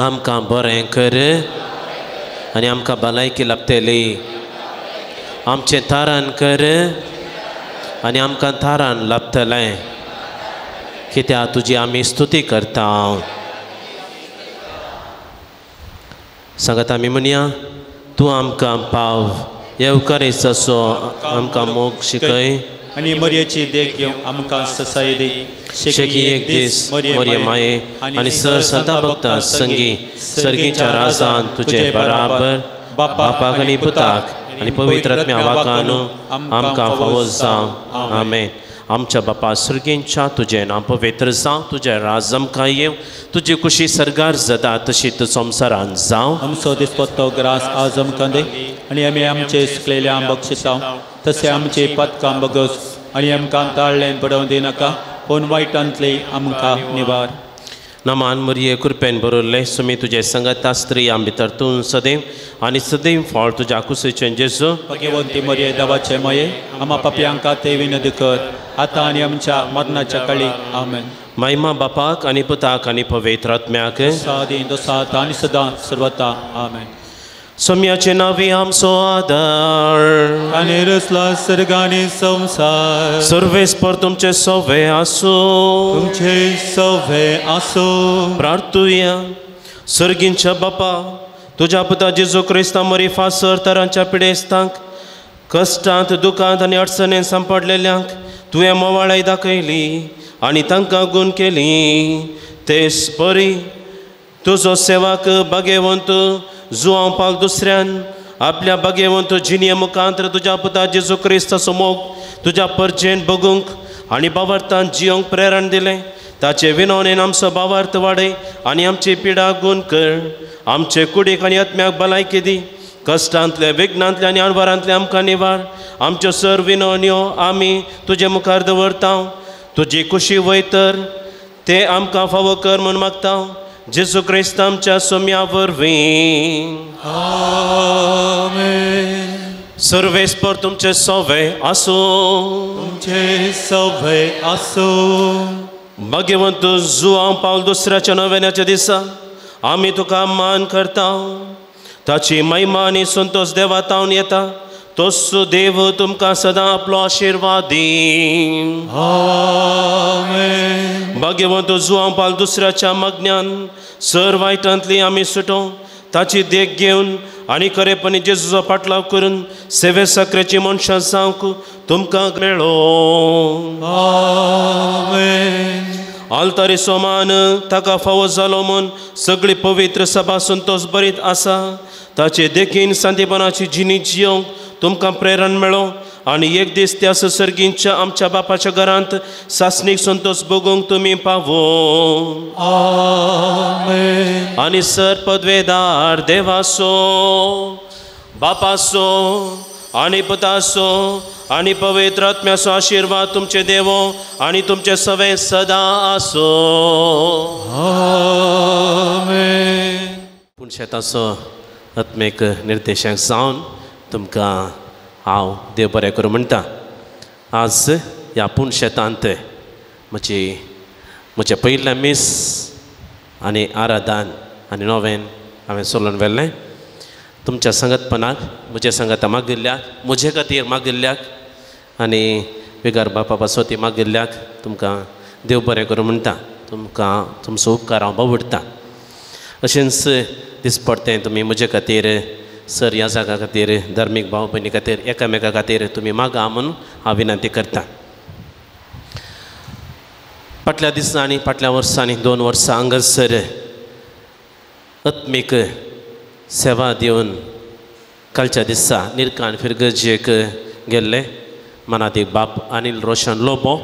आमकां बरें कर आनी आमकां भलायकी लाभतली आमचें थारान कर आनी आमकां थारान लाभतलें कित्याक तुजी आमी स्तुती करता सांगात आमी म्हणया तूं आमकां पाव येवकारीच असो आमकां मोग शिकय आनी मरयेची देख घेवंक आमकां ससाय दी शेकी एक दीस मरिये माये आनी सर सदा भक्ता संगी सर्गीच्या राजान तुजे बराबर बापाक आनी पुताक आनी पवित्र आत्म्या वाकानो आमकां फावो जावं आमेन आमच्या बापा सर्गींच्या तुजें नांव पवित्र जावं तुजें राज आमकां येवं तुजी खुशी सरगार जाता तशीच संवसारांत जावं आमचो दिसपट्टो ग्रास आज आमकां दी आनी आमी आमचे सुकलेल्या बक्षिसांव तशें आमची पदकां बगस आनी आमकां ताळ्ळें पडोवं दिनाका पूण वायटांतली आमकां निवार नमान मरिये कृपेन बरोल्ले सुमी तुझे संगत स्त्री आम भितर तूं सदैव आनी सदैव फळ तुझ्या कुशीचें जेजू भगवंती मरिये देवाचे मये आम्हा पापयांका ते विनंती कर आता आनी आमच्या मरणाच्या काळी आमेन. महिमा बापाक आनी पुताक आनी पवित्र आत्म्याक सादी दोसात आनी सदां सर्वता आमेन. सोम्याचे नावे आमचो आदार आनी रसला सर्गानी संसार सर्वेस्पर तुमचे सवे आसो तुमचे सवे आसो. प्रार्थुया सर्गींच्या बापा तुझ्या पुता जेजू क्रिस्ता मरी फासर तरांच्या पिडेस्तांक कश्टांत दुखांत आनी अडचणेंत सांपडलेल्यांक तुवें मोवाळाय दाखयली आनी तांकां गूण केली. तेच परी तुजो सेवाक भाग्यवंत जुआंव पाल दुसऱ्यान आपल्या भाग्यवंत जिनिये मुखांतर तुज्या पुता जेजू क्रिस्ताचो मोग तुज्या परजेन बगूंक आनी भावार्थान जियोंक प्रेरण दिलें. ताचे विनवणेन आमचो भावार्थ वाडय आनी आमची पिडा गूण कर. आमचे कुडीक आनी आत्म्याक भलायकी दी. कश्टांतले विघ्नांतले आनी आडवारांतले आमकां निवार. आमच्यो सर विनवण्यो आमी तुजे मुखार दवरता. तुजी खुशी वयतर ते आमकां फावो कर म्हूण मागता. जेजू क्रिस्त आमच्या सोम्या वरवीं आमेन. सर्वेस्पर तुमचे सवे आसो तुमचे सवे आसो. भाग्यवंत जुआंव पावल दुसऱ्याच्या नव्याच्या दिसा आमी तुका मान करता. ताची महिमा आनी संतोष देवातावन येता. तोच देव तुमकां सदां आपलो आशिर्वाद दी. आमेन. भाग्यवंत जुआंव पावल दुसऱ्याच्या मागण्यान सर वायटांतली आमी सुटो. ताची देख घेवन आनी खरेपणी जेजूचो पाटलाव करून सेवे साकरेची मनशां जावंक तुमकां मेळो. आमेन. आल्तारी सोमान ताका फावो जालो म्हूण सगळी पवित्र सभा संतोष बरीत आसा. ताचे देखीन सांतीपणाची जिणी जियोंक तुमकां प्रेरण मेळो आनी एक दीस त्या सर्गींच्या आमच्या बापाच्या घरांत सासणीक संतोष भोगूंक तुमी पावो. आमेन. आनी सर पदवेदार देवासो बापासो आनी पुतासो आनी पवित्र आत्म्याचो आशिर्वाद तुमचे देवो आनी तुमचे सवे सदां आसो. आमेन. पूण शेताचो आत्मेक निर्देशाक जावन तुमकां हांव देव बरें करूं म्हणटा. आज ह्या पूण शेतांत म्हजें पयलें मीस आनी आराधन आनी नोवेन हांवें सोलून व्हेल्लें. तुमच्या संगतपणाक म्हजे संगता मागिल्ल्याक म्हजे खातीर मागिल्ल्याक आनी विगार बापा पासोती मागिल्ल्याक तुमकां देव बरें करूं म्हणटा. तुमकां तुमचो उपकार हांव बावडटा. अशेंच दिसपडटें तुमी म्हजे खातीर सर ह्या जागा खातीर धार्मीक भाव भयणी खातीर एकामेका खातीर तुमी मागा म्हणून हांव विनंती करता. फाटल्या दिसांनी फाटल्या वर्सांनी 2 वर्सां हांगासर आत्मीक सेवा दिवन कालच्या दिसा निरकान फिरगजेक गेल्ले मनातीक बाप अनिल रोशन लोबो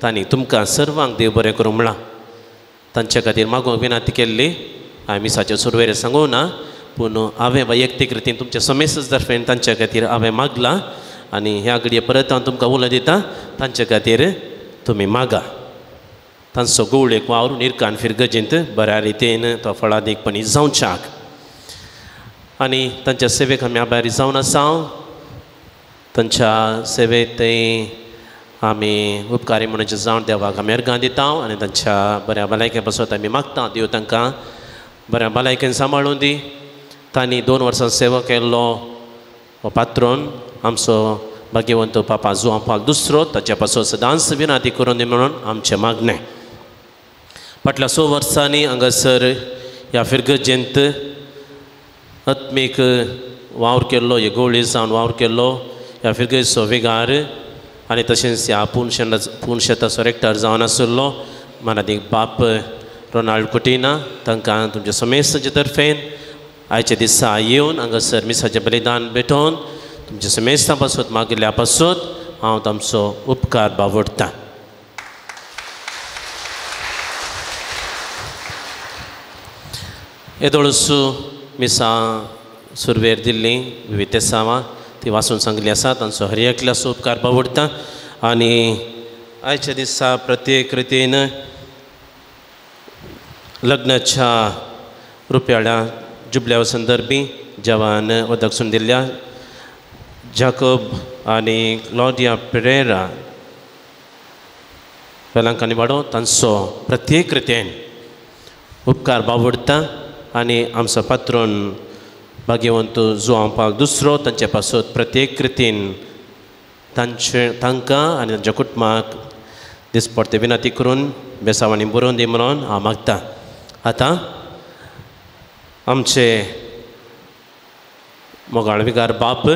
तांणी तुमकां सर्वांक देव बरें करूं म्हणलां. तांचे खातीर मागोवंक विनंती केल्ली. हांवें मिसाचे सुरवेर सांगूं ना पूण हांवें वैयक्तीक रितीन तुमच्या समेस्त तर्फेन तांच्या खातीर हांवें मागलां आनी ह्या घडये परत हांव तुमकां उलो दिता. तांचे खातीर तुमी मागा. तांचो गोळ एक वावर निरकान फिरगजेंत बऱ्या रितीन तो फळादीकपणी जावच्याक आनी तांच्या सेवेक आमी आभारी जावन आसा. तांच्या सेवेत आमी उपकारी म्हणून जावन देवाक आमी अर्गां दिता आनी तांच्या बऱ्या भलायके पासत आमी मागता. देव तांकां बऱ्या भलायकेन सांबाळून दी. तांणी 2 वर्सां सेवा केल्लो हो पात्रोन आमचो भाग्यवंत पापा जुआंव पावल दुसरो ताच्या पासून सदांच विनंती करून दी म्हणून आमचें मागणें. फाटल्या 6 वर्सांनी हांगासर ह्या फिरगजेंत आत्मीक वावर केल्लो हे गवळी जावन वावर केल्लो ह्या फिरगेचो विगार आनी तशेंच ह्या पूण शेताचो रेक्टर जावन आशिल्लो मनादीक बाप रोनाल्ड कुटिना तांकां तुमच्या समेस्तच्या तर्फेन आयच्या दिसा येवन हांगासर मिसाचें बलिदान भेटोवन तुमच्या समेस्तां पासून मागिल्ल्या पासून हांव तांचो उपकार बावडटां. येदोळसू मिसां सुरवेर दिल्ली विविध तेसावां ती वाचून सांगली आसा. तांचो हर एकल्याचो उपकार बावडटा आनी आयच्या दिसा प्रत्येक रितीन लग्नाच्या रुपयाळ्या जुबल्या संदर्भी जवान वदकसून दिल्ल्या जाकोब आनी क्लॉडिया पेरेरा वेलांकांनी वाडो तांचो प्रत्येक रितीन उपकार बावडटा आनी आमचो पात्रोन भाग्यवंत जुआंव पावलो दुसरो तांचे पासून प्रत्येक रितीन तांकां आनी तांच्या कुटुंबाक दिसपडटे विनंती करून बेसावणी बरोवन दी म्हणून हांव मागतां. आतां आमचे मोगाळ विगार बाप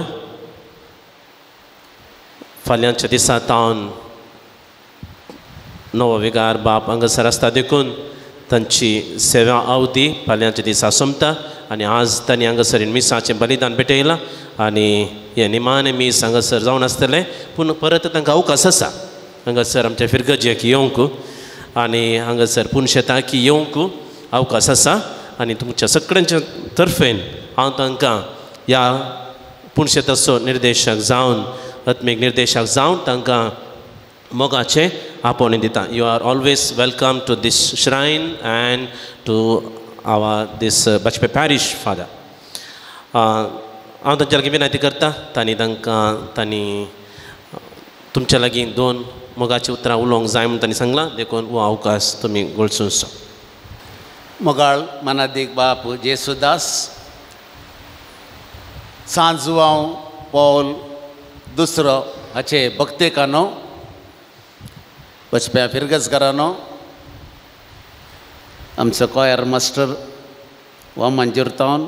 फाल्यांच्या दिसा तावन नवो विगार बाप हांगासर आसता देखून तांची सेवा अवधी फाल्यांच्या दिसा सोंपता आनी आज तांणी हांगासर मिसाचें बलिदान भेटयलां आनी हे निमाणें मीस हांगासर जावन आसतलें पूण परत तांकां अवकाश आसा हांगासर आमच्या फिरगजेक येवंक आनी हांगासर पुणशेताक येवंक अवकाश आसा आनी तुमच्या सगळ्यांच्या तर्फेन हांव तांकां ह्या पुणशेताचो निर्देशक जावन आत्मीक निर्देशक जावन तांकां मोगाचें आपोवणें दिता. You are always welcome to this shrine and to our this बचपे पॅरीश फादर. हांव तांच्या लागीं विनंती करता तांणी तुमच्या लागीं 2 मोगाची उतरां उलोवंक जाय म्हूण तांणी सांगलां देखून हो अवकाश तुमी गळसूंचो. मोगाळ मानादीक बाप जेसुदास सांजुआंव पौल दुसरो हाचे भक्तेकानो बचप्या फिरगजकारानो आमचो कॉयर मास्टर हो मंजूरतावन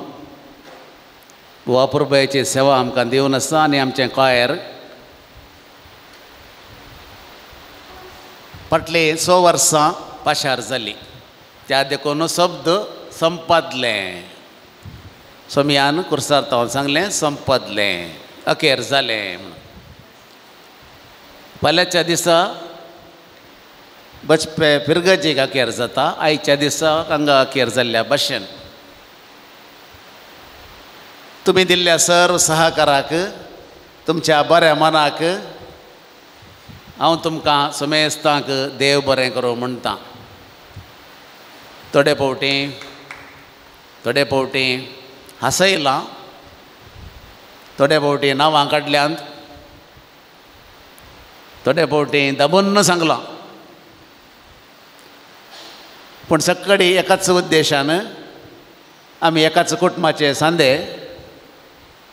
हो अपुरबायेची सेवा आमकां दिवन आसा आनी आमचें कॉयर फाटली 6 वर्सां पाशार जाली त्या देखून शब्द संपादलें सोमयान कुर्सार तावन सांगलें संपदलें अखेर जालें म्हणून. फाल्यांच्या दिसा बचपे फिरगजेक अखेर जाता आयच्या दिसा हांगा अखेर जाल्ल्या भाशेन तुमी दिल्ल्या सर्व सहकाराक तुमच्या बऱ्या मनाक हांव तुमकां समेस्तांक देव बरें करूं म्हणटा. थोडे फावटी हांसयलां थोडे फावटी नांवां काडल्यांत थोडे फावटी दबून सांगलां पूण सगळी एकाच उद्देशान आमी एकाच कुटुंबाचे सांदे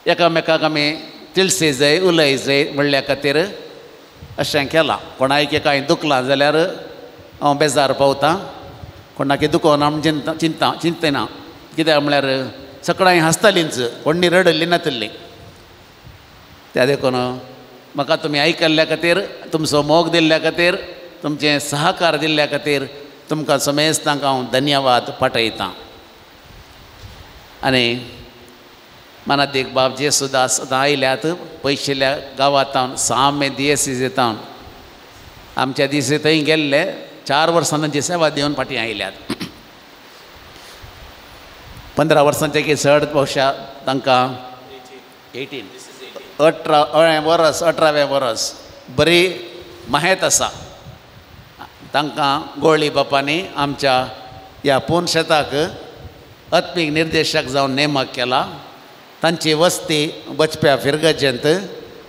एकामेकाक आमी तिळसी जाय उलय जाय म्हणल्या खातीर अशें केलां. कोणाक एकाय दुखलां जाल्यार हांव बेजार पावतां कोणाक दुखोवं ना म्हण चिंतना कित्याक म्हळ्यार सगळीं हांसतालींच कोणी रडली नातली. त्या देखून म्हाका तुमी आयकल्ल्या खातीर तुमचो मोग दिल्ल्या खातीर तुमचें सहकार दिल्ल्या खातीर तुमकां समेस्तांक हांव धन्यवाद पाठयतां. आनी मानादीक बाब जेसुदास आतां आयल्यात पयशेल्या गांवांतावन 6 मे दियेसीजेतावन आमच्या दिसी थंय गेल्ले 4 वर्सां तांची सेवा दिवन फाटीं आयल्यात. 15 वर्सांचे की चड भोवशा तांकां 18वें वर्स बरी माहेत आसा. तांकां गोळी बापांनी आमच्या ह्या पुणशेताक आत्मीक निर्देशक जावन नेमक केला. तांची वस्ती बचप्या फिरगजेंत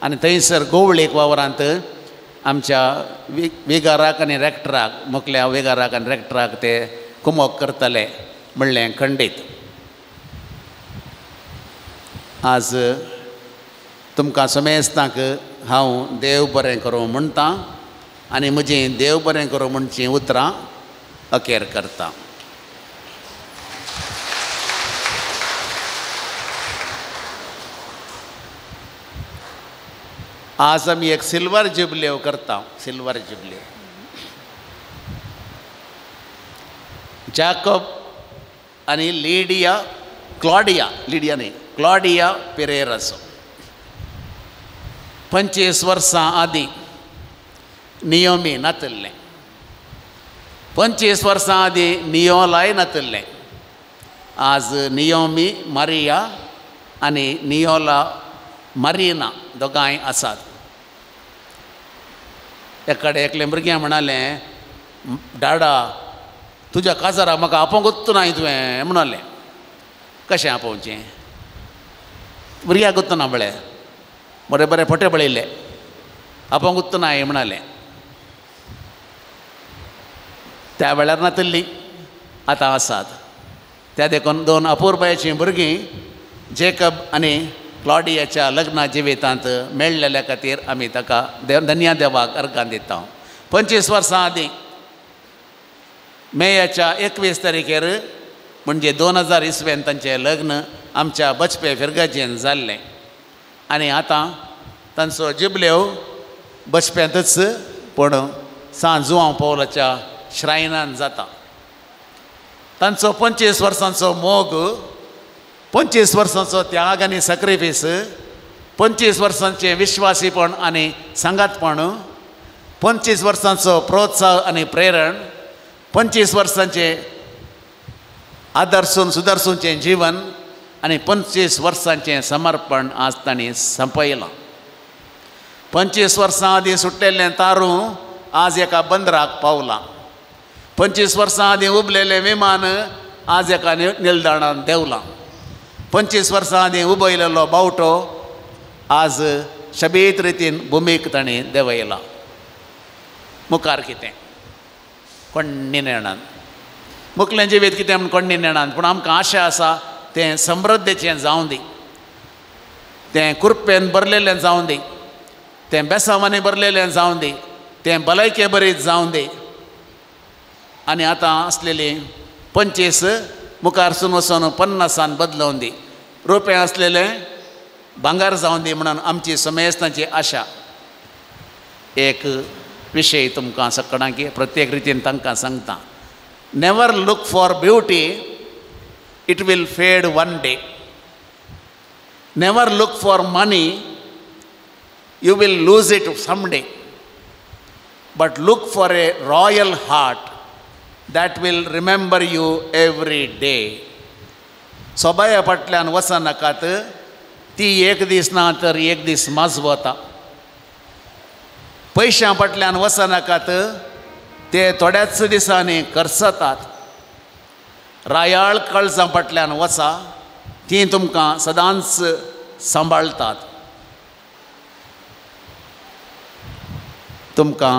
आनी थंयसर गोवळीक वावरांत आमच्या विगाराक आनी रॅक्टराक मुखल्या विगाराक आनी रॅक्टराक ते कुमोक करतले म्हणलें खंडीत. आज तुमकां समेस्तांक हांव देव बरें करूं म्हणटा आनी म्हजी देव बरें करूं म्हणचीं उतरां अखेर करता. आज आमी एक सिल्वर जुबल्यो करता. सिल्वर जुबल्यो जाकोब आनी क्लॉडिया पेरेराचो 25 वर्सां आदीं नियोमी नातल्लें. 25 वर्सां आदीं नियोलाय नातल्लें. आज नियोमी मारिया आनी नियोला मारिना दोगांय आसात. एकाडे एकले भुरग्यां म्हणालें डाडा तुज्या काजाराक म्हाका आपोवंकूच ना तुवें म्हणलें. कशें आपोवचें? भुरग्याक गुत्त ना बळे बरें बरें फटे बळयले आपोवंकूच ना म्हणलें. त्या वेळार नातल्ली आतां आसात. त्या देखून 2 अपुर्बायेचीं भुरगीं जेकब आनी क्लॉडियाच्या लग्ना जिवितांत मेळलेल्या खातीर आमी ताका धन्या देवाक अर्गां दिता. 25 वर्सां आदीं मेयाच्या 21 तारखेर म्हणजे 2000 इसवेन तांचें लग्न आमच्या बचपे फिरगजेन जाल्लें. आनी आतां तांचो जुबलेव बचप्यांतच पूण सांत जुआंव पौलाच्या श्रायनान जाता. तांचो 25 वर्सांचो मोग, 25 वर्सांचो त्याग आनी सॅक्रिफीस, 25 वर्सांचें विश्वासीपण आनी सांगातपण, 25 वर्सांचो प्रोत्साह आनी प्रेरण, 25 वर्सांचें आदर्सून सुदर्सूचें जीवन आनी 25 वर्सांचें समर्पण आज तांणी संपयलां. 25 वर्सां आदीं सुट्टेल्लें तारूं आज एका बंदराक पावलां. 25 वर्सां आदीं उबलेलें विमान आज एका निलदाणान देंवलां. 25 वर्सां आदीं उबयलेलो बावटो आज शबीत रितीन भुमीक ताणें देंवयला. मुखार कितें? कोण्णी नेणान मुखलें जिवीत कितें म्हूण कोण्णी नेणान. पूण आमकां आशा आसा तें समृद्धेचें जावं दी, तें कुरपेन भरलेलें जावं दी, तें बेसांवांनी भरलेलें जावं दी, तें भलायके बरीत जावं दी. आनी आतां आसलेली 25 मुखारसून वचून 50 बदलून दी. रुपें आसलेलें भांगार जावं दी म्हणून आमची समेस्तांची आशा. एक विशय तुमकां सकाळां प्रत्येक रितीन तांकां सांगता. Never look for beauty, it will fade one day. Never look for money, you will lose it some day. But look for a royal heart that will remember you every day. सोबाया फाटल्यान वचनाकात, ती एक दीस ना तर एक दीस माजवता. पयशां फाटल्यान वचनाकात, ते थोड्याच दिसांनी करसतात. रायाळ काळजां फाटल्यान वचा, ती तुमकां सदांच सांबाळतात. तुमकां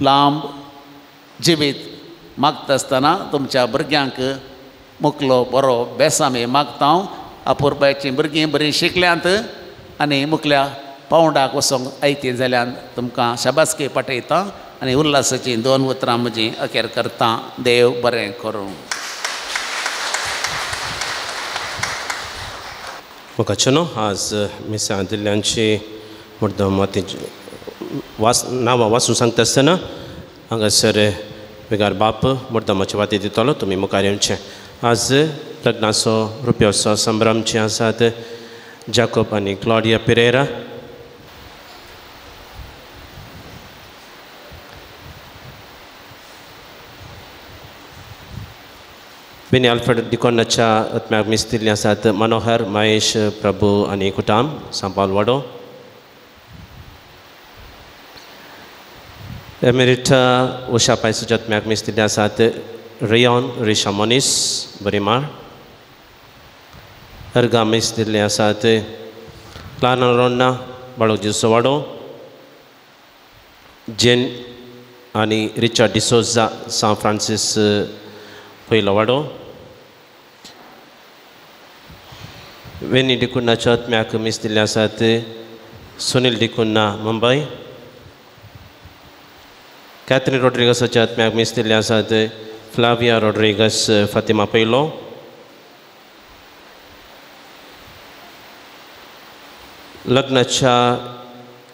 लांब जिवीत मागता आसतना तुमच्या भुरग्यांक मुखलो बरो बेसामी मागता हांव. अपुर्बायचीं भुरगीं बरीं शिकल्यांत आनी मुखल्या पावंडाक वचोंक आयती जाल्यार तुमकां शाबासकी पाठयता आनी उल्हासाचीं 2 उतरां म्हजीं अखेर करता. देव बरें करूं. मुखाचेनो आज मिसां दिल्ल्यांची मुर्दमातीची नांवां वाचून सांगता आसतना हांगासर वेगार बाप मुर्दमाची वाती दितलो. तुमी मुखार येवचें. आज लग्नाचो रुपयोत्सव संभ्रमचे आसात जाकोब आनी क्लॉडिया पेरेरा. बेनी आल्फ्रेड डिकोनाच्या आत्म्याक मीस दिल्लीं आसात मनोहर, महेश, प्रभू आनी कुटाम सांपाल वाडो. एमेरिटा उशा पायसूच्या आत्म्याक मीस दिल्लीं आसात रियॉन रिशामोनीस बरीमार. अर्गा मीस दिल्लीं आसात क्लाना रोन्ना बाळोजी वाडो, जेन आनी रिचार्ड डिसोजा सान फ्रांसीस पयलो वाडो. वेनी डिकुन्नाच्या आत्म्याक मीस दिल्लीं आसात सुनील डिकुन्ना मुंबय. कॅथरीन रॉड्रिगसाच्या आत्म्याक मीस दिल्लीं आसात फ्लाविया रॉड्रिगस फातिमा पयलो. लग्नाच्या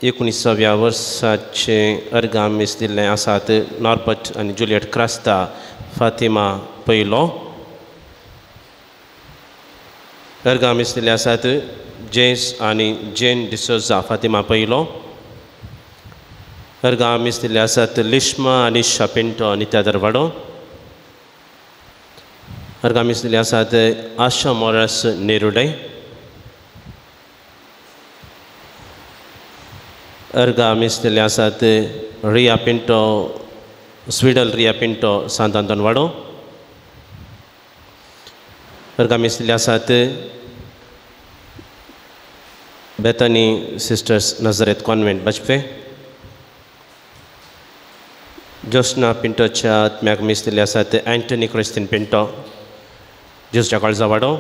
19व्या वर्साचे अर्गां मीस दिल्लें आसात नॉर्बर्ट आनी जुलियट क्रास्ता फातिमा पयलो. अर्गां मीस दिल्लें आसात जेम्स आनी जेन डिसोजा फातिमा पयलो. अर्गां मीस दिल्लें आसात लिश्मा आनी शापिंटो नित्या दरवाडो. अर्गां मीस दिल्लें आसात आशा मोरस नेरुडे. अर्गां मीस दिल्लें आसात रिया पिंटो स्वीडल रिया पिंटो सांत आंतोन वाडो वर्गां आसलेले आसात बेथनी सिस्टर्स नजरेत कॉन्वेंट बचपे जोस्ना पिंटोच्या आत्म्याक मिसलेले आसात एंटनी क्रिस्तीन पिंटो ज्यूसच्या काळजा वाडो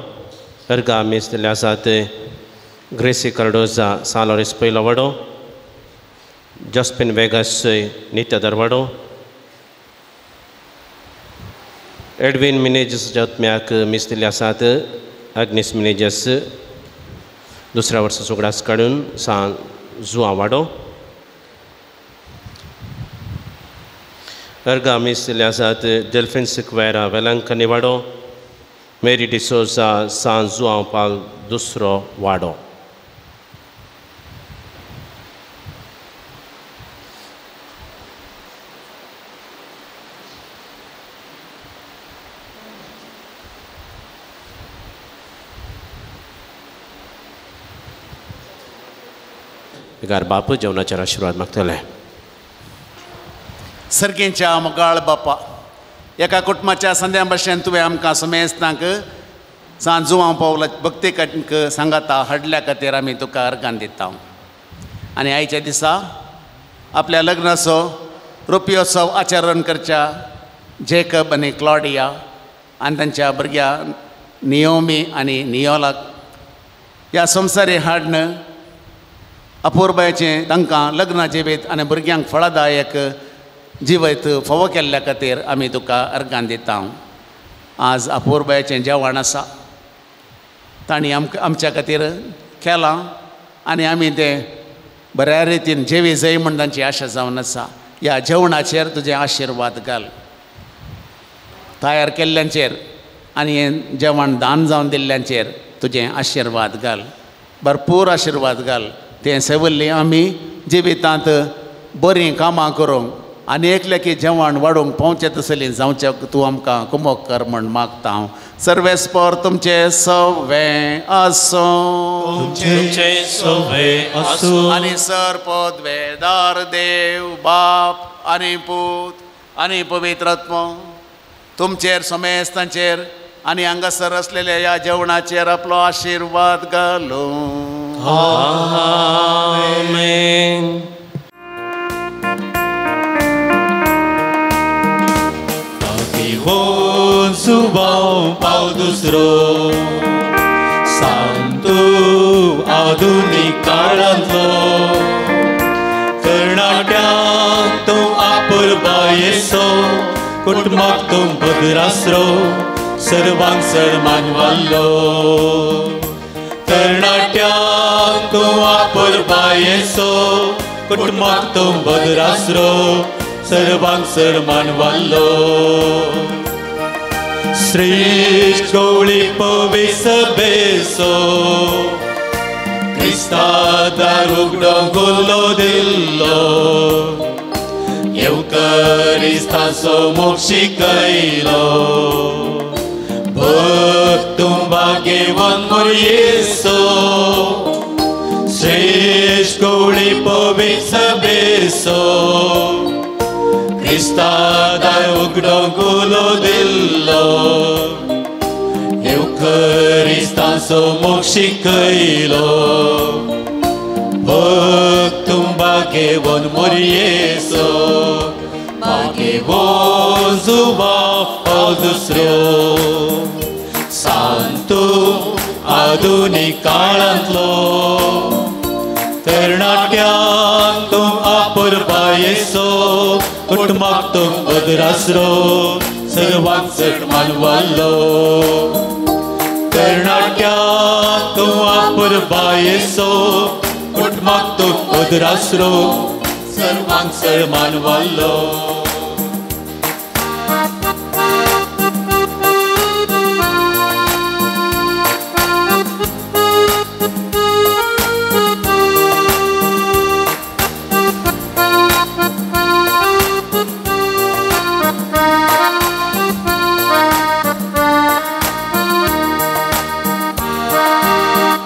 वर्गां मिसलेले आसात ग्रेसी कार्डोजा सालोरिस पयलो वाडो जस्पिन वेगस नित्य दरवाडो एडविन मिनेजस आत्म्याक मिसलेले आसात अग्निस मिनेजस दुसऱ्या वर्सा सुगडास काडून जुआ वाडो वर्गां मिसलेले आसात डेल्फिन सिक्वेरा वेलंकनी वाडो मेरी डिसोजा सान जुआ पाल दुसरो वाडो गार बाप जेवणाचेर आशिर्वाद मागतले सर्गेच्या मोगाळ बापा एका कुटुंबाच्या संद्या भाशेन तुवें आमकां समेस्तांक सांजुवां पावला भक्ती सांगाता हाडल्या खातीर आमी तुका अर्गान दिता आनी आयच्या दिसा आपल्या लग्नाचो रुपयोत्सव आचरण करच्या जेकब आनी क्लॉडिया आनी तांच्या भुरग्या नियोमी आनी नियोलाक ह्या संवसारी हाडन अपूर्बायेचें तांकां लग्न जिवीत आनी भुरग्यांक फळदायक जिवीत फोव केल्ल्या खातीर आमी तुका अर्गान दिता आज अपूर्बायेचें जेवण आसा तांणी आमच्या खातीर केलां आनी आमी तें बऱ्या रितीन जेवी जाय म्हण तांची आशा जावन आसा ह्या जेवणाचेर तुजें आशिर्वाद घाल तयार केल्ल्यांचेर आनी हें जेवण दान जावन दिल्ल्यांचेर तुजें आशिर्वाद घाल भरपूर आशिर्वाद घाल तें सेवल्ली आमी जिवितांत बरीं कामां करूंक आनी एकल्याकी जेवण वाडोवंक पावचें तसलीं जावचें तूं आमकां कुमोक कर म्हण मागता हांव सर्वेस्पर तुमचें सवें आसूं आनी सरपद वेदार देव बाप आनी पूत आनी पवित्र आत्मा तुमचेर समेस्तांचेर आनी हांगासर आसलेल्या ह्या जेवणाचेर आपलो आशिर्वाद घालूं आमेन सुबाव पाव दुसरो सांतू आधुनीक काळांतलो तरणाट्यांक तूं आपुरबा येसो कुटुंबाक तूं भद्रासरो सर्वांक सन्मान वाल्लो तरणाट्यांक तूं आपुरबा येसो कुटुंबाक तूं भद्रासरो सर्वांक सन्मान वाल्लो श्रेष्ठ गवळी पवित्र बेसो क्रिस्ता दारुगडो गोल्लो दिल्लो येवकरिस्ताचो मोग शिकयलो भक्तूं भाग्यवान मोरयेसो श्रेष्ठ गवळी पवित्र बेसो क्रिस्ता दारुगडो गोल्लो दिल्लो येवकरिस्ताचो मोग शिकयलो भक्तूं भाग्यवान मोरयेसो भाग्यवान जुवाव दुसरो सांतू आधुनीक काळांतलो तरणाट्यांक तूं आपुरबा येसो कुटुंबाक तूं भद्रासरो सर्वांक सन्मान वाल्लो तरणाट्यांक तूं आपुरबा येसो कुटुंबाक तूं भद्रासरो सर्वांक सन्मान वाल्लो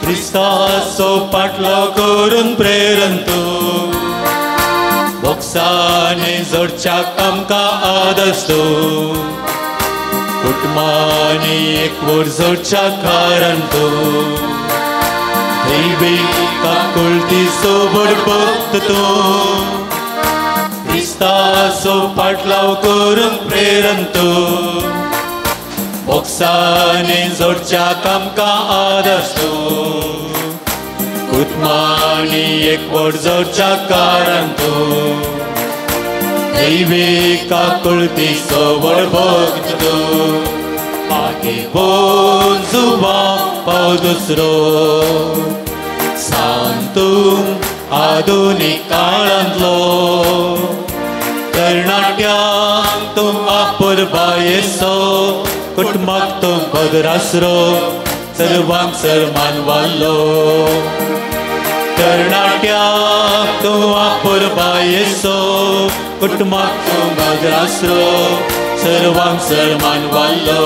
क्रिस्ताचो पाटलो करून प्रेरण तूं मोक्षाने जोडच्याक आमकां आदस्तो कुटुंबांनी एक वर जोडच्याक कारण तो दैवीक आकुलती सोबत भक्त तो क्रिस्ताचो पाटलाव करूंक प्रेरण तो मोक्षाने जोडच्याक आमकां आदस्तो कुटुंबांनी एक वर जोडच्याक कारण तो दैवीक आकुलती सोबत भक्त तो मागे बोन जुवा पाव दुसरो सांतूंक आधुनीक काळांतलो तरणाट्यांक तूं आपुरबायेचो कुटुंबाक तूं बदरासरो सर्वांक सन्मान वालो तरणाट्यांक तूं आपुरबायेचो कुटुंबाक तूं बदरासरो सर्वांक सन्मान वालो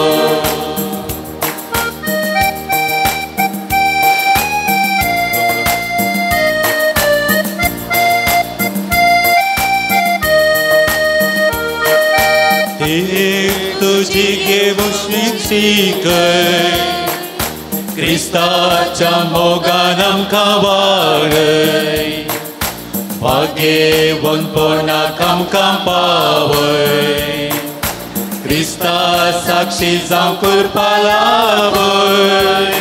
तुझी घेऊन शिकय क्रिस्ताच्या मोगान आमकां वाडय भाग्यवंतपणाक आमकां पावय क्रिस्ता साक्षी जावं करपा लावय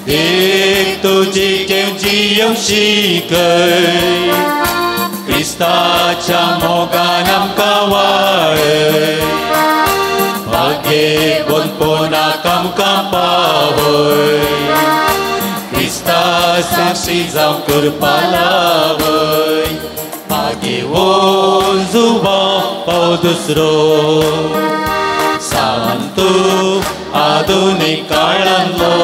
देख तुजी घेऊन जियोंक शिकय क्रिस्ताच्या मोगान आमकां वाडय भाग्यवंतपणाक आमकां पावय क्रिस्ता साक्षी जावं करपा लावय भाग्यवंत जुवा पाव दुसरो सांतू आधुनीक काळांतलो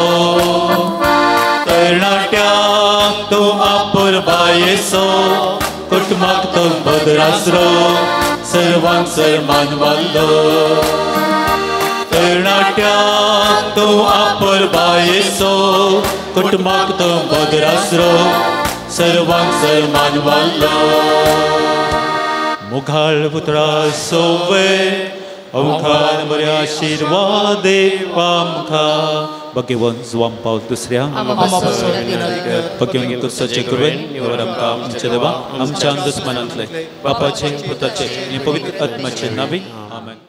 तरणाट्यांक तूं आपुरबायेचो कुटुंबाक तूं बदरासरो सर्वांक सन्मान वालो तरणाट्यांक तूं आपुरबायेचो कुटुंबाक तूं बदरासरो सर्वांक सन्मान वालो मुखार पुत्रा सोवे अवखान बरे आशीर्वाद देव आमकां भाग्यवंत जुवां पाव दुसऱ्या भाग्यवंत कुर्साचे कुरवेन निवड आमकां आमच्या देवा आमच्या दुस्मनांतले बापाचे पुताचे आनी पवित्र आत्म्याचे नांवी आमेन.